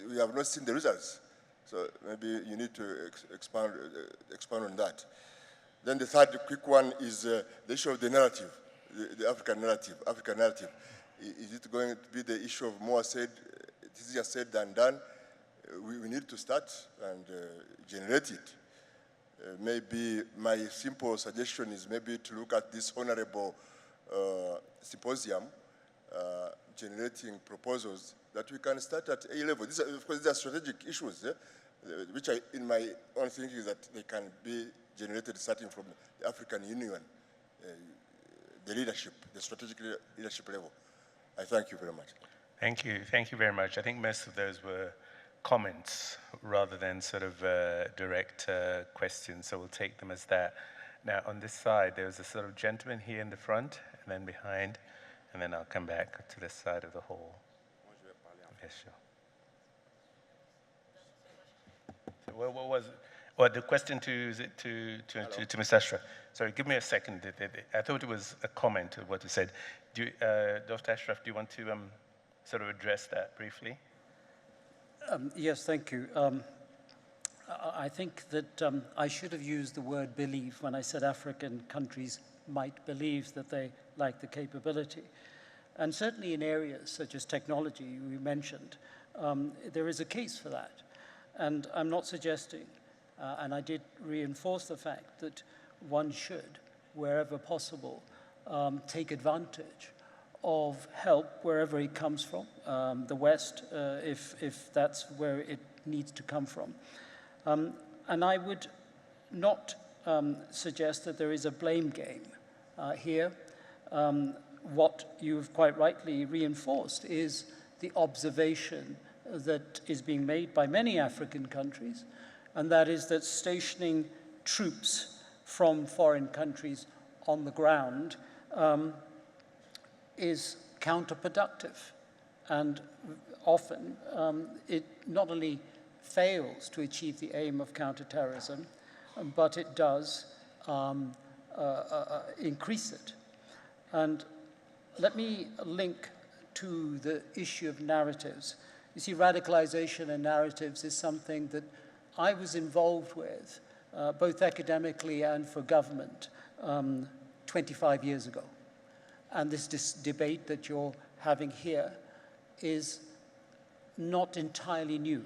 we have not seen the results. So maybe you need to expand on that. Then the third quick one is the issue of the narrative, the African narrative. Is it going to be the issue of more said, it's easier said than done? We need to start and generate it. Maybe my simple suggestion is maybe to look at this honorable symposium, generating proposals that we can start at A level. Of course, these are strategic issues, which in my own thinking is that they can be generated starting from the African Union, the leadership, the strategic leadership level. I thank you very much. Thank you very much. I think most of those were comments rather than sort of direct questions, so we'll take them as that. Now, on this side, there's a sort of gentleman here in the front, and then behind, and then I'll come back to this side of the hall. Yes, sure. So what was it? Well, the question to Mr. ASHRAF. Sorry, give me a second. I thought it was a comment of what you said. Dr. ASHRAF, do you want to sort of address that briefly? Yes, thank you. I think that I should have used the word believe when I said African countries might believe that they lack the capability. And certainly in areas such as technology, we mentioned, there is a case for that. And I'm not suggesting, and I did reinforce the fact that one should, wherever possible, take advantage of help wherever it comes from, the West, if that's where it needs to come from. And I would not suggest that there is a blame game here. What you've quite rightly reinforced is the observation that is being made by many African countries, and that is that stationing troops from foreign countries on the ground is counterproductive. And often it not only fails to achieve the aim of counterterrorism, but it does increase it. And let me link to the issue of narratives. You see, radicalization and narratives is something that I was involved with, both academically and for government, 25 years ago. And this debate that you're having here is not entirely new.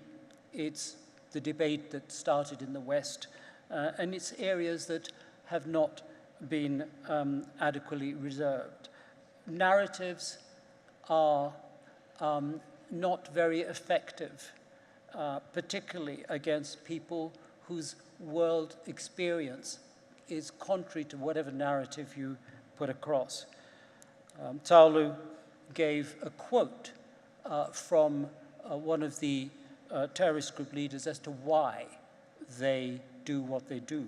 It's the debate that started in the West, and it's areas that have not been adequately reserved. Narratives are not very effective, particularly against people whose world experience is contrary to whatever narrative you put across. Toulu gave a quote from one of the terrorist group leaders as to why they do what they do.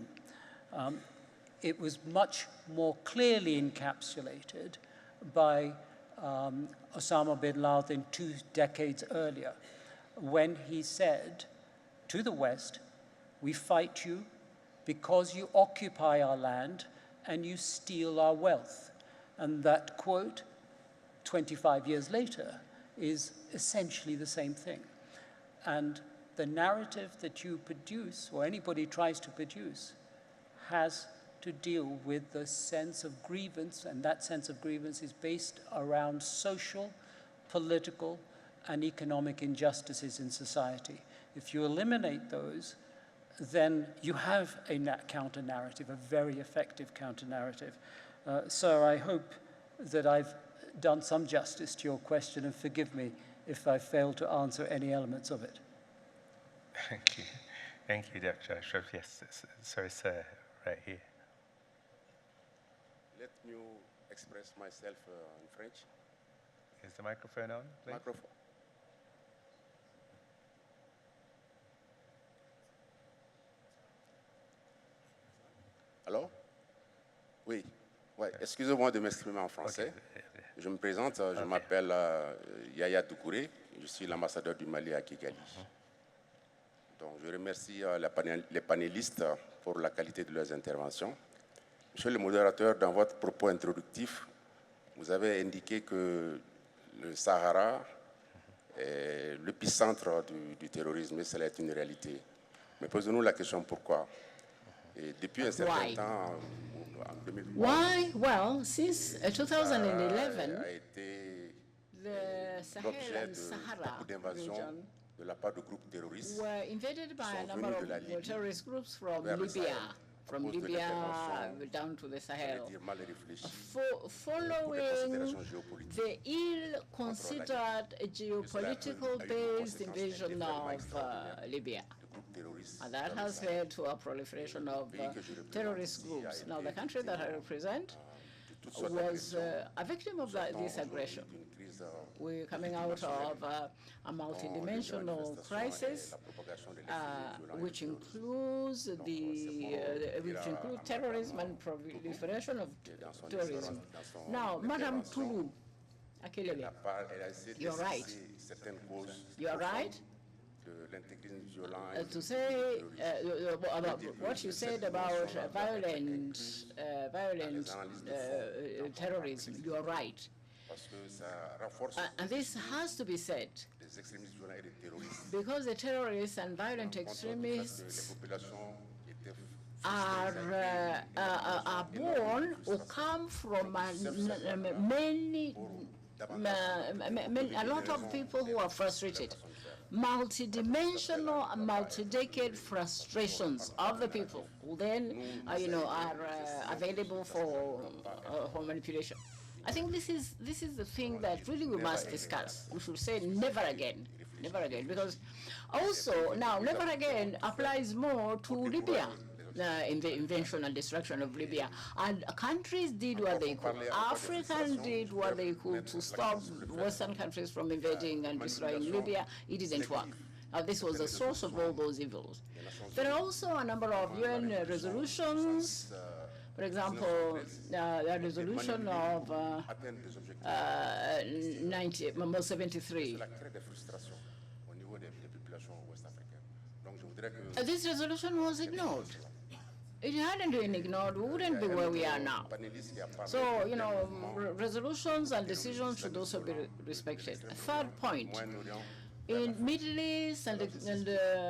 It was much more clearly encapsulated by Osama bin Laden 2 decades earlier, when he said to the West, "We fight you because you occupy our land and you steal our wealth." And that quote, 25 years later, is essentially the same thing. And the narrative that you produce, or anybody tries to produce, has to deal with the sense of grievance, and that sense of grievance is based around social, political, and economic injustices in society. If you eliminate those, then you have a counter-narrative, a very effective counter-narrative. So I hope that I've done some justice to your question, and forgive me if I failed to answer any elements of it. Thank you. Thank you, Dr. ASHRAF. Yes, sorry, sir, right here. Let me express myself in French. Is the microphone on, please? Microphone. Alors? Oui. Ouais. Excusez-moi de m'exprimer en français. Okay. Je me présente, je m'appelle Yaya Doucouré, je suis l'ambassadeur du Mali à Kigali. Donc, je remercie les panélistes pour la qualité de leurs interventions. Monsieur le modérateur, dans votre propos introductif, vous avez indiqué que le Sahara est l'épicentre du terrorisme, et cela est une réalité. Mais posons-nous la question pourquoi. Et depuis un certain temps, en 2011, Why? Well, since 2011, a été the Sahel l'objet and de Sahara beaucoup d'invasions region de la part de groupes terroristes were invaded by a sont number venus de la of Libye terrorist groups from vers le Libya, Sahel, from à cause de Libya l'intervention, down to the j'allais Sahel, dire mal réfléchie, following the ill-considered geopolitical-based invasion of Libya. And that has led to a proliferation of terrorist groups. Now, the country that I represent was a victim of this aggression. We're coming out of a multidimensional crisis, which includes terrorism and proliferation of terrorism. Now, Madam Toulu, AKERELE, you're right. You're right. To say about what you said about violent terrorism, you are right. And this has to be said, because the terrorists and violent extremists are born or come from a lot of people who are frustrated. Multidimensional, multi-decade frustrations of the people who then, are available for manipulation. I think this is the thing that really we must discuss. We should say never again, because also now never again applies more to Libya. In the invention and destruction of Libya. And countries did what they could. Africans did what they could to stop Western countries from invading and destroying Libya. It didn't work. This was the source of all those evils. There are also a number of UN resolutions. For example, the resolution of 73. This resolution was ignored. It hadn't been ignored, we wouldn't be where we are now. So, resolutions and decisions should also be respected. A third point, in Middle East and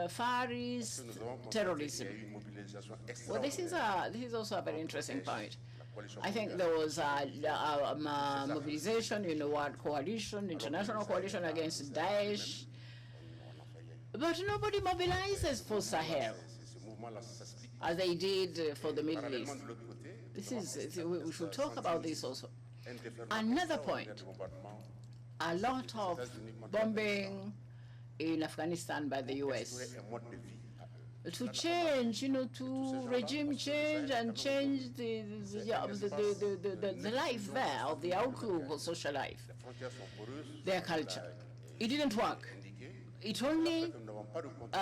Far East terrorism. Well, this is also a very interesting point. I think there was a mobilization, coalition, international coalition against Daesh. But nobody mobilizes for Sahel, as they did for the Middle East. We should talk about this also. Another point, a lot of bombing in Afghanistan by the US. To change, to regime change and change the life there, of the outlook of social life, their culture. It didn't work. It only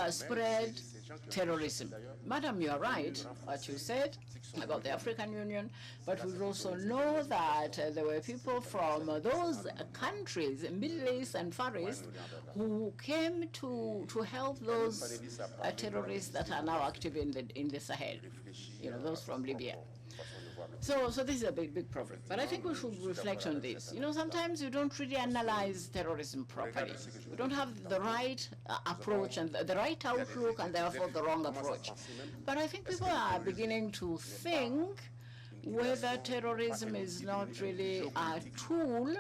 spread terrorism. Madam, you are right, what you said about the African Union, but we also know that there were people from those countries, Middle East and Far East, who came to help those terrorists that are now active in the Sahel, those from Libya. So this is a big problem. But I think we should reflect on this. Sometimes you don't really analyze terrorism properly. We don't have the right approach and the right outlook, and therefore the wrong approach. But I think people are beginning to think whether terrorism is not really a tool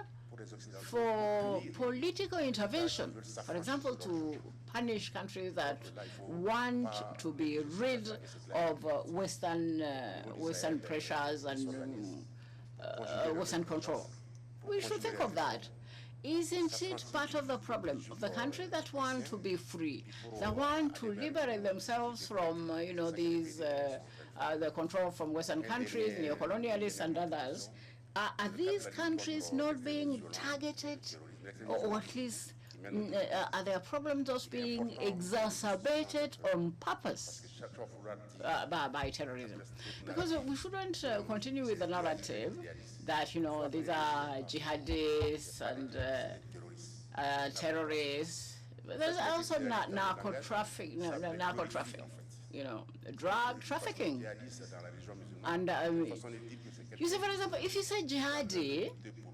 for political intervention. For example, to punish countries that want to be rid of Western pressures and Western control. We should think of that. Isn't it part of the problem of the countries that want to be free, that want to liberate themselves from, the control from Western countries, neo-colonialists and others? Are these countries not being targeted, or at least are their problems just being exacerbated on purpose by terrorism? Because we shouldn't continue with the narrative that, these are jihadists and terrorists. There's also narco trafficking, drug trafficking. And you see, for example, if you say jihadi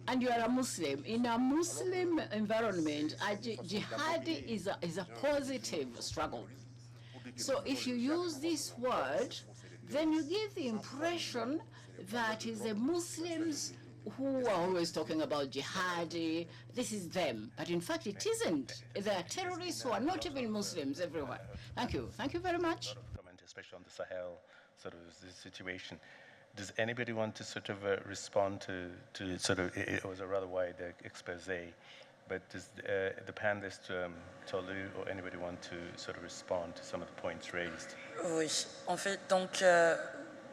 and you are a Muslim, in a Muslim environment, jihadi is a positive struggle. So if you use this word, then you give the impression that is the Muslims who are always talking about jihadi, this is them. But in fact, it isn't. There are terrorists who are not even Muslims everywhere. Thank you. Thank you very much. Especially on the Sahel sort of situation. Does anybody want to sort of respond to sort of, it was a rather wide expose, but does the panelists, Toulu or anybody want to sort of respond to some of the points raised? Oui, en fait, donc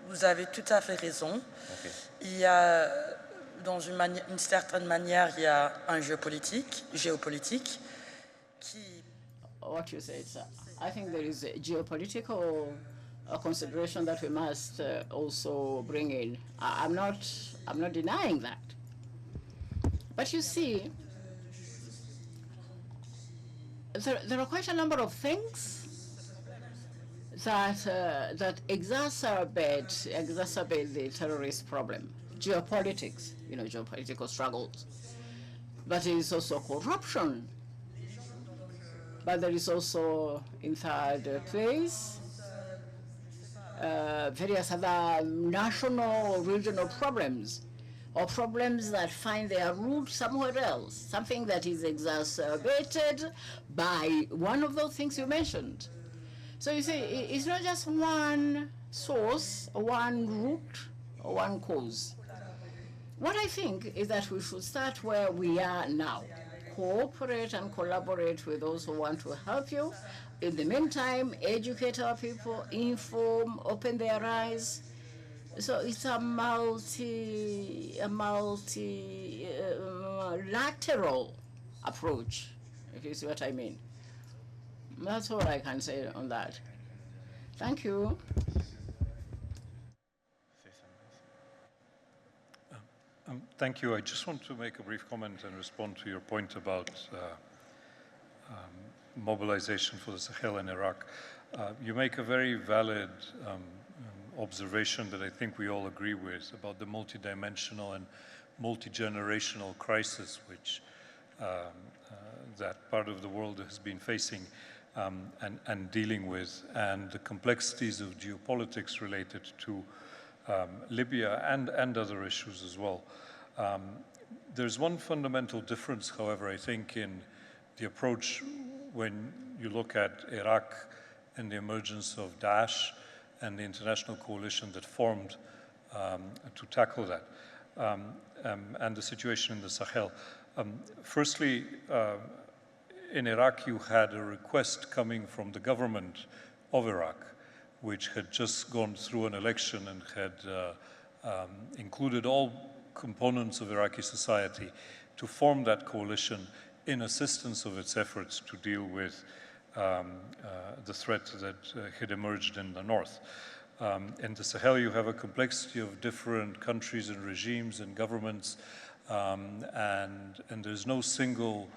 vous avez tout à fait raison. Okay. Il y a, dans une certaine manière, il y a un jeu géopolitique, qui... What you said, sir. I think there is a geopolitical consideration that we must also bring in. I'm not denying that. But you see, there are quite a number of things that exacerbate the terrorist problem. Geopolitics, geopolitical struggles. but there is also corruption. But there is also, in third place, various other national or regional problems, or problems that find their root somewhere else, something that is exacerbated by one of those things you mentioned. So you see, it's not just one source, or one root, or one cause. What I think is that we should start where we are now. Cooperate and collaborate with those who want to help you. In the meantime, educate our people, inform, open their eyes. So it's a multilateral approach, if you see what I mean. That's all I can say on that. Thank you. Thank you. I just want to make a brief comment and respond to your point about mobilization for the Sahel and Iraq. You make a very valid observation that I think we all agree with about the multidimensional and multi-generational crisis which that part of the world has been facing and dealing with, and the complexities of geopolitics related to Libya and other issues as well. There's one fundamental difference, however, I think, in the approach when you look at Iraq and the emergence of Daesh and the international coalition that formed to tackle that, and the situation in the Sahel. Firstly, in Iraq, you had a request coming from the government of Iraq, which had just gone through an election and had included all components of Iraqi society to form that coalition in assistance of its efforts to deal with the threat that had emerged in the north. In the Sahel, you have a complexity of different countries and regimes and governments, and there's no single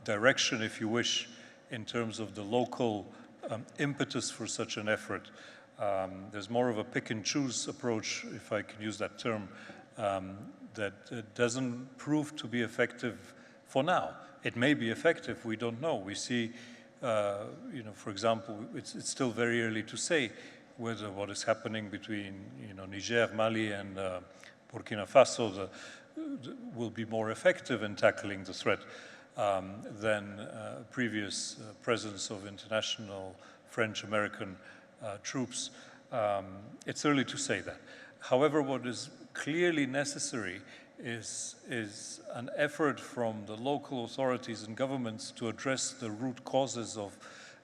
direction, if you wish, in terms of the local impetus for such an effort. There's more of a pick and choose approach, if I can use that term, that doesn't prove to be effective for now. It may be effective, we don't know. We see, for example, it's still very early to say whether what is happening between, Niger, Mali, and Burkina Faso will be more effective in tackling the threat than previous presence of international French-American troops. It's early to say that. However, what is clearly necessary is an effort from the local authorities and governments to address the root causes of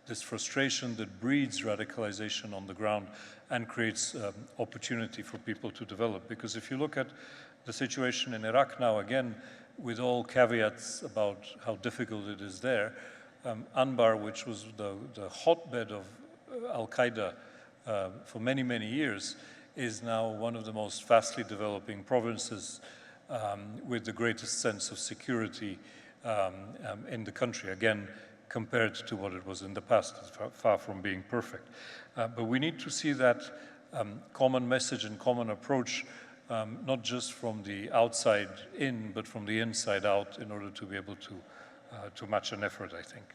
this frustration that breeds radicalization on the ground and creates opportunity for people to develop. Because if you look at the situation in Iraq now, again, with all caveats about how difficult it is there, Anbar, which was the hotbed of Al-Qaeda for many, many years, is now one of the most fastly developing provinces with the greatest sense of security in the country, again, compared to what it was in the past. It's far from being perfect. But we need to see that common message and common approach, not just from the outside in, but from the inside out, in order to be able to match an effort, I think.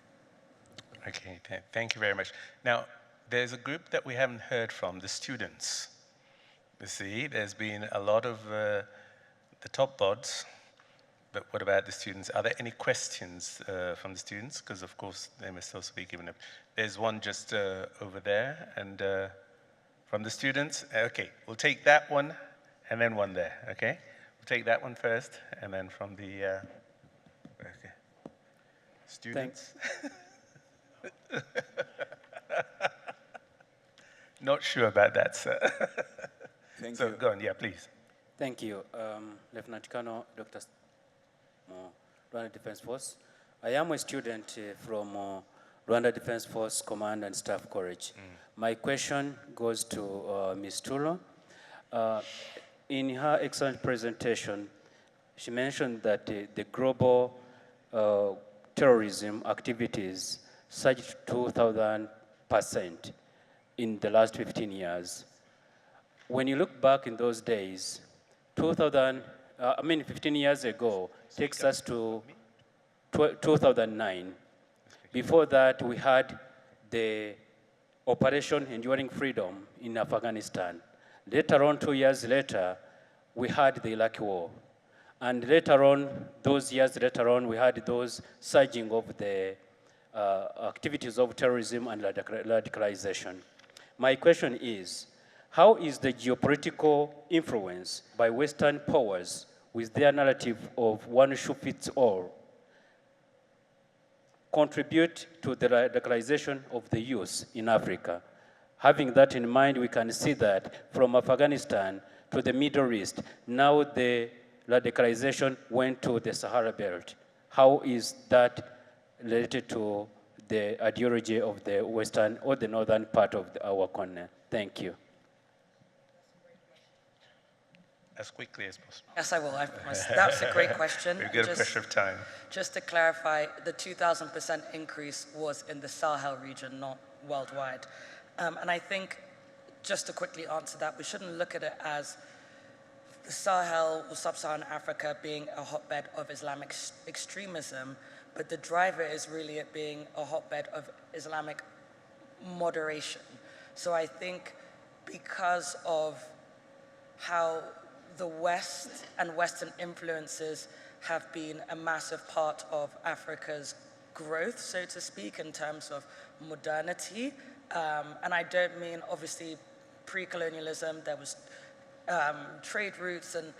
Okay, thank you very much. Now, there's a group that we haven't heard from, the students. You see, there's been a lot of the top bods, but what about the students? Are there any questions from the students? Because of course, they must also be given up. There's one just over there, and from the students. Okay, we'll take that one, and then one there, okay? We'll take that one first, and then from the, okay. Students? Not sure about that, sir. Thank you. Go on, yeah, please. Thank you. Lieutenant Colonel Dr. Rwanda Defense Force. I am a student from Rwanda Defense Force Command and Staff College. My question goes to Ms. Toulu. In her excellent presentation, she mentioned that the global terrorism activities surged 2,000% in the last 15 years. When you look back in those days, 2,000 15 years ago, takes us to 2009. Before that, we had the Operation Enduring Freedom in Afghanistan. Later on, 2 years later, we had the Iraq War. And later on, those years later on, we had those surging of the activities of terrorism and radicalization. My question is, how is the geopolitical influence by Western powers with their narrative of one shoe fits all contribute to the radicalization of the youth in Africa? Having that in mind, we can see that from Afghanistan to the Middle East, now the radicalization went to the Sahara Belt. How is that related to the ideology of the Western or the northern part of our continent? Thank you. As quickly as possible. Yes, I will, I promise. That's a great question. We've got a pressure of time. Just to clarify, the 2,000% increase was in the Sahel region, not worldwide. And I think, just to quickly answer that, we shouldn't look at it as the Sahel or Sub-Saharan Africa being a hotbed of Islamic extremism, but the driver is really it being a hotbed of Islamic moderation. So I think because of how the West and Western influences have been a massive part of Africa's growth, so to speak, in terms of modernity. And I don't mean, obviously, pre-colonialism, there was trade routes, and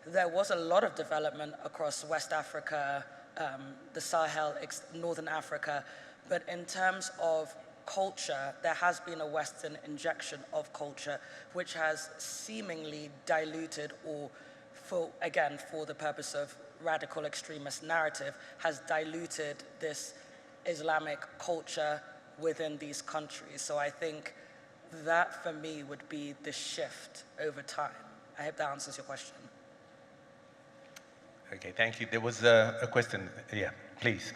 there was a lot of development across West Africa, the Sahel, Northern Africa. But in terms of culture, there has been a Western injection of culture, which has seemingly diluted, or for the purpose of radical extremist narrative, has diluted this Islamic culture within these countries. So I think that, for me, would be the shift over time. I hope that answers your question. Okay, thank you. There was a question. Yeah, please.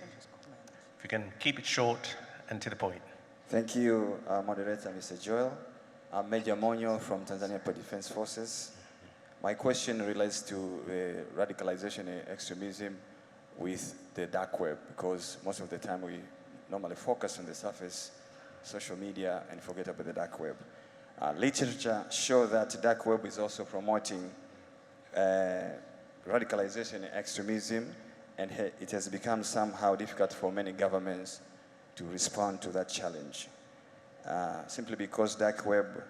If you can keep it short and to the point. Thank you, moderator, Mr. Joel. I'm Major Monyo from Tanzania Defense Forces. My question relates to radicalization and extremism with the dark web, because most of the time we normally focus on the surface, social media, and forget about the dark web. Literature shows that dark web is also promoting radicalization and extremism, and it has become somehow difficult for many governments to respond to that challenge. Simply because dark web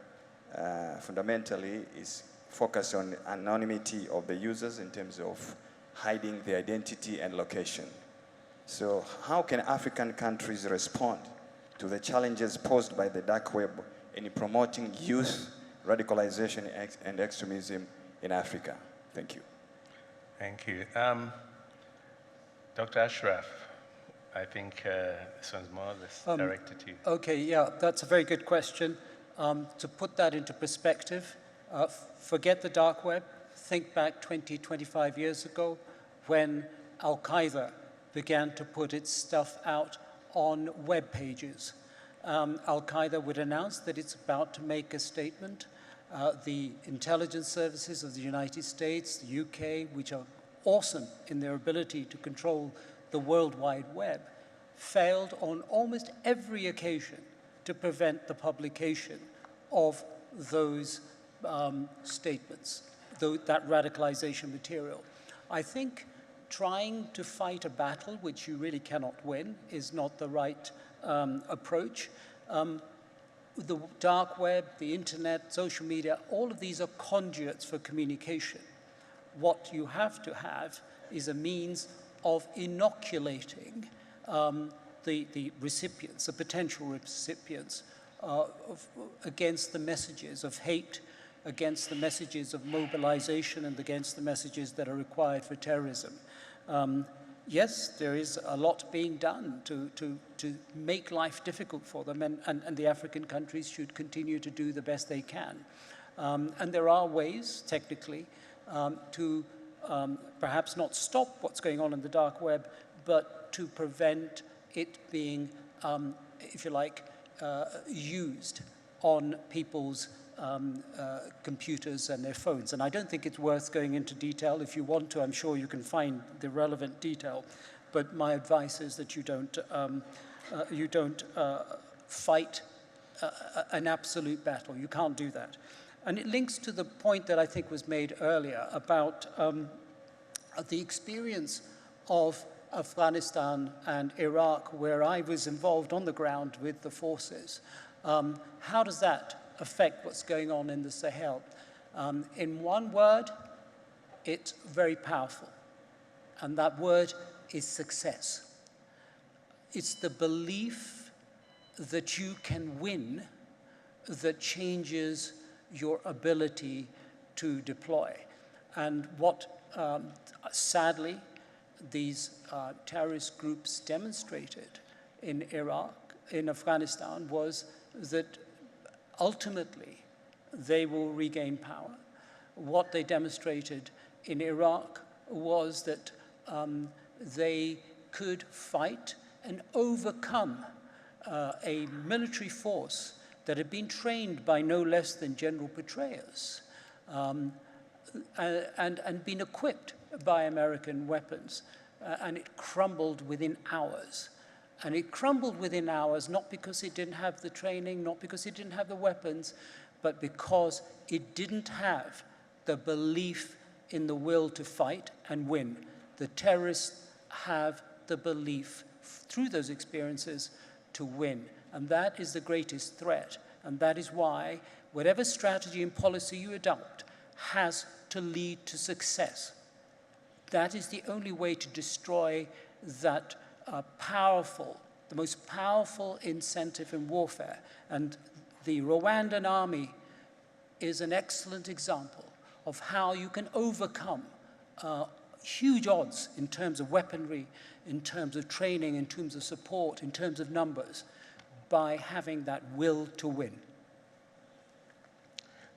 fundamentally is focused on anonymity of the users in terms of hiding their identity and location. So how can African countries respond to the challenges posed by the dark web in promoting youth radicalization and extremism in Africa? Thank you. Thank you. Dr. ASHRAF, I think this one's more or less directed to you. Okay, yeah, that's a very good question. To put that into perspective, forget the dark web, think back 20, 25 years ago when Al-Qaeda began to put its stuff out on web pages. Al-Qaeda would announce that it's about to make a statement. The intelligence services of the United States, the UK, which are awesome in their ability to control the World Wide Web, failed on almost every occasion to prevent the publication of those statements, that radicalization material. I think trying to fight a battle which you really cannot win is not the right approach. The dark web, the internet, social media, all of these are conduits for communication. What you have to have is a means of inoculating the recipients, the potential recipients, against the messages of hate, against the messages of mobilization, and against the messages that are required for terrorism. Yes, there is a lot being done to make life difficult for them, and the African countries should continue to do the best they can. And there are ways, technically, to perhaps not stop what's going on in the dark web, but to prevent it being, if you like, used on people's computers and their phones. And I don't think it's worth going into detail. If you want to, I'm sure you can find the relevant detail. But my advice is that you don't fight an absolute battle. You can't do that. And it links to the point that I think was made earlier about the experience of Afghanistan and Iraq, where I was involved on the ground with the forces. How does that affect what's going on in the Sahel? In one word, it's very powerful. And that word is success. It's the belief that you can win that changes your ability to deploy. And what, sadly, these terrorist groups demonstrated in Iraq, in Afghanistan, was that ultimately they will regain power. What they demonstrated in Iraq was that they could fight and overcome a military force that had been trained by no less than General Petraeus and been equipped by American weapons. And it crumbled within hours. And it crumbled within hours not because it didn't have the training, not because it didn't have the weapons, but because it didn't have the belief in the will to fight and win. The terrorists have the belief through those experiences to win. And that is the greatest threat. And that is why whatever strategy and policy you adopt has to lead to success. That is the only way to destroy that the most powerful incentive in warfare. And the Rwandan army is an excellent example of how you can overcome huge odds in terms of weaponry, in terms of training, in terms of support, in terms of numbers, by having that will to win.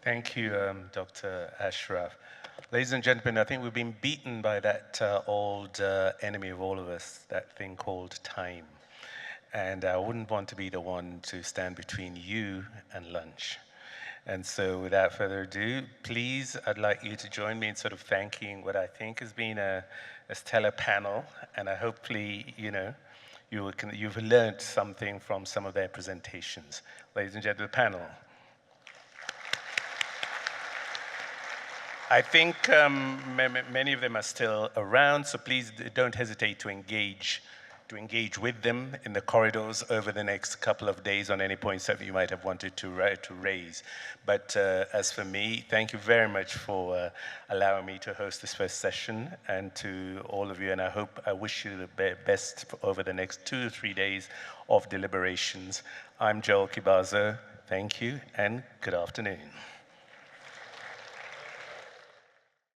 Thank you, Dr. ASHRAF. Ladies and gentlemen, I think we've been beaten by that old enemy of all of us, that thing called time. And I wouldn't want to be the one to stand between you and lunch. And so without further ado, please, I'd like you to join me in sort of thanking what I think has been a stellar panel. And I hopefully, you've learned something from some of their presentations. Ladies and gentlemen, the panel. I think many of them are still around, so please don't hesitate to engage with them in the corridors over the next couple of days on any points that you might have wanted to raise. But as for me, thank you very much for allowing me to host this first session, and to all of you, and I wish you the best over the next 2 to 3 days of deliberations. I'm Joel KIBAZO. Thank you, and good afternoon.